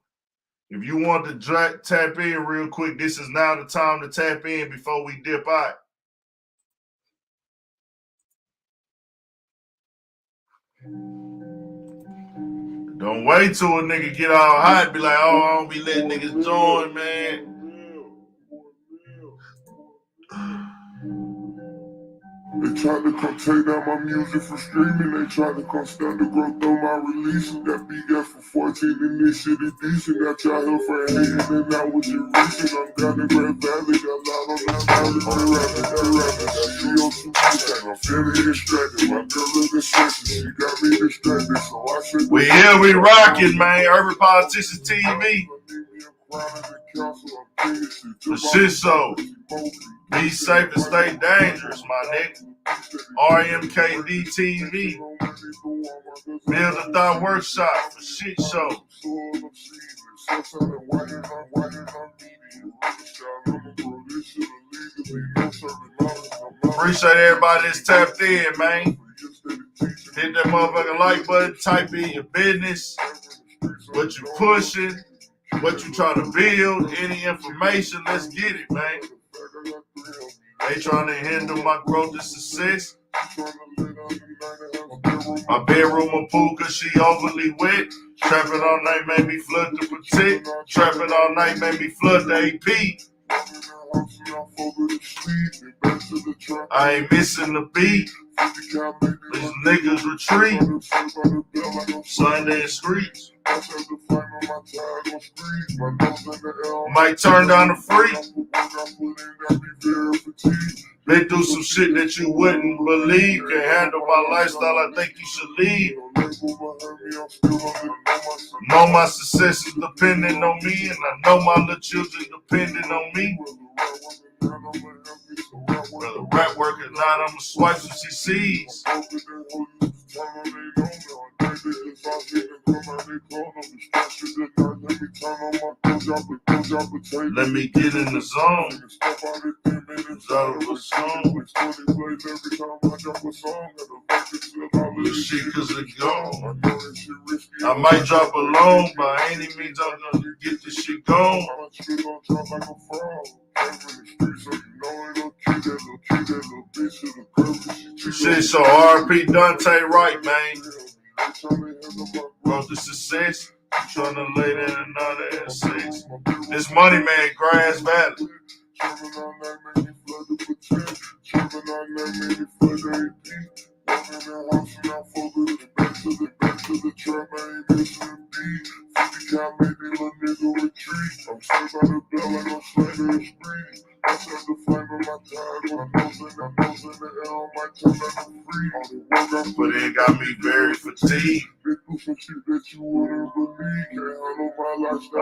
If you want to tap in real quick, this is now the time to tap in before we dip out. Don't wait till a nigga get all hot, be like, oh, I don't be letting niggas join, man. They tried to come take down my music for streaming. They tried to come stand the growth on my release. That beat got for 14 and this shit is decent. Got y'all here for hating and that was your reason. I'm down in Grand Valley, got loud on that valley. I'm rapping, got 302 I'm feeling distracted. My girl looking sexy, she got me distracted. So I said, we here, we rocking, man. Urban Politicians TV. The shit show. Be safe and stay dangerous, my nigga. RMKD TV. Build a Thought Workshop for shit show. Appreciate everybody that's tapped in, man. Hit that motherfucking like button. Type in your business. What you pushing. What you trying to build. Any information. Let's get it, man. They trying to hinder my growth and success. My bedroom a pool cause she overly wet. Trapping all night made me flood the protect. Trapping all night made me flood the AP. I ain't missing the beat. These niggas retreat. Sunday in streets. Might turn down the free. They do some shit that you wouldn't believe. Can't handle my lifestyle, I think you should leave. Know my success is depending on me, and I know my little children depending on me. Whether rap work or not, I'ma swipe some CCs. Let me get in the zone. This shit cause it gone. I might drop a loan, by any means I'm gonna get this shit gone. Shit, so RP Dante right, man. Growth to success. Trying to lay down another at 6. This money man, Grass Valley. But it got me very fatigued.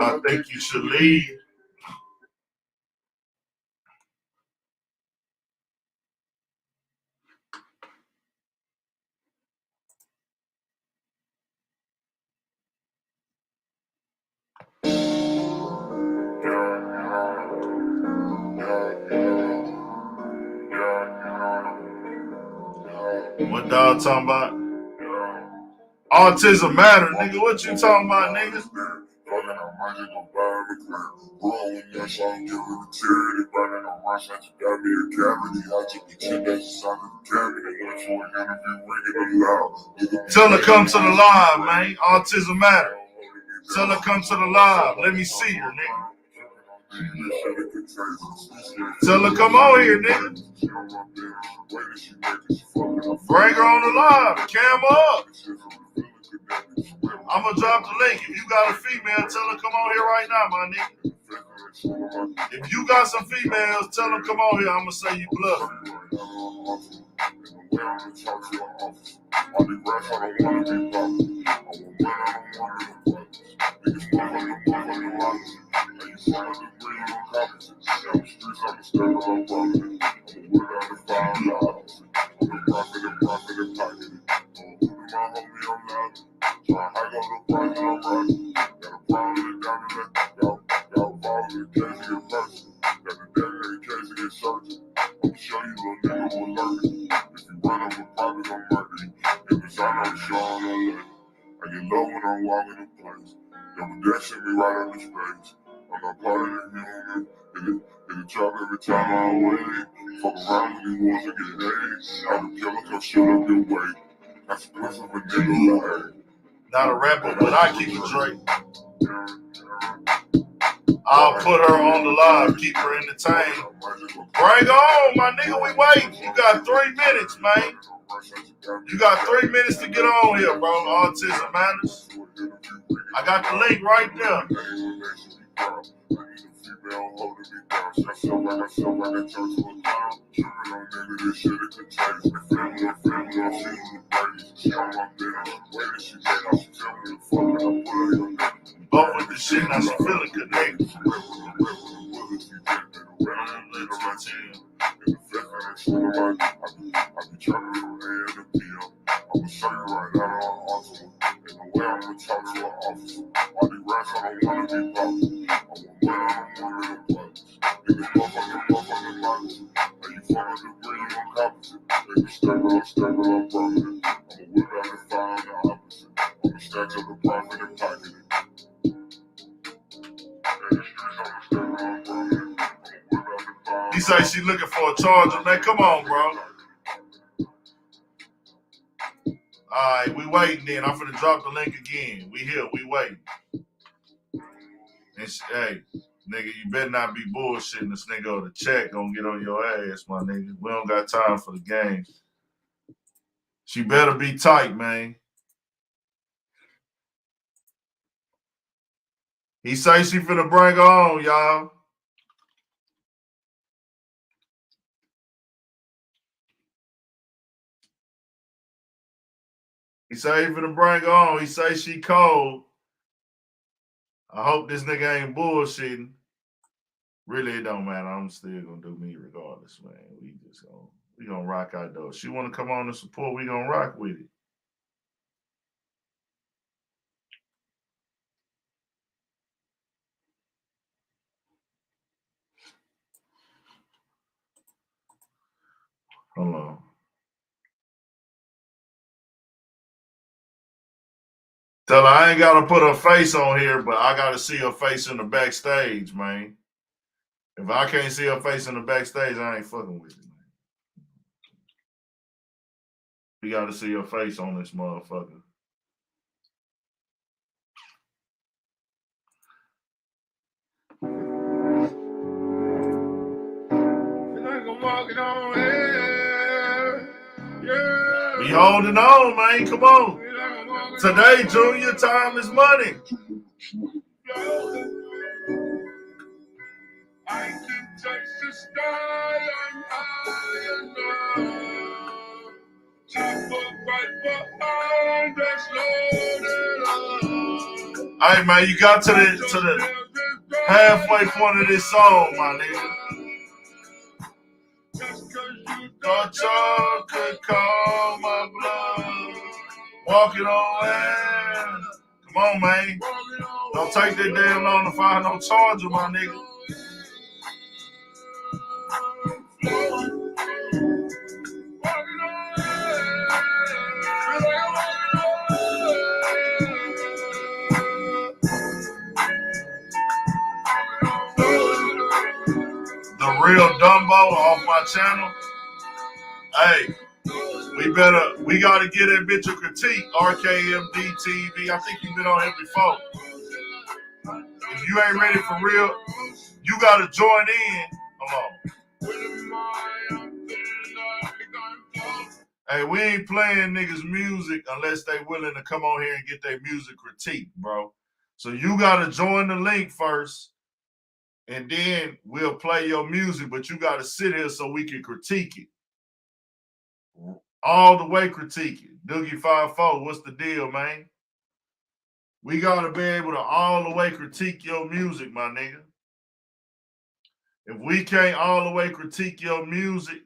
I think you should leave. What dog talking about? Autism matter, nigga. What you talking about, nigga? Tell her come to the live, man. Autism matter. Tell her come to the live. Let me see her, nigga. Tell her come on here, nigga. Bring her on the live. Cam up. I'm gonna drop the link. If you got a female, tell her come on here right now, my nigga. If you got some females, tell them come on here. I'm gonna say you bluff. Every time I'm away, fuck around with these ones and get AIDS. I don't care, look how shit up your way. That's a person of a nigga like. Not a rapper, but I keep it Drake. I'll put her on the live, keep her entertained. Bring on, my nigga, we wait. You got 3 minutes, man. You got 3 minutes to get on here, bro. Autism matters. I got the link right there. Both with the shit, now she feeling connected. He say she looking for a charger, man. Come on, bro. Alright, we waiting then. I'm finna drop the link again. We here, we waiting. And hey, nigga, you better not be bullshitting this nigga or the check gonna get on your ass, my nigga. We don't got time for the game. She better be tight, man. He say she finna bring her on, y'all. He say he finna bring her on. He say she cold. I hope this nigga ain't bullshitting. Really, it don't matter. I'm still gonna do me regardless, man. We gonna rock out though. She wanna come on and support, we gonna rock with it. Hold on. Tell her I ain't gotta put her face on here, but I gotta see her face in the backstage, man. If I can't see her face in the backstage, I ain't fucking with it, man. We gotta see her face on this motherfucker. We holding on, man. Come on. Today, Junior, time is money. I can touch the sky, I'm high enough. Chopper right behind us, loaded up. Hey, man, you got to the halfway point of this song, my nigga. Thought y'all could call my bluff. Walking on air. Come on, man. Don't take that damn long to find no charger, my nigga. Real Dumbo off my channel. Hey, we gotta get that bitch a critique. RKMD TV. I think you've been on here before. If you ain't ready for real, you gotta join in. Come on. Hey, we ain't playing niggas music unless they willing to come on here and get their music critique, bro. So you gotta join the link first, and then we'll play your music, but you gotta sit here so we can critique it. All the way critique it. Doogie 54, what's the deal, man? We gotta be able to all the way critique your music, my nigga. If we can't all the way critique your music,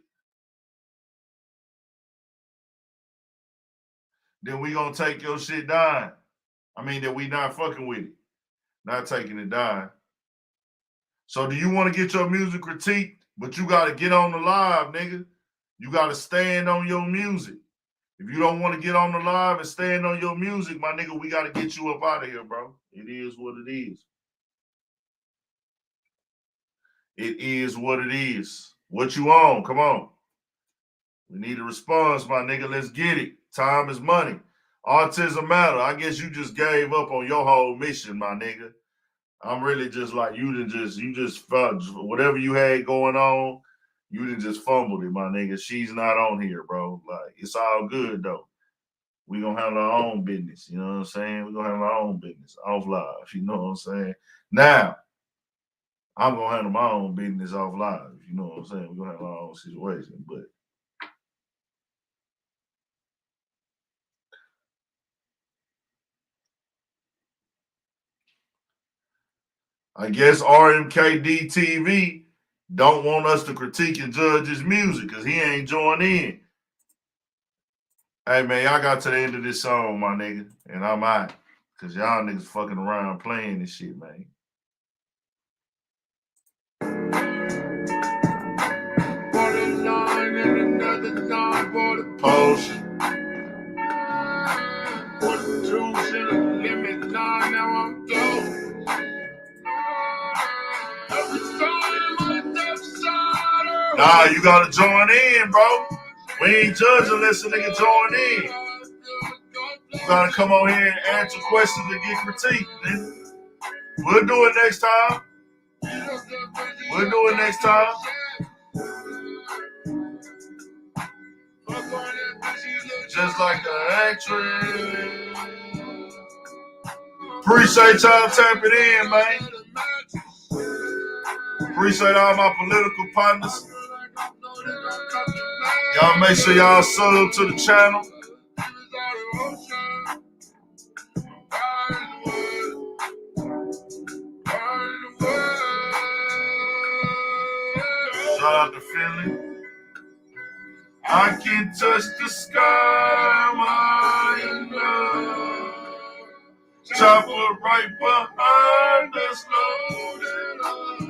then we gonna take your shit down. I mean, that we not fucking with it. Not taking it down. So do you want to get your music critiqued? But you got to get on the live, nigga. You got to stand on your music. If you don't want to get on the live and stand on your music, my nigga, we got to get you up out of here, bro. It is what it is. It is what it is. What you on? Come on. We need a response, my nigga. Let's get it. Time is money. Autism matter. I guess you just gave up on your whole mission, my nigga. I'm really just like, you just whatever you had going on, you done just fumbled it, my nigga. She's not on here, bro. Like, it's all good, though. We gonna handle our own business, you know what I'm saying? We gonna handle our own business off live, you know what I'm saying? Now, I'm gonna handle my own business off live, you know what I'm saying? We're gonna handle our own situation, but I guess RMKD TV don't want us to critique and judge his music because he ain't joined in. Hey, man, y'all got to the end of this song, my nigga, and I'm out because y'all niggas fucking around playing this shit, man. Potion. Put the juice in the limit, now I'm close. Nah, you gotta join in, bro. We ain't judging unless a nigga join in. You gotta come on here and answer questions and get critiqued, man. We'll do it next time. We'll do it next time. Just like the actress. Appreciate y'all tapping in, man. Appreciate all my political partners. Y'all make sure y'all sub to the channel. Shout out to Philly. I can touch the sky high enough. Chopper right behind us, loaded up.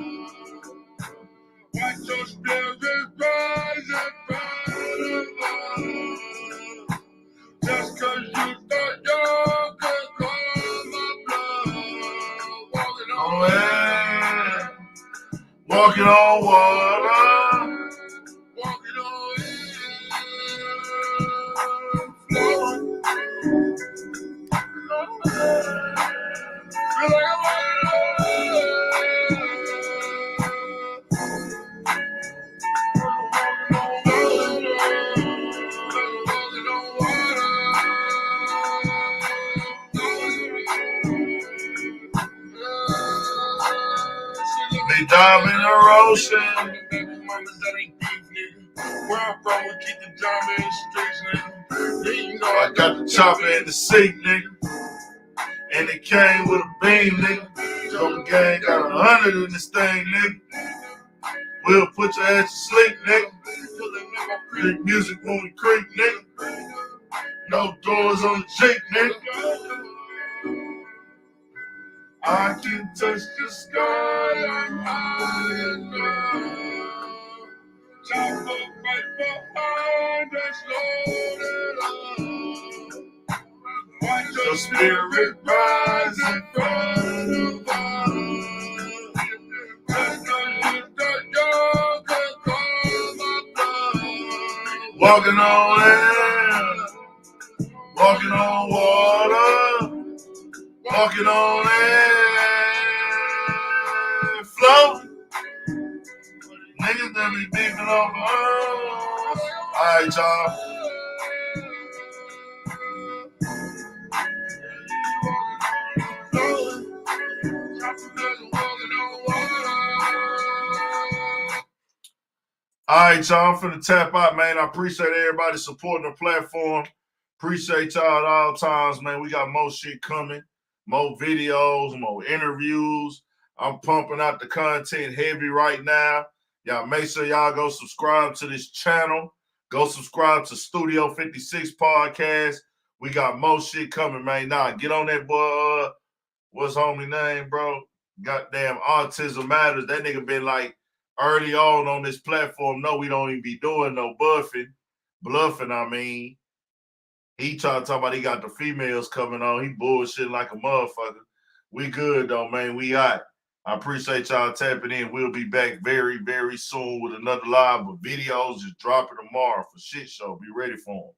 Watch your spirits rise and fall. Just cause you thought you could call my blood. Walking on air, walking on water. Walking on They dive in the ocean. Where I'm from, we keep the diamond in the streets, nigga. Yeah, you know I got the chopper in the seat, nigga. And it came with a beam, nigga. So the gang got 100 in this thing, nigga. We'll put your ass to sleep, nigga. Creep music when we creep, nigga. No doors on the Jeep, nigga. I can touch the sky, I'm high enough. Chopper right behind us, loaded up. Watch your spirit rise in front of us. Just cause you thought you're Walking on air. Walking on water. Walking on air. Floating. Niggas that be beefing on the earth. All right, y'all. All right, y'all. I'm finna tap out, man. I appreciate everybody supporting the platform. Appreciate y'all at all times, man. We got more shit coming, more videos, more interviews. I'm pumping out the content heavy right now. Y'all make sure y'all go subscribe to this channel. Go subscribe to Studio 56 Podcast. We got more shit coming, man. Nah, get on that boy. What's homie name, bro? Goddamn Autism Matters. That nigga been like early on this platform. No, we don't even be doing no bluffing, I mean. He trying to talk about he got the females coming on. He bullshitting like a motherfucker. We good though, man. We out. I appreciate y'all tapping in. We'll be back very, very soon with another live. But videos just dropping tomorrow for shit show. Be ready for them.